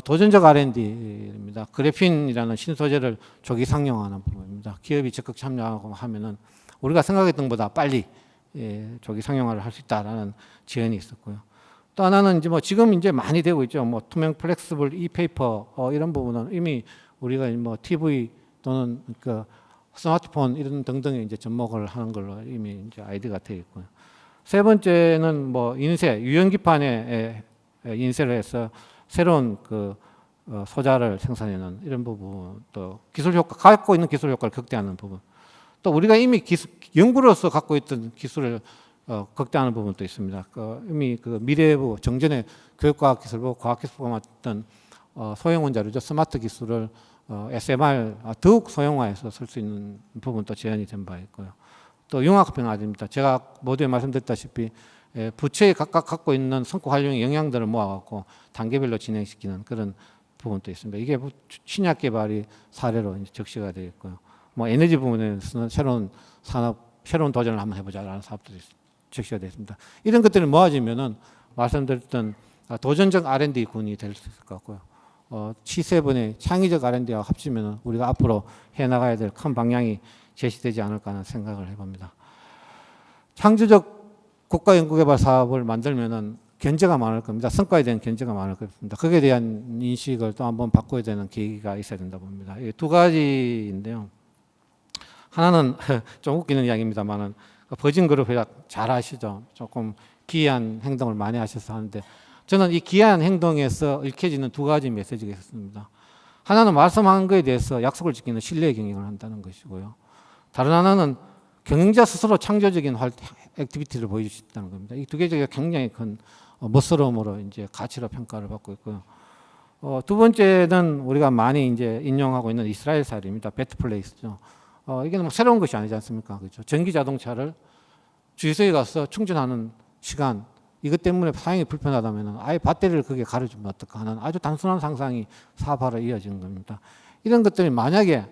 D: 도전적 R&D입니다. 그래핀이라는 신소재를 조기 상용화하는 부분입니다. 기업이 적극 참여하고 하면은 우리가 생각했던 것보다 빨리 조기 상용화를 할 수 있다라는 제안이 있었고요. 또 하나는 이제 지금 이제 많이 되고 있죠. 투명 플렉스블 이페이퍼 이런 부분은 이미 우리가 TV 또는 그 스마트폰 이런 등등에 이제 접목을 하는 걸로 이미 이제 아이디어가 되어 있고요. 세 번째는 인쇄 유연기판에 인쇄를 해서 새로운 그 소자를 생산하는 이런 부분, 또 기술 효과 갖고 있는 기술 효과를 극대화하는 부분, 또 우리가 이미 연구로서 갖고 있던 기술을 극대화하는 부분도 있습니다. 이미 그 미래부 정전의 교육과학기술부, 과학기술부가 맡던 소형 원자료죠. 스마트 기술을 SMR 더욱 소형화해서 쓸 수 있는 부분도 제안이 된 바 있고요. 또 융합병합입니다. 제가 모두에 말씀드렸다시피 부처에 각각 갖고 있는 성과 활용의 영향들을 모아갖고 단계별로 진행시키는 그런 부분도 있습니다. 이게 신약 개발이 사례로 이제 적시가 되어 있고요. 뭐 에너지 부문에서는 새로운 산업, 새로운 도전을 한번 해보자라는 사업들이 제시가 됐습니다. 이런 것들이 모아지면은 말씀드렸던 도전적 R&D 군이 될 수 있을 것 같고요. C7의 창의적 R&D와 합치면 우리가 앞으로 해나가야 될 큰 방향이 제시되지 않을까 하는 생각을 해봅니다. 창조적 국가연구개발 사업을 만들면은 견제가 많을 겁니다. 성과에 대한 견제가 많을 겁니다. 거기에 대한 인식을 또 한번 바꿔야 되는 계기가 있어야 된다 봅니다. 이 두 가지인데요. 하나는 좀 웃기는 이야기입니다만은 버진 그룹 회장 잘 아시죠? 조금 기이한 행동을 많이 하셔서 하는데 저는 이 기이한 행동에서 읽혀지는 두 가지 메시지가 있었습니다. 하나는 말씀한 거에 대해서 약속을 지키는 신뢰의 경영을 한다는 것이고요. 다른 하나는 경영자 스스로 창조적인 액티비티를 보여줄 수 있다는 겁니다. 이 두 개가 굉장히 큰 멋스러움으로 이제 가치로 평가를 받고 있고요. 두 번째는 우리가 많이 이제 인용하고 있는 이스라엘 사례입니다. 배트 플레이스죠. 이게 뭐 새로운 것이 아니지 않습니까? 그렇죠? 전기 자동차를 주유소에 가서 충전하는 시간 이것 때문에 사용이 불편하다면 아예 배터리를 거기에 가려주면 어떨까 하는 아주 단순한 상상이 사업화로 이어진 겁니다. 이런 것들이 만약에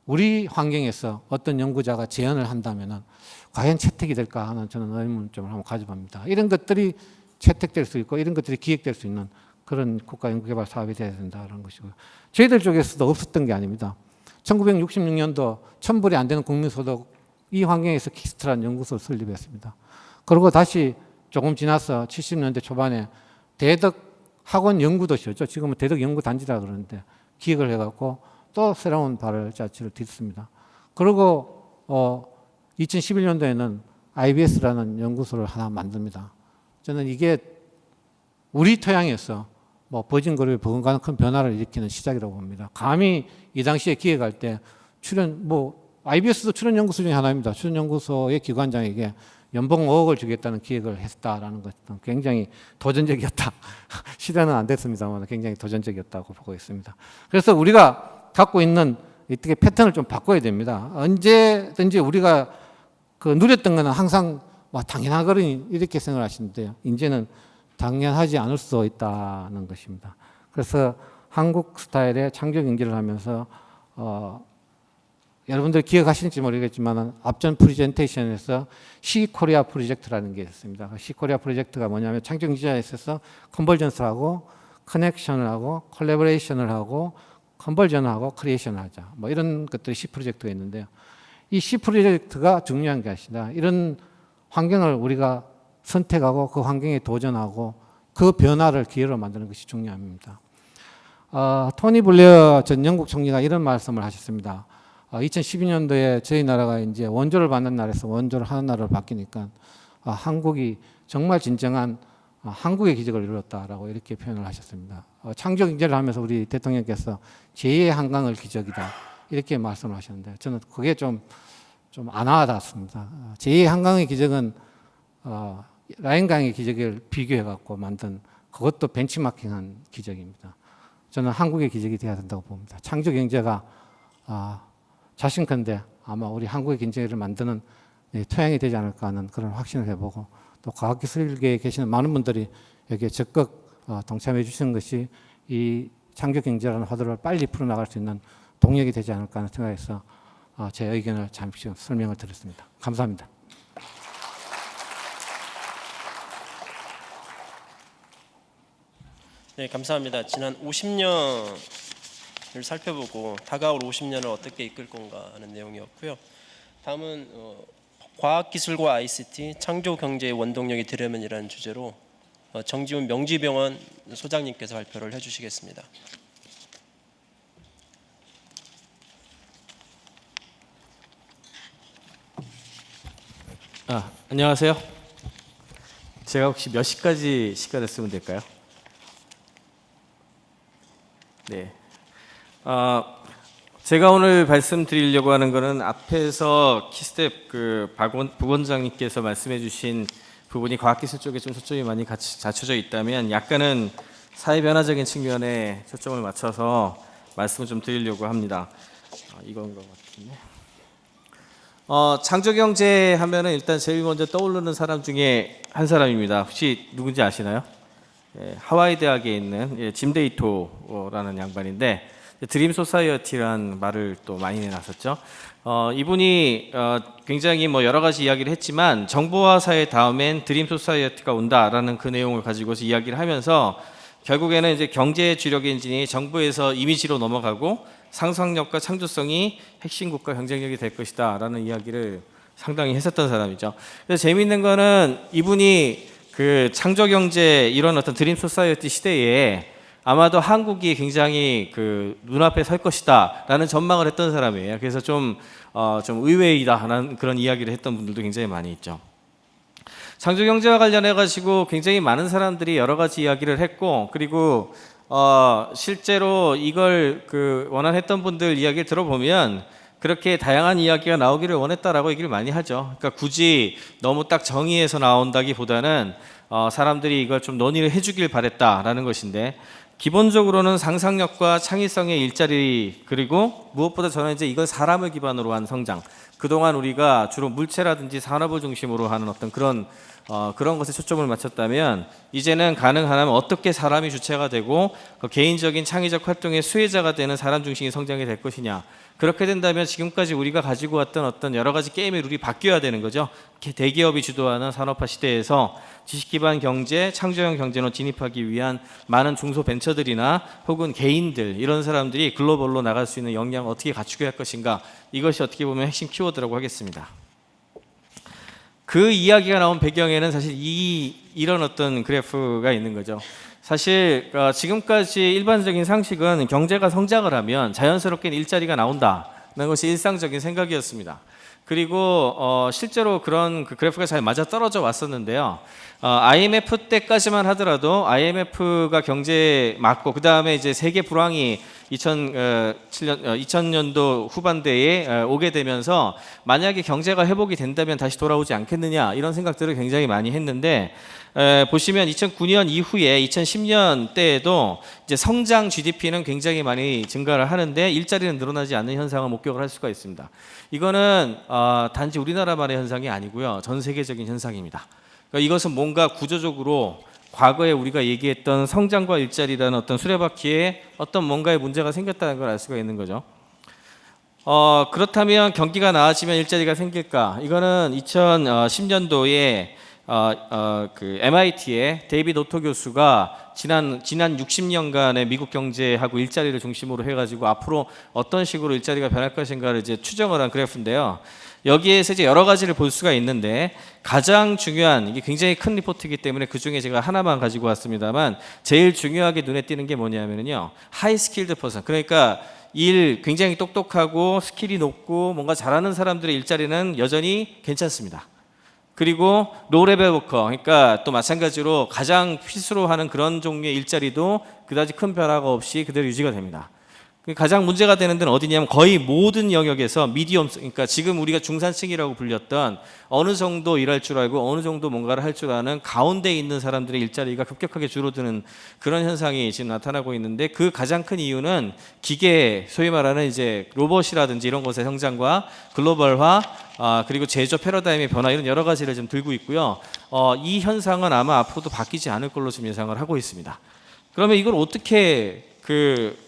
D: 우리 환경에서 어떤 연구자가 제안을 한다면 과연 채택이 될까 하는 저는 의문점을 한번 가져봅니다. 이런 것들이 채택될 수 있고 이런 것들이 기획될 수 있는 그런 국가연구개발 사업이 되어야 된다는 것이고요. 저희들 쪽에서도 없었던 게 아닙니다. 1966년도 1,000불이 안 되는 국민소득 이 환경에서 키스트라는 연구소를 설립했습니다. 그리고 다시 조금 지나서 70년대 초반에 대덕 학원 연구도시였죠. 지금은 대덕 연구단지라 그러는데 기획을 해갖고 또 새로운 발자취를 딛습니다. 그리고 2011년도에는 IBS라는 연구소를 하나 만듭니다. 저는 이게 우리 토양에서 뭐 버진 그룹이 버금가는 큰 변화를 일으키는 시작이라고 봅니다. 감히 이 당시에 기획할 때 IBS도 출연 연구소 중에 하나입니다. 출연 연구소의 기관장에게 연봉 5억을 주겠다는 기획을 했다라는 것은 굉장히 도전적이었다. 실현은 안 됐습니다만 굉장히 도전적이었다고 보고 있습니다. 그래서 우리가 갖고 있는 어떻게 패턴을 좀 바꿔야 됩니다. 언제든지 우리가 누렸던 것은 항상 당연하거니 이렇게 생각하시는데요. 이제는 당연하지 않을 수 있다는 것입니다. 그래서 한국 스타일의 창조 경제를 하면서 여러분들 기억하실지 모르겠지만 앞전 프레젠테이션에서 시코리아 프로젝트라는 게 있습니다. 시코리아 프로젝트가 뭐냐면 창조 경제에 있어서 컨버전스를 하고 커넥션을 하고 콜래보레이션을 하고 컨버전을 하고 크리에이션을 하자. 뭐 이런 것들이 C 프로젝트가 있는데요. 이 C 프로젝트가 중요한 게 아니라 이런 환경을 우리가 선택하고 그 환경에 도전하고 그 변화를 기회로 만드는 것이 중요합니다. 토니 블레어 전 영국 총리가 이런 말씀을 하셨습니다. 2012년도에 저희 나라가 이제 원조를 받는 나라에서 원조를 하는 나라로 바뀌니까 한국이 정말 진정한 한국의 기적을 이루었다라고 이렇게 표현을 하셨습니다. 창조 경제를 하면서 우리 대통령께서 제2의 한강을 기적이다 이렇게 말씀을 하셨는데 저는 그게 좀 안 와닿았습니다. 제2의 한강의 기적은 라인강의 기적을 비교해 갖고 만든 그것도 벤치마킹한 기적입니다. 저는 한국의 기적이 되어야 된다고 봅니다. 창조 경제가 자신컨대 아마 우리 한국의 경제를 만드는 토양이 되지 않을까 하는 그런 확신을 해보고 또 과학기술계에 계시는 많은 분들이 여기에 적극 동참해 주시는 것이 이 창조 경제라는 화두를 빨리 풀어나갈 수 있는 동력이 되지 않을까 하는 생각에서 제 의견을 잠시 설명을 드렸습니다. 감사합니다.
C: 네, 감사합니다. 지난 50년을 살펴보고 다가올 50년을 어떻게 이끌 건가 하는 내용이었고요. 다음은 과학기술과 ICT, 창조경제의 원동력이 되려면이라는 주제로 정지훈 명지병원 소장님께서 발표를 해주시겠습니다.
E: 안녕하세요. 제가 혹시 몇 시까지 시간을 쓰면 될까요? 네. 제가 오늘 말씀드리려고 하는 것은 앞에서 키스텝 부원장님께서 말씀해주신 부분이 과학기술 쪽에 좀 초점이 많이 같이 갖춰져 있다면 약간은 사회 변화적인 측면에 초점을 맞춰서 말씀을 좀 드리려고 합니다. 이건 것 같은데. 창조경제 하면은 일단 제일 먼저 떠오르는 사람 중에 한 사람입니다. 혹시 누군지 아시나요? 하와이 대학에 있는 짐 데이토라는 양반인데 드림 소사이어티란 말을 또 많이 내놨었죠. 이분이 굉장히 뭐 여러 가지 이야기를 했지만 정보화 사회 다음엔 드림 소사이어티가 온다라는 그 내용을 가지고서 이야기를 하면서 결국에는 이제 경제의 주력 엔진이 정부에서 이미지로 넘어가고 상상력과 창조성이 핵심 국가 경쟁력이 될 것이다라는 이야기를 상당히 했었던 사람이죠. 그래서 재미있는 거는 이분이 그 창조 경제 이런 어떤 드림 소사이어티 시대에 아마도 한국이 굉장히 그 눈앞에 설 것이다라는 전망을 했던 사람이에요. 그래서 좀 의외이다라는 그런 이야기를 했던 분들도 굉장히 많이 있죠. 창조 경제와 관련해 가지고 굉장히 많은 사람들이 여러 가지 이야기를 했고, 그리고 실제로 이걸 그 원한했던 분들 이야기를 들어보면 그렇게 다양한 이야기가 나오기를 원했다라고 얘기를 많이 하죠. 그러니까 굳이 너무 딱 정의해서 나온다기보다는 사람들이 이걸 좀 논의를 해주길 바랬다라는 것인데, 기본적으로는 상상력과 창의성의 일자리, 그리고 무엇보다 저는 이제 이건 사람을 기반으로 한 성장. 그동안 우리가 주로 물체라든지 산업을 중심으로 하는 어떤 그런 것에 초점을 맞췄다면, 이제는 가능하면 어떻게 사람이 주체가 되고 그 개인적인 창의적 활동의 수혜자가 되는 사람 중심의 성장이 될 것이냐. 그렇게 된다면 지금까지 우리가 가지고 왔던 어떤 여러 가지 게임의 룰이 바뀌어야 되는 거죠. 대기업이 주도하는 산업화 시대에서 지식 기반 경제, 창조형 경제로 진입하기 위한 많은 중소벤처들이나 혹은 개인들, 이런 사람들이 글로벌로 나갈 수 있는 역량을 어떻게 갖추게 할 것인가, 이것이 어떻게 보면 핵심 키워드라고 하겠습니다. 그 이야기가 나온 배경에는 사실 이런 어떤 그래프가 있는 거죠. 사실 지금까지 일반적인 상식은 경제가 성장을 하면 자연스럽게 일자리가 나온다는 것이 일상적인 생각이었습니다. 그리고 실제로 그런 그 그래프가 잘 맞아 떨어져 왔었는데요. IMF 때까지만 하더라도 IMF가 경제에 맞고, 그 다음에 이제 세계 불황이 2000년도 후반대에 오게 되면서 만약에 경제가 회복이 된다면 다시 돌아오지 않겠느냐, 이런 생각들을 굉장히 많이 했는데, 보시면 2009년 이후에 2010년 때에도 이제 성장 GDP는 굉장히 많이 증가를 하는데 일자리는 늘어나지 않는 현상을 목격을 할 수가 있습니다. 이거는 단지 우리나라만의 현상이 아니고요, 전 세계적인 현상입니다. 그러니까 이것은 뭔가 구조적으로 과거에 우리가 얘기했던 성장과 일자리라는 어떤 수레바퀴에 어떤 뭔가의 문제가 생겼다는 걸 알 수가 있는 거죠. 그렇다면 경기가 나아지면 일자리가 생길까? 이거는 2010년도에 그 MIT의 데이비드 오토 교수가 지난 60년간의 미국 경제하고 일자리를 중심으로 해가지고 앞으로 어떤 식으로 일자리가 변할 것인가를 이제 추정을 한 그래프인데요. 여기에서 이제 여러 가지를 볼 수가 있는데, 가장 중요한, 이게 굉장히 큰 리포트이기 때문에 그 중에 제가 하나만 가지고 왔습니다만, 제일 중요하게 눈에 띄는 게 뭐냐면요, 하이 스킬드 퍼슨, 그러니까 굉장히 똑똑하고 스킬이 높고 뭔가 잘하는 사람들의 일자리는 여전히 괜찮습니다. 그리고 로레벨 워커, 그러니까 또 마찬가지로 가장 필수로 하는 그런 종류의 일자리도 그다지 큰 변화가 없이 그대로 유지가 됩니다. 가장 문제가 되는 데는 어디냐면 거의 모든 영역에서 미디엄, 그러니까 지금 우리가 중산층이라고 불렸던 어느 정도 일할 줄 알고 어느 정도 뭔가를 할 줄 아는 가운데 있는 사람들의 일자리가 급격하게 줄어드는 그런 현상이 지금 나타나고 있는데, 그 가장 큰 이유는 기계, 소위 말하는 이제 로봇이라든지 이런 것의 성장과 글로벌화, 그리고 제조 패러다임의 변화, 이런 여러 가지를 좀 들고 있고요. 이 현상은 아마 앞으로도 바뀌지 않을 걸로 지금 예상을 하고 있습니다. 그러면 이걸 어떻게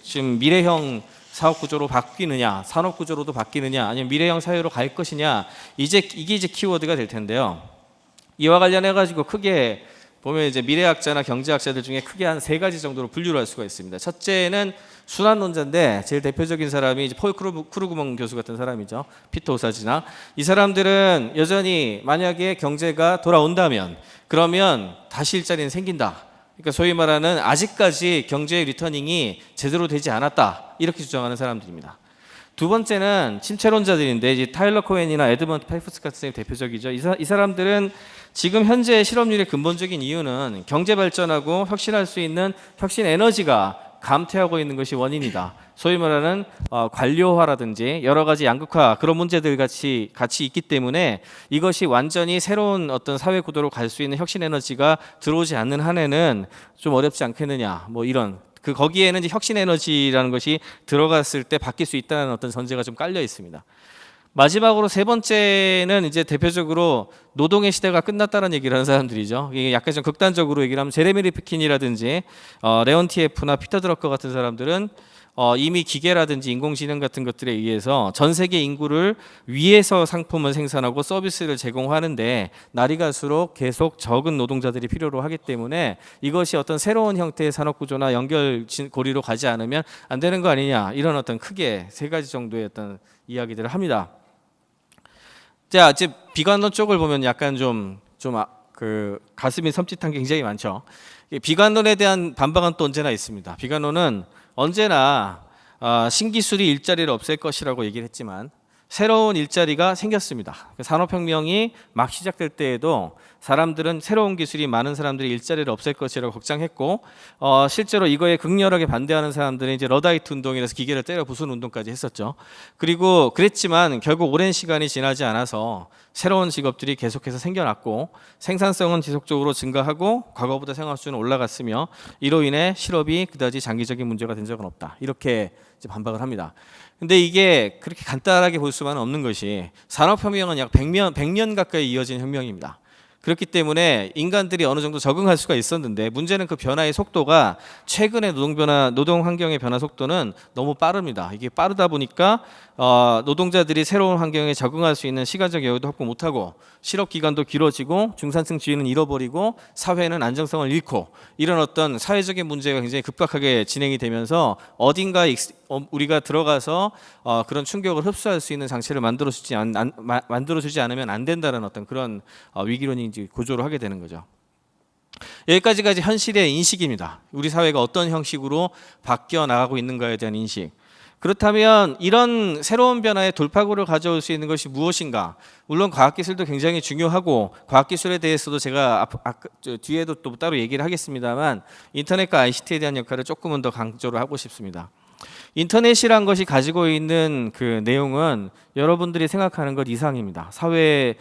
E: 지금 미래형 사업 구조로 바뀌느냐, 산업 구조로도 바뀌느냐, 아니면 미래형 사회로 갈 것이냐, 이게 이제 키워드가 될 텐데요. 이와 관련해 가지고 크게 보면 이제 미래학자나 경제학자들 중에 크게 한 3가지 정도로 분류를 할 수가 있습니다. 첫째는 순환론자인데, 제일 대표적인 사람이 이제 폴 크루그먼 교수 같은 사람이죠. 피터 오사지나. 이 사람들은 여전히 만약에 경제가 돌아온다면, 그러면 다시 일자리는 생긴다. 그러니까 소위 말하는 아직까지 경제의 리터닝이 제대로 되지 않았다, 이렇게 주장하는 사람들입니다. 두 번째는 침체론자들인데, 이제 타일러 코헨이나 에드먼드 페이퍼스 같은 대표적이죠. 이 사람들은 지금 현재 실업률의 근본적인 이유는 경제 발전하고 혁신할 수 있는 혁신 에너지가 감퇴하고 있는 것이 원인이다. 소위 말하는 관료화라든지 여러 가지 양극화, 그런 문제들 같이 있기 때문에 이것이 완전히 새로운 어떤 사회 구도로 갈 수 있는 혁신 에너지가 들어오지 않는 한에는 좀 어렵지 않겠느냐, 뭐 이런, 거기에는 이제 혁신 에너지라는 것이 들어갔을 때 바뀔 수 있다는 어떤 전제가 좀 깔려 있습니다. 마지막으로 3번째는 이제 대표적으로 노동의 시대가 끝났다는 얘기를 하는 사람들이죠. 이게 약간 좀 극단적으로 얘기를 하면 제레미 리프킨이라든지 레온 TF나 피터 드러커 같은 사람들은 이미 기계라든지 인공지능 같은 것들에 의해서 전 세계 인구를 위해서 상품을 생산하고 서비스를 제공하는데 날이 갈수록 계속 적은 노동자들이 필요로 하기 때문에 이것이 어떤 새로운 형태의 산업 구조나 연결고리로 가지 않으면 안 되는 거 아니냐, 이런 어떤 크게 세 가지 정도의 어떤 이야기들을 합니다. 자, 이제 비관론 쪽을 보면 약간 그 가슴이 섬찟한 게 굉장히 많죠. 비관론에 대한 반박은 또 언제나 있습니다. 비관론은 언제나 신기술이 일자리를 없앨 것이라고 얘기를 했지만 새로운 일자리가 생겼습니다. 산업혁명이 막 시작될 때에도 사람들은 새로운 기술이 많은 사람들이 일자리를 없앨 것이라고 걱정했고 실제로 이거에 극렬하게 반대하는 사람들은 이제 러다이트 운동이라서 기계를 때려 부수는 운동까지 했었죠. 그리고 그랬지만 결국 오랜 시간이 지나지 않아서 새로운 직업들이 계속해서 생겨났고 생산성은 지속적으로 증가하고 과거보다 생활수준은 올라갔으며 이로 인해 실업이 그다지 장기적인 문제가 된 적은 없다. 이렇게 이제 반박을 합니다. 근데 이게 그렇게 간단하게 볼 수만은 없는 것이 산업혁명은 약 100년 가까이 이어진 혁명입니다. 그렇기 때문에 인간들이 어느 정도 적응할 수가 있었는데 문제는 그 변화의 속도가 최근의 노동 환경의 변화 속도는 너무 빠릅니다. 이게 빠르다 보니까 노동자들이 새로운 환경에 적응할 수 있는 시간적 여유도 확보 못하고 실업 기간도 길어지고 중산층 지위는 잃어버리고 사회는 안정성을 잃고 이런 어떤 사회적인 문제가 굉장히 급박하게 진행이 되면서 어딘가 우리가 들어가서 그런 충격을 흡수할 수 있는 장치를 만들어주지 않으면 안 된다는 어떤 그런 위기론이 이제 고조를 하게 되는 거죠. 여기까지가 이제 현실의 인식입니다. 우리 사회가 어떤 형식으로 바뀌어 나가고 있는가에 대한 인식. 그렇다면 이런 새로운 변화의 돌파구를 가져올 수 있는 것이 무엇인가? 물론 과학기술도 굉장히 중요하고 과학기술에 대해서도 제가 뒤에도 또 따로 얘기를 하겠습니다만 인터넷과 ICT에 대한 역할을 조금은 더 강조를 하고 싶습니다. 인터넷이란 것이 가지고 있는 그 내용은 여러분들이 생각하는 것 이상입니다. 사회에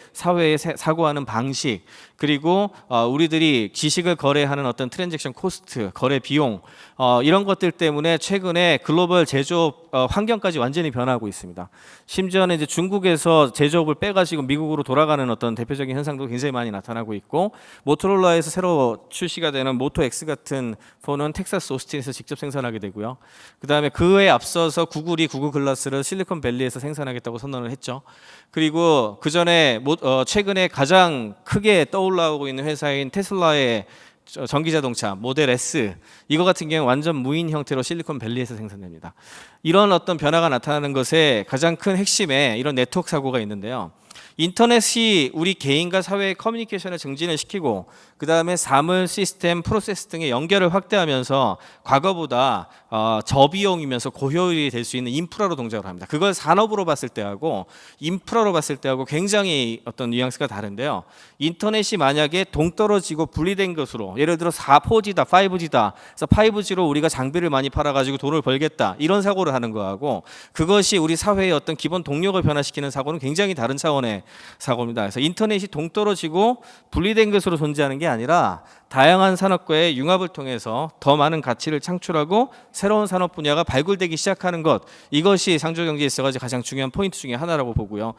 E: 사고하는 방식, 그리고 우리들이 지식을 거래하는 어떤 트랜잭션 코스트, 거래 비용, 이런 것들 때문에 최근에 글로벌 제조업 환경까지 완전히 변화하고 있습니다. 심지어는 이제 중국에서 제조업을 빼가지고 미국으로 돌아가는 어떤 대표적인 현상도 굉장히 많이 나타나고 있고, 모토로라에서 새로 출시가 되는 모토 X 같은 폰은 텍사스 오스틴에서 직접 생산하게 되고요. 그 다음에 그에 앞서서 구글이 구글 글라스를 실리콘밸리에서 생산하겠다고 선언을 했죠. 그리고 그 전에 최근에 가장 크게 떠올라오고 있는 회사인 테슬라의 전기자동차 모델 S, 이거 같은 경우는 완전 무인 형태로 실리콘밸리에서 생산됩니다. 이런 어떤 변화가 나타나는 것에 가장 큰 핵심에 이런 네트워크 사고가 있는데요. 인터넷이 우리 개인과 사회의 커뮤니케이션을 증진을 시키고 그 다음에 사물, 시스템, 프로세스 등의 연결을 확대하면서 과거보다 저비용이면서 고효율이 될 수 있는 인프라로 동작을 합니다. 그걸 산업으로 봤을 때하고 인프라로 봤을 때하고 굉장히 어떤 뉘앙스가 다른데요. 인터넷이 만약에 동떨어지고 분리된 것으로, 예를 들어 4G다, 5G다, 그래서 5G로 우리가 장비를 많이 팔아가지고 돈을 벌겠다, 이런 사고를 하는 거하고 그것이 우리 사회의 어떤 기본 동력을 변화시키는 사고는 굉장히 다른 차원의 사고입니다. 그래서 인터넷이 동떨어지고 분리된 것으로 존재하는 게 아니라 다양한 산업과의 융합을 통해서 더 많은 가치를 창출하고 새로운 산업 분야가 발굴되기 시작하는 것, 이것이 상조경제에 있어서 가장 중요한 포인트 중에 하나라고 보고요.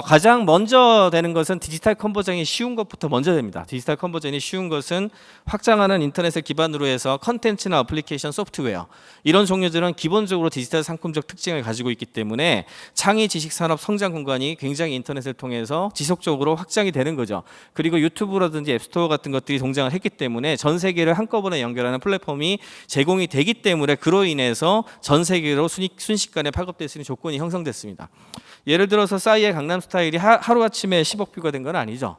E: 가장 먼저 되는 것은 디지털 컨버전이 쉬운 것부터 먼저 됩니다. 디지털 컨버전이 쉬운 것은 확장하는 인터넷을 기반으로 해서 컨텐츠나 어플리케이션, 소프트웨어, 이런 종류들은 기본적으로 디지털 상품적 특징을 가지고 있기 때문에 창의 지식산업 성장 공간이 굉장히 인터넷을 통해서 지속적으로 확장이 되는 거죠. 그리고 유튜브라든지 앱스토어 같은 것들이 동장을 했기 때문에 전 세계를 한꺼번에 연결하는 플랫폼이 제공이 되기 때문에 그로 인해서 전 세계로 순식간에 파급될 수 있는 조건이 형성됐습니다. 예를 들어서 싸이의 강남스타일이 하루아침에 10억 뷰가 된 건 아니죠.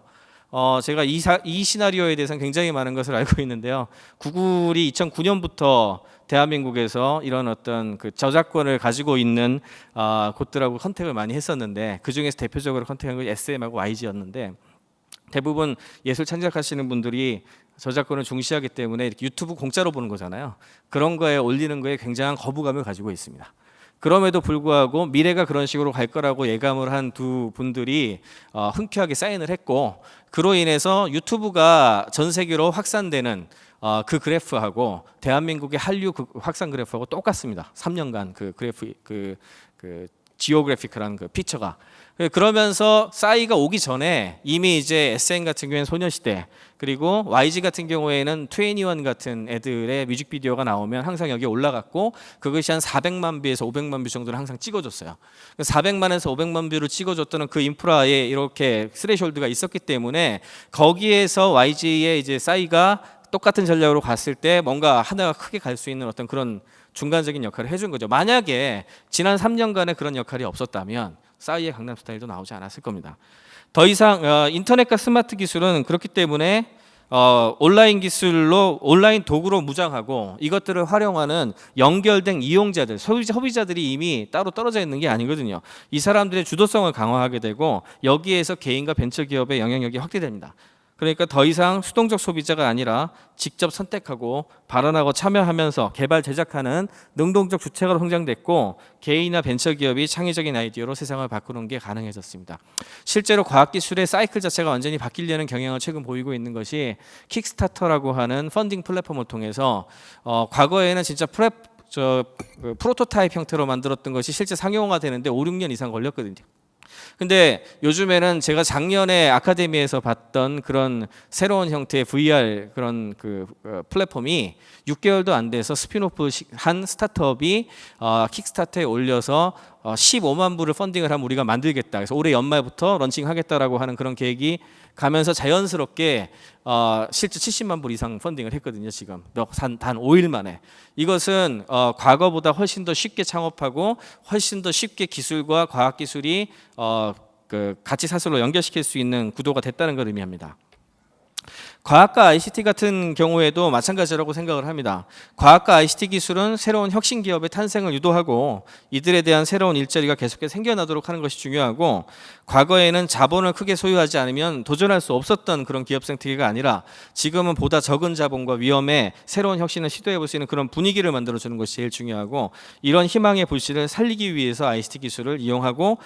E: 제가 이 시나리오에 대해서는 굉장히 많은 것을 알고 있는데요. 구글이 2009년부터 대한민국에서 이런 어떤 그 저작권을 가지고 있는 곳들하고 컨택을 많이 했었는데 그 중에서 대표적으로 컨택한 건 SM하고 YG였는데 대부분 예술 창작하시는 분들이 저작권을 중시하기 때문에 이렇게 유튜브 공짜로 보는 거잖아요. 그런 거에 올리는 거에 굉장한 거부감을 가지고 있습니다. 그럼에도 불구하고 미래가 그런 식으로 갈 거라고 예감을 한 두 분들이 흔쾌하게 사인을 했고 그로 인해서 유튜브가 전 세계로 확산되는 그 그래프하고 대한민국의 한류 그 확산 그래프하고 똑같습니다. 3년간 그 그래프 지오그래피크라는 그 피처가. 그러면서 싸이가 오기 전에 이미 이제 SM 같은 경우에는 소녀시대, 그리고 YG 같은 경우에는 21 같은 애들의 뮤직비디오가 나오면 항상 여기에 올라갔고, 그것이 한 400만 뷰에서 500만 뷰 정도를 항상 찍어줬어요. 400만에서 500만 뷰를 찍어줬던 그 인프라에 이렇게 스레시홀드가 있었기 때문에 거기에서 YG의 이제 싸이가 똑같은 전략으로 갔을 때 뭔가 하나가 크게 갈 수 있는 어떤 그런 중간적인 역할을 해준 거죠. 만약에 지난 3년간에 그런 역할이 없었다면 싸이의 강남스타일도 나오지 않았을 겁니다. 더 이상 인터넷과 스마트 기술은 그렇기 때문에 온라인 기술로, 온라인 도구로 무장하고 이것들을 활용하는 연결된 이용자들, 소비자들이 이미 따로 떨어져 있는 게 아니거든요. 이 사람들의 주도성을 강화하게 되고 여기에서 개인과 벤처기업의 영향력이 확대됩니다. 그러니까 더 이상 수동적 소비자가 아니라 직접 선택하고 발언하고 참여하면서 개발 제작하는 능동적 주체가 성장됐고, 개인이나 벤처기업이 창의적인 아이디어로 세상을 바꾸는 게 가능해졌습니다. 실제로 과학기술의 사이클 자체가 완전히 바뀌려는 경향을 최근 보이고 있는 것이 킥스타터라고 하는 펀딩 플랫폼을 통해서 과거에는 진짜 프로토타입 형태로 만들었던 것이 실제 상용화가 되는데 5, 6년 이상 걸렸거든요. 근데 요즘에는 제가 작년에 아카데미에서 봤던 그런 새로운 형태의 VR 그런 그 플랫폼이 6개월도 안 돼서 스피노프 한 스타트업이 킥스타터에 올려서 15만 불을 펀딩을 하면 우리가 만들겠다. 그래서 올해 연말부터 런칭하겠다라고 하는 그런 계획이 가면서 자연스럽게 실제 70만 불 이상 펀딩을 했거든요. 지금 단 5일 만에. 이것은 과거보다 훨씬 더 쉽게 창업하고 훨씬 더 쉽게 기술과 과학 기술이 그 가치 사슬로 연결시킬 수 있는 구도가 됐다는 걸 의미합니다. 과학과 ICT 같은 경우에도 마찬가지라고 생각을 합니다. 과학과 ICT 기술은 새로운 혁신 기업의 탄생을 유도하고 이들에 대한 새로운 일자리가 계속해서 생겨나도록 하는 것이 중요하고, 과거에는 자본을 크게 소유하지 않으면 도전할 수 없었던 그런 기업 생태계가 아니라 지금은 보다 적은 자본과 위험에 새로운 혁신을 시도해 볼 수 있는 그런 분위기를 만들어주는 것이 제일 중요하고, 이런 희망의 불씨를 살리기 위해서 ICT 기술을 이용하고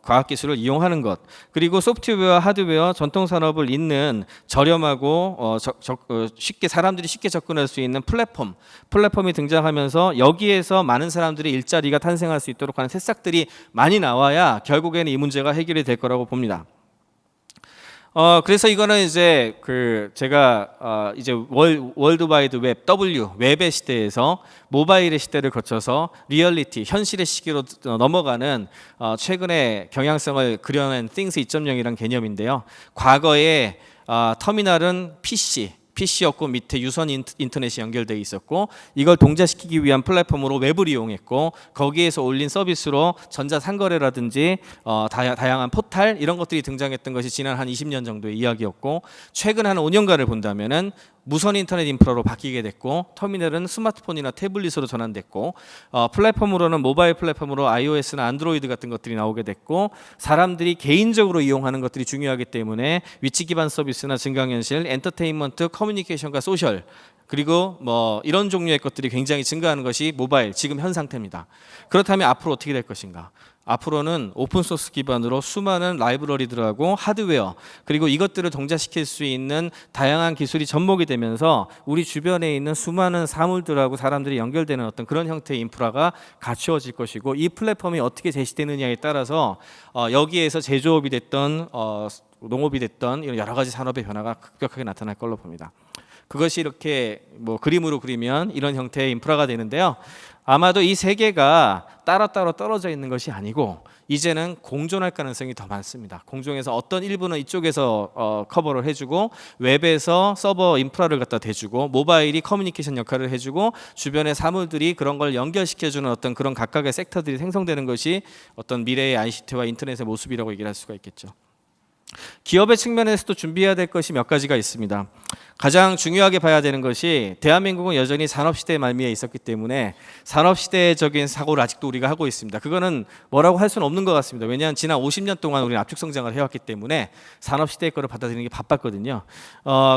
E: 과학 기술을 이용하는 것, 그리고 소프트웨어와 하드웨어, 전통 산업을 잇는 저렴하고 쉽게 사람들이 쉽게 접근할 수 있는 플랫폼이 등장하면서 여기에서 많은 사람들의 일자리가 탄생할 수 있도록 하는 새싹들이 많이 나와야 결국에는 이 문제가 해결이 될 거라고 봅니다. 그래서 이거는 이제 제가 이제 월드와이드 웹 웹의 시대에서 모바일의 시대를 거쳐서 리얼리티 현실의 시기로 넘어가는 최근의 경향성을 그려낸 Things 2.0이라는 개념인데요. 과거에 터미널은 PC였고 밑에 유선 인터넷이 연결되어 있었고, 이걸 동작시키기 위한 플랫폼으로 웹을 이용했고, 거기에서 올린 서비스로 전자상거래라든지 다양한 포탈 이런 것들이 등장했던 것이 지난 한 20년 정도의 이야기였고, 최근 한 5년간을 본다면은 무선 인터넷 인프라로 바뀌게 됐고, 터미널은 스마트폰이나 태블릿으로 전환됐고, 플랫폼으로는 모바일 플랫폼으로 iOS나 안드로이드 같은 것들이 나오게 됐고, 사람들이 개인적으로 이용하는 것들이 중요하기 때문에 위치 기반 서비스나 증강현실, 엔터테인먼트, 커뮤니케이션과 소셜, 그리고 뭐 이런 종류의 것들이 굉장히 증가하는 것이 모바일 지금 현 상태입니다. 그렇다면 앞으로 어떻게 될 것인가? 앞으로는 오픈소스 기반으로 수많은 라이브러리들하고 하드웨어, 그리고 이것들을 동작시킬 수 있는 다양한 기술이 접목이 되면서 우리 주변에 있는 수많은 사물들하고 사람들이 연결되는 어떤 그런 형태의 인프라가 갖추어질 것이고, 이 플랫폼이 어떻게 제시되느냐에 따라서 여기에서 제조업이 됐던 농업이 됐던 이런 여러 가지 산업의 변화가 급격하게 나타날 걸로 봅니다. 그것이 이렇게 뭐 그림으로 그리면 이런 형태의 인프라가 되는데요. 아마도 이 세 개가 따로따로 떨어져 있는 것이 아니고 이제는 공존할 가능성이 더 많습니다. 공존에서 어떤 일부는 이쪽에서 커버를 해주고, 웹에서 서버 인프라를 갖다 대주고, 모바일이 커뮤니케이션 역할을 해주고, 주변의 사물들이 그런 걸 연결시켜주는 어떤 그런 각각의 섹터들이 생성되는 것이 어떤 미래의 ICT와 인터넷의 모습이라고 얘기를 할 수가 있겠죠. 기업의 측면에서도 준비해야 될 것이 몇 가지가 있습니다. 가장 중요하게 봐야 되는 것이, 대한민국은 여전히 산업시대의 말미에 있었기 때문에 산업시대적인 사고를 아직도 우리가 하고 있습니다. 그거는 뭐라고 할 수는 없는 것 같습니다. 왜냐하면 지난 50년 동안 우리는 압축성장을 해왔기 때문에 산업시대의 거를 받아들이는 게 바빴거든요.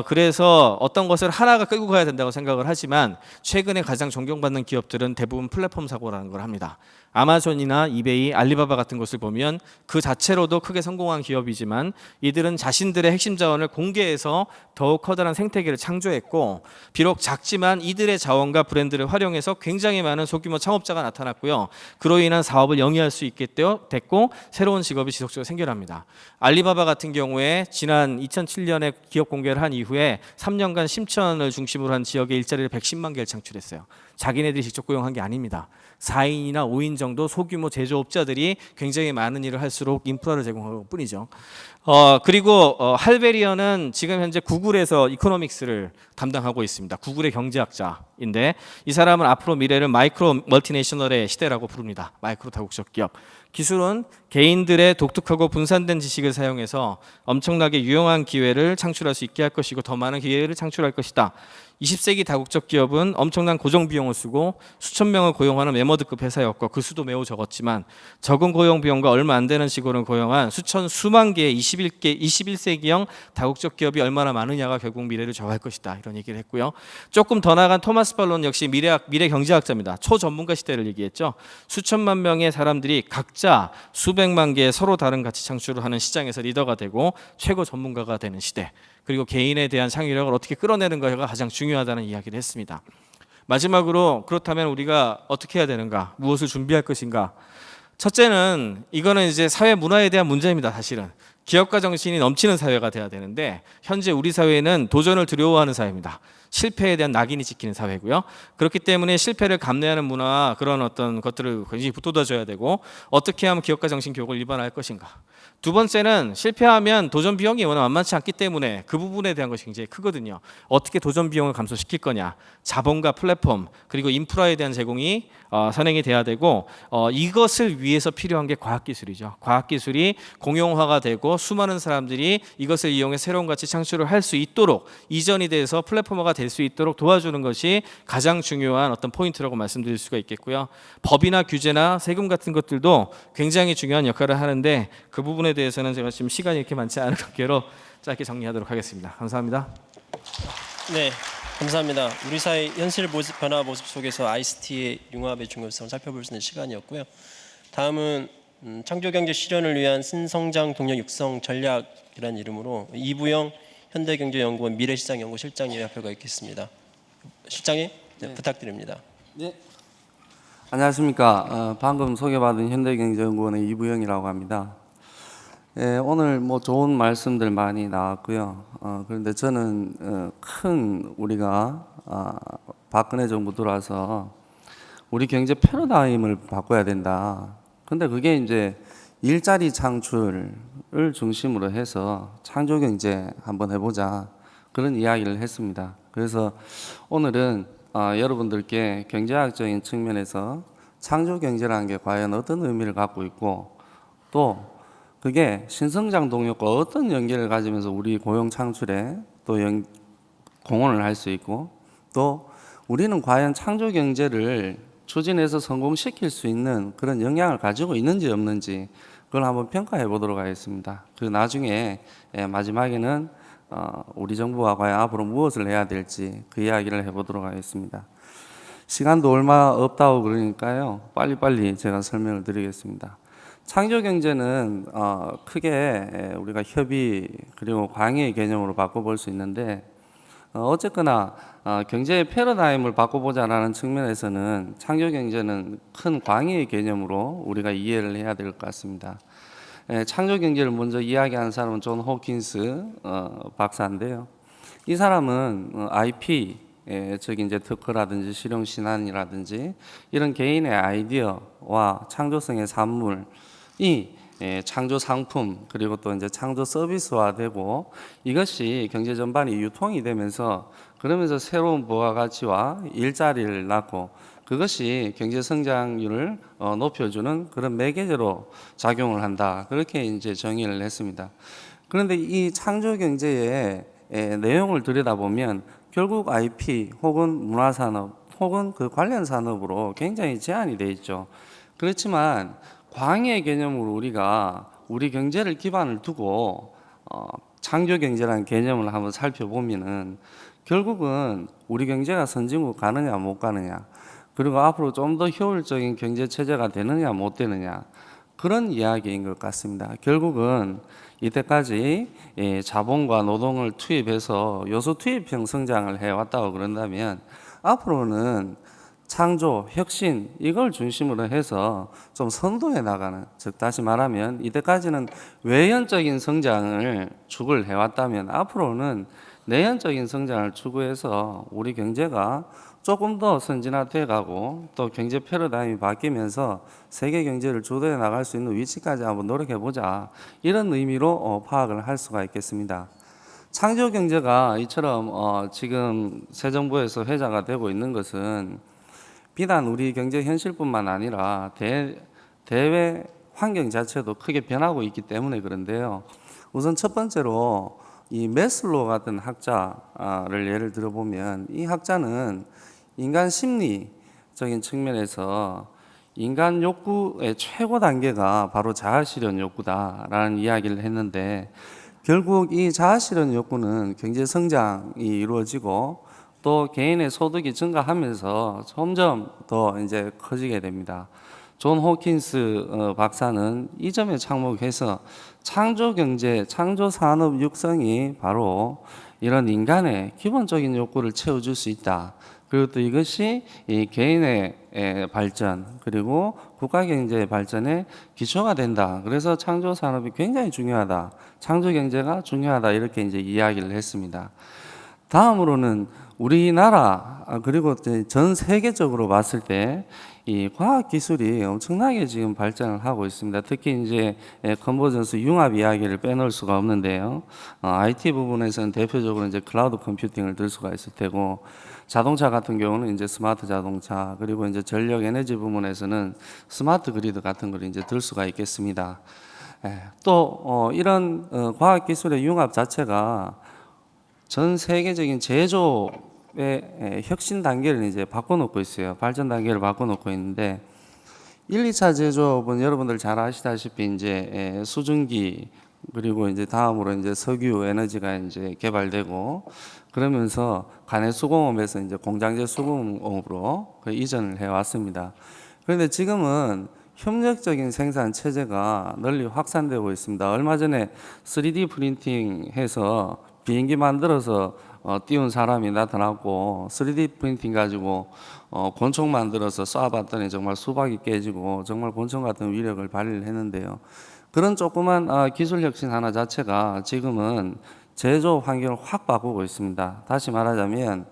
E: 그래서 어떤 것을 하나가 끌고 가야 된다고 생각을 하지만, 최근에 가장 존경받는 기업들은 대부분 플랫폼 사고라는 걸 합니다. 아마존이나 이베이, 알리바바 같은 것을 보면 그 자체로도 크게 성공한 기업이지만 이들은 자신들의 핵심 자원을 공개해서 더욱 커다란 생태계를 창조했고, 비록 작지만 이들의 자원과 브랜드를 활용해서 굉장히 많은 소규모 창업자가 나타났고요. 그로 인한 사업을 영위할 수 있게 됐고 새로운 직업이 지속적으로 생겨납니다. 알리바바 같은 경우에 지난 2007년에 기업 공개를 한 이후에 3년간 심천을 중심으로 한 지역에 일자리를 110만 개를 창출했어요. 자기네들이 직접 고용한 게 아닙니다. 4인이나 5인 정도 소규모 제조업자들이 굉장히 많은 일을 할수록 인프라를 제공하는 것뿐이죠. 그리고 할베리언은 지금 현재 구글에서 이코노믹스를 담당하고 있습니다. 구글의 경제학자인데 이 사람은 앞으로 미래를 마이크로 멀티내셔널의 시대라고 부릅니다. 마이크로 다국적 기업. 기술은 개인들의 독특하고 분산된 지식을 사용해서 엄청나게 유용한 기회를 창출할 수 있게 할 것이고 더 많은 기회를 창출할 것이다. 20세기 다국적 기업은 엄청난 고정 비용을 쓰고 수천 명을 고용하는 메머드급 회사였고 그 수도 매우 적었지만 적은 고용 비용과 얼마 안 되는 직원을 고용한 수만 개의 21세기형 다국적 기업이 얼마나 많으냐가 결국 미래를 정할 것이다. 이런 얘기를 했고요. 조금 더 나아간 토마스 발론 역시 미래 경제학자입니다. 초전문가 시대를 얘기했죠. 수천만 명의 사람들이 각자 수백만 개의 서로 다른 가치 창출을 하는 시장에서 리더가 되고 최고 전문가가 되는 시대. 그리고 개인에 대한 창의력을 어떻게 끌어내는 것가 가장 중요하다는 이야기를 했습니다. 마지막으로 그렇다면 우리가 어떻게 해야 되는가? 무엇을 준비할 것인가? 첫째는 이거는 이제 사회 문화에 대한 문제입니다. 사실은 기업가 정신이 넘치는 사회가 돼야 되는데 현재 우리 사회는 도전을 두려워하는 사회입니다. 실패에 대한 낙인이 찍히는 사회고요. 그렇기 때문에 실패를 감내하는 문화 그런 어떤 것들을 굉장히 붙돋아줘야 되고 어떻게 하면 기업가 정신 교육을 일반화할 것인가. 두 번째는 실패하면 도전 비용이 워낙 만만치 않기 때문에 그 부분에 대한 것이 굉장히 크거든요. 어떻게 도전 비용을 감소시킬 거냐. 자본과 플랫폼 그리고 인프라에 대한 제공이 선행이 돼야 되고 이것을 위해서 필요한 게 과학기술이죠. 과학기술이 공용화가 되고 수많은 사람들이 이것을 이용해 새로운 가치 창출을 할 수 있도록 이전이 돼서 플랫폼화가 될 수 있도록 도와주는 것이 가장 중요한 어떤 포인트라고 말씀드릴 수가 있겠고요. 법이나 규제나 세금 같은 것들도 굉장히 중요한 역할을 하는데 그 부분에 대해서는 제가 지금 시간이 이렇게 많지 않은 관계로 짧게 정리하도록 하겠습니다. 감사합니다.
C: 네, 감사합니다. 우리 사회 현실 변화 모습 속에서 ICT의 융합의 중요성을 살펴볼 수 있는 시간이었고요. 다음은 창조경제 실현을 위한 신성장 동력 육성 전략이라는 이름으로 이부영 현대경제연구원 미래시장연구실장님의 발표가 있겠습니다. 실장님, 네, 부탁드립니다.
F: 네. 안녕하십니까. 방금 소개받은 현대경제연구원의 이부영이라고 합니다. 오늘 뭐 좋은 말씀들 많이 나왔고요. 그런데 저는 큰 우리가 박근혜 정부 들어와서 우리 경제 패러다임을 바꿔야 된다. 근데 그게 이제 일자리 창출을 중심으로 해서 창조 경제 한번 해보자 그런 이야기를 했습니다. 그래서 오늘은 여러분들께 경제학적인 측면에서 창조 경제라는 게 과연 어떤 의미를 갖고 있고 또 그게 신성장 동력과 어떤 연계를 가지면서 우리 고용 창출에 또 공헌을 할 수 있고 또 우리는 과연 창조 경제를 추진해서 성공시킬 수 있는 그런 역량을 가지고 있는지 없는지 그걸 한번 평가해 보도록 하겠습니다. 그 나중에 마지막에는 우리 정부가 과연 앞으로 무엇을 해야 될지 그 이야기를 해보도록 하겠습니다. 시간도 얼마 없다고 그러니까요. 빨리빨리 제가 설명을 드리겠습니다. 창조경제는 크게 우리가 협의 그리고 광의의 개념으로 바꿔볼 수 있는데 어쨌거나 경제의 패러다임을 바꿔보자라는 측면에서는 창조경제는 큰 광의의 개념으로 우리가 이해를 해야 될 것 같습니다. 창조경제를 먼저 이야기한 사람은 존 호킨스 박사인데요. 이 사람은 IP 즉 이제 특허라든지 실용 신안이라든지 이런 개인의 아이디어와 창조성의 산물이 창조 상품 그리고 또 이제 창조 서비스화되고 이것이 경제 전반이 유통이 되면서 그러면서 새로운 부가가치와 일자리를 낳고 그것이 경제 성장률을 높여주는 그런 매개체로 작용을 한다. 그렇게 이제 정의를 했습니다. 그런데 이 창조 경제의 내용을 들여다보면 결국 IP 혹은 문화산업 혹은 그 관련 산업으로 굉장히 제한이 돼 있죠. 그렇지만 광의 개념으로 우리가 우리 경제를 기반을 두고 창조 경제라는 개념을 한번 살펴보면은 결국은 우리 경제가 선진국 가느냐 못 가느냐 그리고 앞으로 좀 더 효율적인 경제 체제가 되느냐 못 되느냐 그런 이야기인 것 같습니다. 결국은 이때까지 자본과 노동을 투입해서 요소 투입형 성장을 해왔다고 그런다면 앞으로는 창조, 혁신 이걸 중심으로 해서 좀 선도해 나가는, 즉 다시 말하면 이때까지는 외연적인 성장을 추구를 해왔다면 앞으로는 내연적인 성장을 추구해서 우리 경제가 조금 더 선진화돼 가고 또 경제 패러다임이 바뀌면서 세계 경제를 주도해 나갈 수 있는 위치까지 한번 노력해 보자, 이런 의미로 파악을 할 수가 있겠습니다. 창조 경제가 이처럼 지금 새 정부에서 회자가 되고 있는 것은 비단 우리 경제 현실뿐만 아니라 대외 환경 자체도 크게 변하고 있기 때문에 그런데요. 우선 첫 번째로 이 메슬로우 같은 학자를 예를 들어보면 이 학자는 인간 심리적인 측면에서 인간 욕구의 최고 단계가 바로 자아실현 욕구다라는 이야기를 했는데, 결국 이 자아실현 욕구는 경제 성장이 이루어지고 또 개인의 소득이 증가하면서 점점 더 이제 커지게 됩니다. 존 호킨스 박사는 이 점에 착목해서 창조 경제, 창조 산업 육성이 바로 이런 인간의 기본적인 욕구를 채워줄 수 있다. 그리고 또 이것이 이 개인의 발전 그리고 국가 경제의 발전의 기초가 된다. 그래서 창조 산업이 굉장히 중요하다. 창조 경제가 중요하다. 이렇게 이제 이야기를 했습니다. 다음으로는 우리나라 그리고 전 세계적으로 봤을 때 이 과학 기술이 엄청나게 지금 발전을 하고 있습니다. 특히 이제 컨버전스 융합 이야기를 빼놓을 수가 없는데요. IT 부분에서는 대표적으로 이제 클라우드 컴퓨팅을 들 수가 있을 테고, 자동차 같은 경우는 이제 스마트 자동차, 그리고 이제 전력 에너지 부분에서는 스마트 그리드 같은 걸 이제 들 수가 있겠습니다. 또 이런 과학 기술의 융합 자체가 전 세계적인 제조의 혁신 단계를 이제 바꿔놓고 있어요. 발전 단계를 바꿔놓고 있는데 1, 2차 제조업은 여러분들 잘 아시다시피 이제 수증기 그리고 이제 다음으로 이제 석유 에너지가 이제 개발되고 그러면서 간의 수공업에서 이제 공장제 수공업으로 이전을 해왔습니다. 그런데 지금은 협력적인 생산 체제가 널리 확산되고 있습니다. 얼마 전에 3D 프린팅해서 비행기 만들어서 띄운 사람이 나타났고 3D 프린팅 가지고 권총 만들어서 쏴봤더니 정말 수박이 깨지고 정말 권총 같은 위력을 발휘를 했는데요. 그런 조그만 기술 혁신 하나 자체가 지금은 제조 환경을 확 바꾸고 있습니다. 다시 말하자면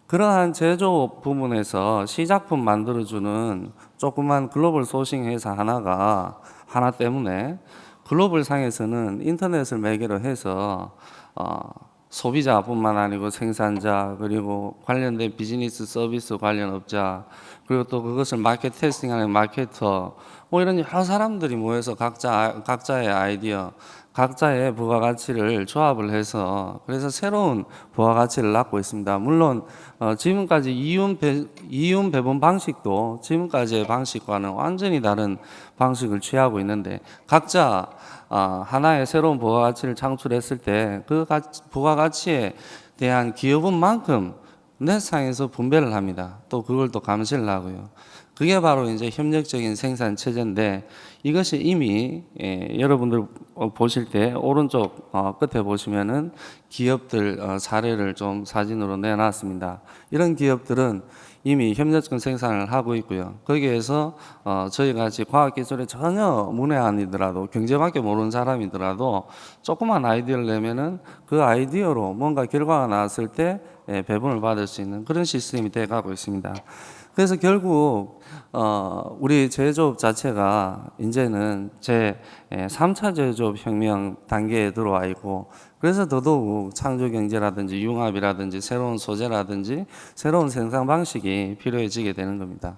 F: 그러한 제조 부분에서 시작품 만들어주는 조그만 글로벌 소싱 회사 하나 때문에 글로벌 상에서는 인터넷을 매개로 해서 소비자뿐만 아니고 생산자 그리고 관련된 비즈니스 서비스 관련 업자 그리고 또 그것을 마켓 테스팅하는 마케터 뭐 이런 여러 사람들이 모여서 각자의 아이디어 각자의 부가가치를 조합을 해서 그래서 새로운 부가가치를 낳고 있습니다. 물론 지금까지 이윤 배분 방식도 지금까지의 방식과는 완전히 다른 방식을 취하고 있는데 각자 하나의 새로운 부가가치를 창출했을 때 그 부가가치에 대한 기여분만큼 내상에서 분배를 합니다. 또 그걸 또 감시를 하고요. 그게 바로 이제 협력적인 생산 체제인데 이것이 이미 여러분들 보실 때 오른쪽 끝에 보시면은 기업들 사례를 좀 사진으로 내놨습니다. 이런 기업들은 이미 협력적 생산을 하고 있고요. 거기에서 저희 같이 과학기술에 전혀 문외한이더라도 경제밖에 모르는 사람이더라도 조그만 아이디어를 내면은 그 아이디어로 뭔가 결과가 나왔을 때 배분을 받을 수 있는 그런 시스템이 돼가고 있습니다. 그래서 결국 우리 제조업 자체가 이제는 제 3차 제조업 혁명 단계에 들어와 있고 그래서 더더욱 창조 경제라든지 융합이라든지 새로운 소재라든지 새로운 생산 방식이 필요해지게 되는 겁니다.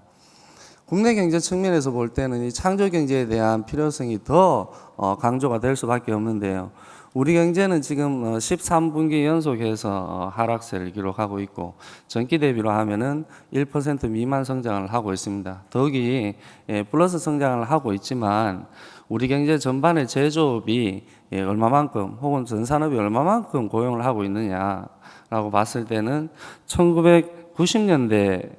F: 국내 경제 측면에서 볼 때는 이 창조 경제에 대한 필요성이 더 강조가 될 수밖에 없는데요. 우리 경제는 지금 13분기 연속해서 하락세를 기록하고 있고 전기 대비로 하면은 1% 미만 성장을 하고 있습니다. 더욱이 플러스 성장을 하고 있지만 우리 경제 전반의 제조업이 얼마만큼 혹은 전 산업이 얼마만큼 고용을 하고 있느냐라고 봤을 때는 1990년대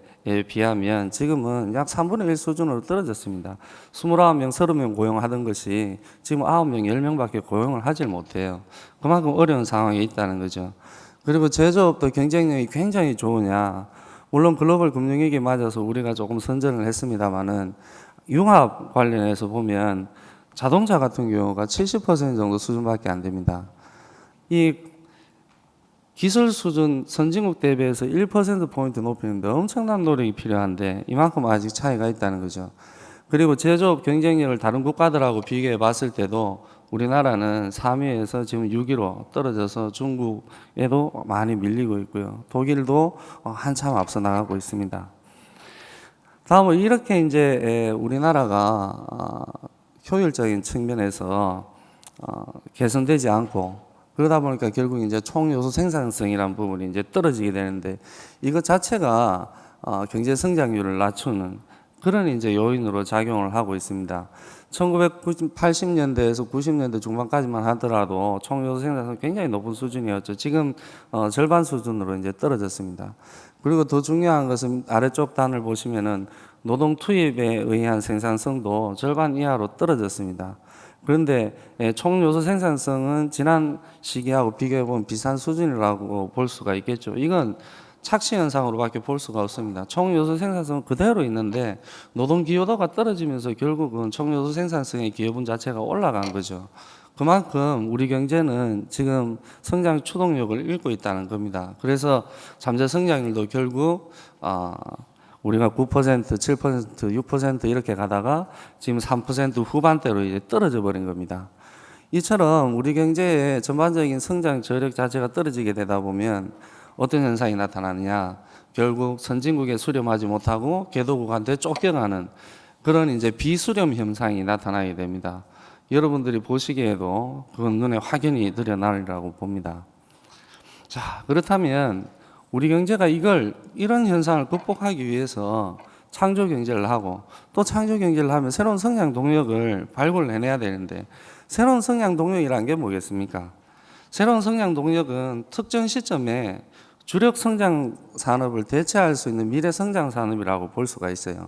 F: 비하면 지금은 약 3분의 1 수준으로 떨어졌습니다. 29명, 30명 고용하던 것이 지금 9명, 10명밖에 고용을 하질 못해요. 그만큼 어려운 상황에 있다는 거죠. 그리고 제조업도 경쟁력이 굉장히 좋으냐. 물론 글로벌 금융위기 맞아서 우리가 조금 선전을 했습니다만은 융합 관련해서 보면 자동차 같은 경우가 70% 정도 수준밖에 안 됩니다. 이 기술 수준 선진국 대비해서 1%포인트 높이는데 엄청난 노력이 필요한데 이만큼 아직 차이가 있다는 거죠. 그리고 제조업 경쟁력을 다른 국가들하고 비교해 봤을 때도 우리나라는 3위에서 지금 6위로 떨어져서 중국에도 많이 밀리고 있고요. 독일도 한참 앞서 나가고 있습니다. 다음은 이렇게 이제 우리나라가 효율적인 측면에서 개선되지 않고 그러다 보니까 결국 이제 총요소 생산성이라는 부분이 이제 떨어지게 되는데 이것 자체가 경제 성장률을 낮추는 그런 이제 요인으로 작용을 하고 있습니다. 1980년대에서 90년대 중반까지만 하더라도 총요소 생산성 굉장히 높은 수준이었죠. 지금 절반 수준으로 이제 떨어졌습니다. 그리고 더 중요한 것은 아래쪽 단을 보시면은 노동 투입에 의한 생산성도 절반 이하로 떨어졌습니다. 그런데 총요소 생산성은 지난 시기하고 비교해 보면 비슷한 수준이라고 볼 수가 있겠죠. 이건 착시 현상으로밖에 볼 수가 없습니다. 총요소 생산성은 그대로 있는데 노동 기여도가 떨어지면서 결국은 총요소 생산성의 기여분 자체가 올라간 거죠. 그만큼 우리 경제는 지금 성장 추동력을 잃고 있다는 겁니다. 그래서 잠재 성장률도 결국 우리가 9%, 7%, 6% 이렇게 가다가 지금 3% 후반대로 이제 떨어져 버린 겁니다. 이처럼 우리 경제의 전반적인 성장 저력 자체가 떨어지게 되다 보면 어떤 현상이 나타나느냐? 결국 선진국에 수렴하지 못하고 개도국한테 쫓겨가는 그런 이제 비수렴 현상이 나타나게 됩니다. 여러분들이 보시기에도 그건 눈에 확연히 드러나리라고 봅니다. 자, 그렇다면 우리 경제가 이런 현상을 극복하기 위해서 창조 경제를 하고 또 창조 경제를 하면 새로운 성장 동력을 발굴해내야 되는데 새로운 성장 동력이라는 게 뭐겠습니까? 새로운 성장 동력은 특정 시점에 주력 성장 산업을 대체할 수 있는 미래 성장 산업이라고 볼 수가 있어요.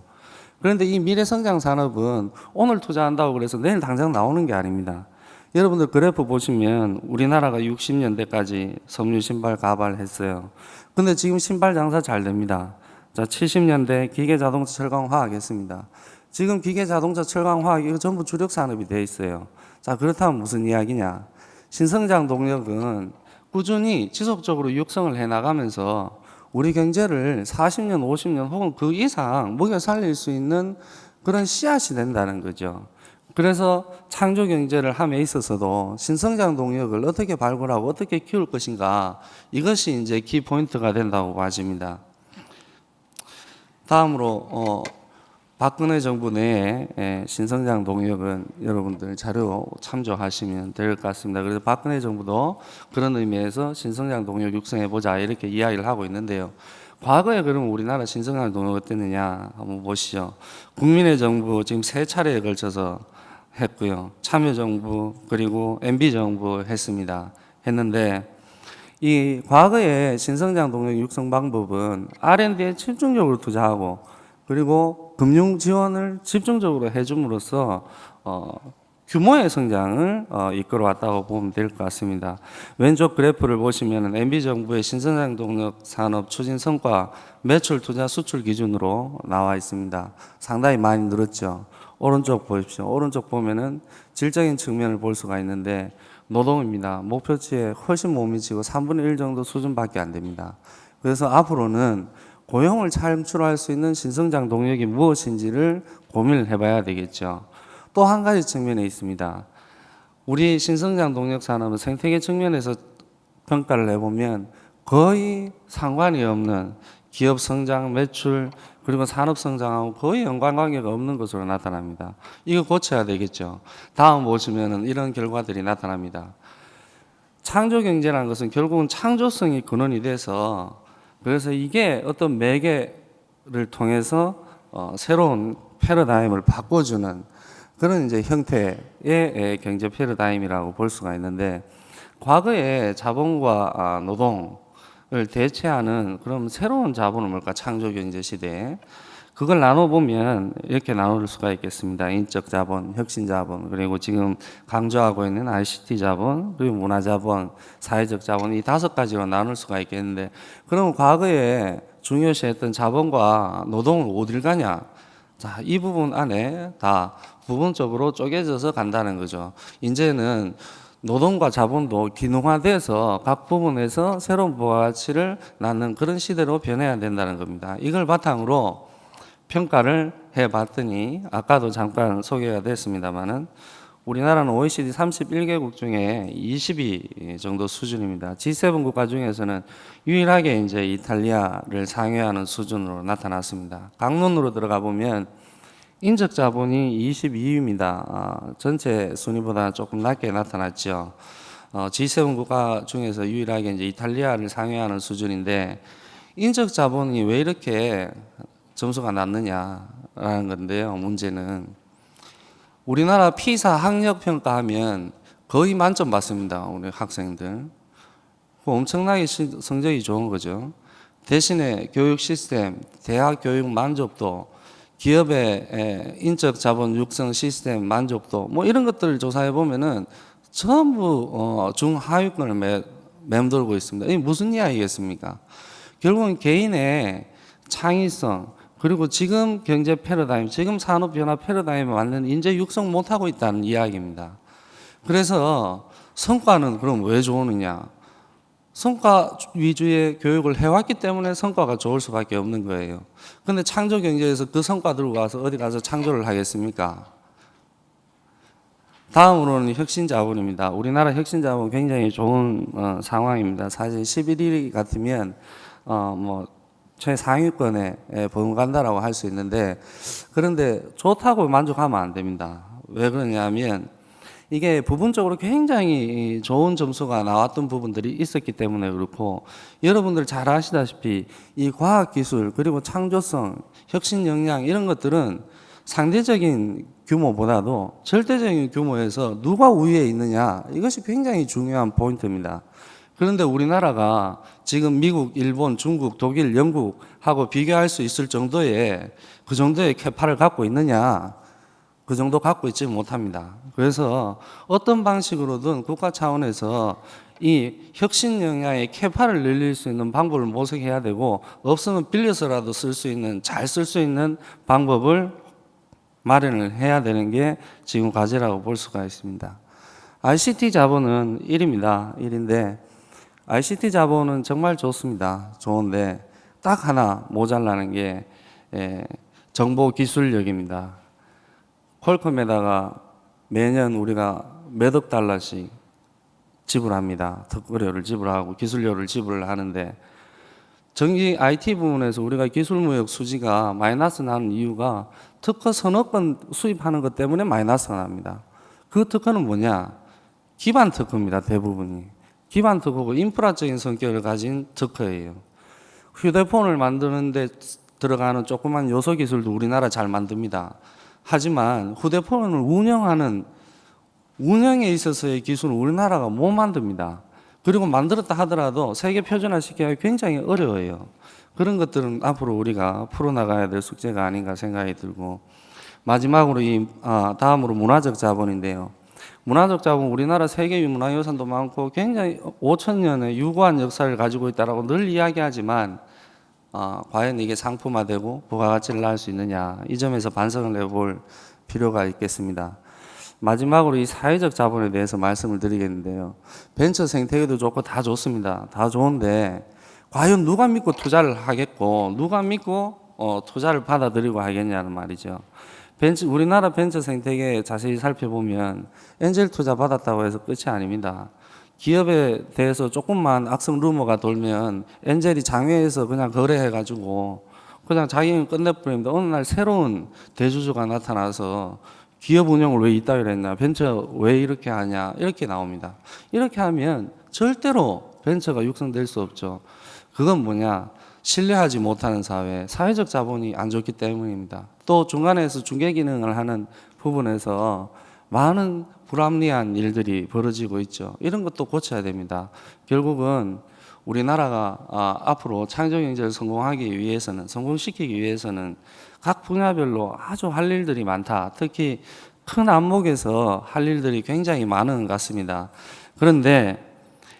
F: 그런데 이 미래 성장 산업은 오늘 투자한다고 그래서 내일 당장 나오는 게 아닙니다. 여러분들 그래프 보시면 우리나라가 60년대까지 섬유 신발 가발 했어요. 근데 지금 신발 장사 잘 됩니다. 자, 70년대 기계 자동차 철강 화학 했습니다. 지금 기계 자동차 철강 화학 이거 전부 주력 산업이 돼 있어요. 자, 그렇다면 무슨 이야기냐? 신성장 동력은 꾸준히 지속적으로 육성을 해 나가면서 우리 경제를 40년, 50년 혹은 그 이상 먹여 살릴 수 있는 그런 씨앗이 된다는 거죠. 그래서 창조 경제를 함에 있어서도 신성장 동력을 어떻게 발굴하고 어떻게 키울 것인가 이것이 이제 키 포인트가 된다고 봐집니다. 다음으로 박근혜 정부 내에 신성장 동력은 여러분들 자료 참조하시면 될 것 같습니다. 그래서 박근혜 정부도 그런 의미에서 신성장 동력 육성해 보자 이렇게 이야기를 하고 있는데요. 과거에 그러면 우리나라 신성장 동력 어땠느냐 한번 보시죠. 국민의 정부 지금 3차례에 걸쳐서 했고요. 참여정부 그리고 MB정부 했는데 이 과거의 신성장 동력 육성 방법은 R&D에 집중적으로 투자하고 그리고 금융 지원을 집중적으로 해줌으로써 규모의 성장을 이끌어왔다고 보면 될 것 같습니다. 왼쪽 그래프를 보시면 MB정부의 신성장 동력 산업 추진 성과 매출 투자 수출 기준으로 나와 있습니다. 상당히 많이 늘었죠. 오른쪽 보십시오. 오른쪽 보면은 질적인 측면을 볼 수가 있는데 노동입니다. 목표치에 훨씬 못 미치고 3분의 1 정도 수준밖에 안 됩니다. 그래서 앞으로는 고용을 창출할 수 있는 신성장 동력이 무엇인지를 고민을 해봐야 되겠죠. 또 한 가지 측면에 있습니다. 우리 신성장 동력 산업은 생태계 측면에서 평가를 해보면 거의 상관이 없는 기업 성장, 매출, 그리고 산업 성장하고 거의 연관관계가 없는 것으로 나타납니다. 이거 고쳐야 되겠죠. 다음 보시면은 이런 결과들이 나타납니다. 창조 경제라는 것은 결국은 창조성이 근원이 돼서 그래서 이게 어떤 매개를 통해서 새로운 패러다임을 바꿔주는 그런 이제 형태의 경제 패러다임이라고 볼 수가 있는데 과거에 자본과 노동의 대체하는 그런 새로운 자본은 뭘까? 창조 경제 시대에 그걸 나눠보면 이렇게 나눌 수가 있겠습니다. 인적 자본, 혁신 자본, 그리고 지금 강조하고 있는 ICT 자본, 그리고 문화 자본, 사회적 자본 이 5가지로 나눌 수가 있겠는데 그럼 과거에 중요시했던 자본과 노동을 어딜 가냐? 자, 이 부분 안에 다 부분적으로 쪼개져서 간다는 거죠. 이제는 노동과 자본도 기능화돼서 각 부분에서 새로운 부가가치를 낳는 그런 시대로 변해야 된다는 겁니다. 이걸 바탕으로 평가를 해봤더니 아까도 잠깐 소개가 됐습니다만은 우리나라는 OECD 31개국 중에 20위 정도 수준입니다. G7 국가 중에서는 유일하게 이제 이탈리아를 상회하는 수준으로 나타났습니다. 강론으로 들어가 보면 인적 자본이 22위입니다. 전체 순위보다 조금 낮게 나타났죠. G7 국가 중에서 유일하게 이제 이탈리아를 상회하는 수준인데 인적 자본이 왜 이렇게 점수가 낮느냐라는 건데요. 문제는 우리나라 피사 학력 평가하면 거의 만점 받습니다. 우리 학생들 엄청나게 성적이 좋은 거죠. 대신에 교육 시스템, 대학 교육 만족도, 기업의 인적 자본 육성 시스템 만족도 뭐 이런 것들을 조사해 보면은 전부 중하위권을 맴돌고 있습니다. 이게 무슨 이야기겠습니까? 결국은 개인의 창의성 그리고 지금 경제 패러다임, 지금 산업 변화 패러다임에 맞는 인재 육성 못하고 있다는 이야기입니다. 그래서 성과는 그럼 왜 좋으느냐? 성과 위주의 교육을 해왔기 때문에 성과가 좋을 수밖에 없는 거예요. 그런데 창조 경제에서 그 성과 들고 가서 어디 가서 창조를 하겠습니까? 다음으로는 혁신 자본입니다. 우리나라 혁신 자본 굉장히 좋은 상황입니다. 사실 11위 같으면 뭐 최상위권에 버금간다라고 할 수 있는데 그런데 좋다고 만족하면 안 됩니다. 왜 그러냐면 이게 부분적으로 굉장히 좋은 점수가 나왔던 부분들이 있었기 때문에 그렇고 여러분들 잘 아시다시피 이 과학기술 그리고 창조성, 혁신 역량 이런 것들은 상대적인 규모보다도 절대적인 규모에서 누가 우위에 있느냐 이것이 굉장히 중요한 포인트입니다. 그런데 우리나라가 지금 미국, 일본, 중국, 독일, 영국하고 비교할 수 있을 정도의 그 정도의 캐파를 갖고 있느냐? 그 정도 갖고 있지 못합니다. 그래서 어떤 방식으로든 국가 차원에서 이 혁신 역량의 캐파를 늘릴 수 있는 방법을 모색해야 되고 없으면 빌려서라도 쓸 수 있는 잘 쓸 수 있는 방법을 마련을 해야 되는 게 지금 과제라고 볼 수가 있습니다. ICT 자본은 1입니다. 1인데 ICT 자본은 정말 좋습니다. 좋은데 딱 하나 모자라는 게 정보기술력입니다. 퀄컴에다가 매년 우리가 몇억 달러씩 지불합니다. 특허료를 지불하고 기술료를 지불하는데 전기 IT 부분에서 우리가 기술무역 수지가 마이너스 나는 이유가 특허 서너 건 수입하는 것 때문에 마이너스가 납니다. 그 특허는 뭐냐? 기반 특허입니다. 대부분이. 기반 특허고 인프라적인 성격을 가진 특허예요. 휴대폰을 만드는 데 들어가는 조그만 요소 기술도 우리나라 잘 만듭니다. 하지만 휴대폰을 운영에 있어서의 기술은 우리나라가 못 만듭니다. 그리고 만들었다 하더라도 세계 표준화 시키기가 굉장히 어려워요. 그런 것들은 앞으로 우리가 풀어나가야 될 숙제가 아닌가 생각이 들고 마지막으로 다음으로 문화적 자본인데요. 문화적 자본 우리나라 세계의 문화유산도 많고 굉장히 5,000년의 유구한 역사를 가지고 있다라고 늘 이야기하지만 과연 이게 상품화되고 부가가치를 낳을 수 있느냐 이 점에서 반성을 해볼 필요가 있겠습니다. 마지막으로 이 사회적 자본에 대해서 말씀을 드리겠는데요. 벤처 생태계도 좋고 다 좋습니다. 다 좋은데 과연 누가 믿고 투자를 하겠고 누가 믿고 투자를 받아들이고 하겠냐는 말이죠. 우리나라 벤처 생태계 자세히 살펴보면 엔젤 투자 받았다고 해서 끝이 아닙니다. 기업에 대해서 조금만 악성 루머가 돌면 엔젤이 장외에서 그냥 거래해가지고 그냥 자기는 끝내버립니다. 어느 날 새로운 대주주가 나타나서 기업 운영을 왜 이따위로 했냐, 벤처 왜 이렇게 하냐 이렇게 나옵니다. 이렇게 하면 절대로 벤처가 육성될 수 없죠. 그건 뭐냐? 신뢰하지 못하는 사회, 사회적 자본이 안 좋기 때문입니다. 또 중간에서 중개 기능을 하는 부분에서 많은 불합리한 일들이 벌어지고 있죠. 이런 것도 고쳐야 됩니다. 결국은 우리나라가 앞으로 창조 경제를 성공시키기 위해서는 각 분야별로 아주 할 일들이 많다. 특히 큰 안목에서 할 일들이 굉장히 많은 것 같습니다. 그런데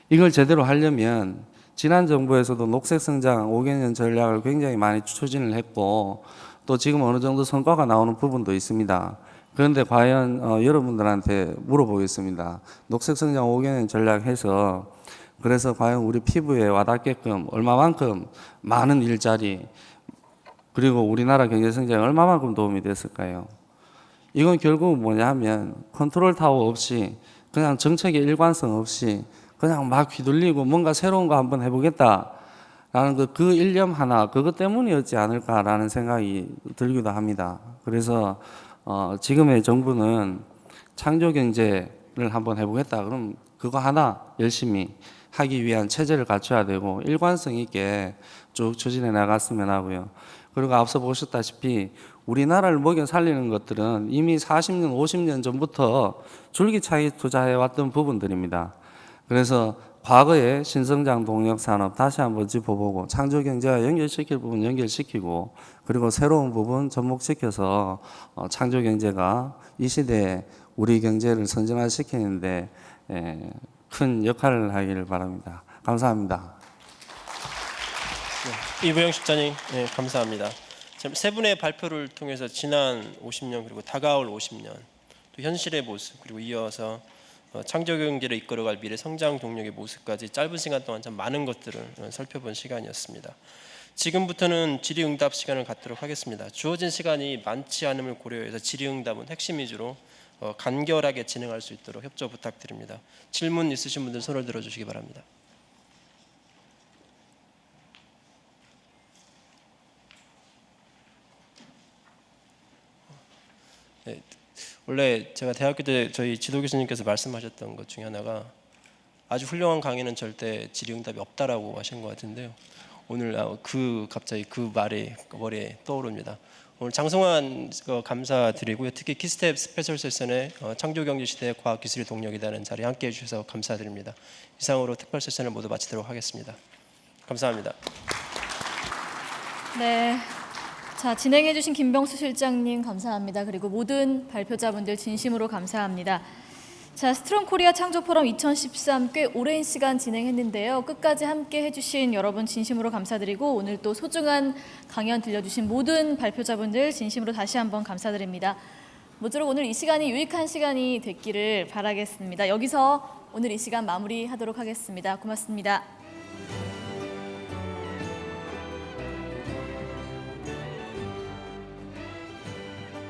F: 이걸 제대로 하려면 지난 정부에서도 녹색성장 5개년 전략을 굉장히 많이 추진을 했고 또 지금 어느 정도 성과가 나오는 부분도 있습니다. 그런데 과연 여러분들한테 물어보겠습니다. 녹색성장 5개년 전략해서 그래서 과연 우리 피부에 와닿게끔 얼마만큼 많은 일자리 그리고 우리나라 경제성장에 얼마만큼 도움이 됐을까요? 이건 결국은 뭐냐 하면 컨트롤 타워 없이 그냥 정책의 일관성 없이 그냥 막 휘둘리고 뭔가 새로운 거 한번 해보겠다라는 그 일념 하나 그것 때문이었지 않을까라는 생각이 들기도 합니다. 그래서 지금의 정부는 창조 경제를 한번 해보겠다. 그럼 그거 하나 열심히 하기 위한 체제를 갖춰야 되고 일관성 있게 쭉 추진해 나갔으면 하고요. 그리고 앞서 보셨다시피 우리나라를 먹여 살리는 것들은 이미 40년, 50년 전부터 줄기차게 투자해 왔던 부분들입니다. 그래서 과거의 신성장 동력 산업 다시 한번 짚어보고 창조 경제와 연결시킬 부분 연결시키고 그리고 새로운 부분 접목시켜서 창조 경제가 이 시대에 우리 경제를 선진화시키는데 큰 역할을 하기를 바랍니다. 감사합니다.
C: 네, 이부영 실장님, 네, 감사합니다. 지금 세 분의 발표를 통해서 지난 50년 그리고 다가올 50년 또 현실의 모습 그리고 이어서 창조 경제를 이끌어갈 미래 성장 동력의 모습까지 짧은 시간 동안 참 많은 것들을 살펴본 시간이었습니다. 지금부터는 질의응답 시간을 갖도록 하겠습니다. 주어진 시간이 많지 않음을 고려해서 질의응답은 핵심 위주로 간결하게 진행할 수 있도록 협조 부탁드립니다. 질문 있으신 분들 손을 들어주시기 바랍니다. 네, 원래 제가 대학교 때 저희 지도 교수님께서 말씀하셨던 것 중에 하나가 아주 훌륭한 강의는 절대 질의응답이 없다라고 하신 것 같은데요. 오늘 갑자기 그 말이 머리에 떠오릅니다. 오늘 장성환 감사드리고요. 특히 키스텝 스페셜 세션의 창조경제 시대의 과학기술이 동력이라는 자리에 함께해 주셔서 감사드립니다. 이상으로 특별 세션을 모두 마치도록 하겠습니다. 감사합니다.
A: 네. 자, 진행해주신 김병수 실장님 감사합니다. 그리고 모든 발표자분들 진심으로 감사합니다. 자, 스트롱 코리아 창조 포럼 2013 꽤 오랜 시간 진행했는데요. 끝까지 함께 해주신 여러분 진심으로 감사드리고 오늘 또 소중한 강연 들려주신 모든 발표자분들 진심으로 다시 한번 감사드립니다. 모쪼록 오늘 이 시간이 유익한 시간이 됐기를 바라겠습니다. 여기서 오늘 이 시간 마무리하도록 하겠습니다. 고맙습니다.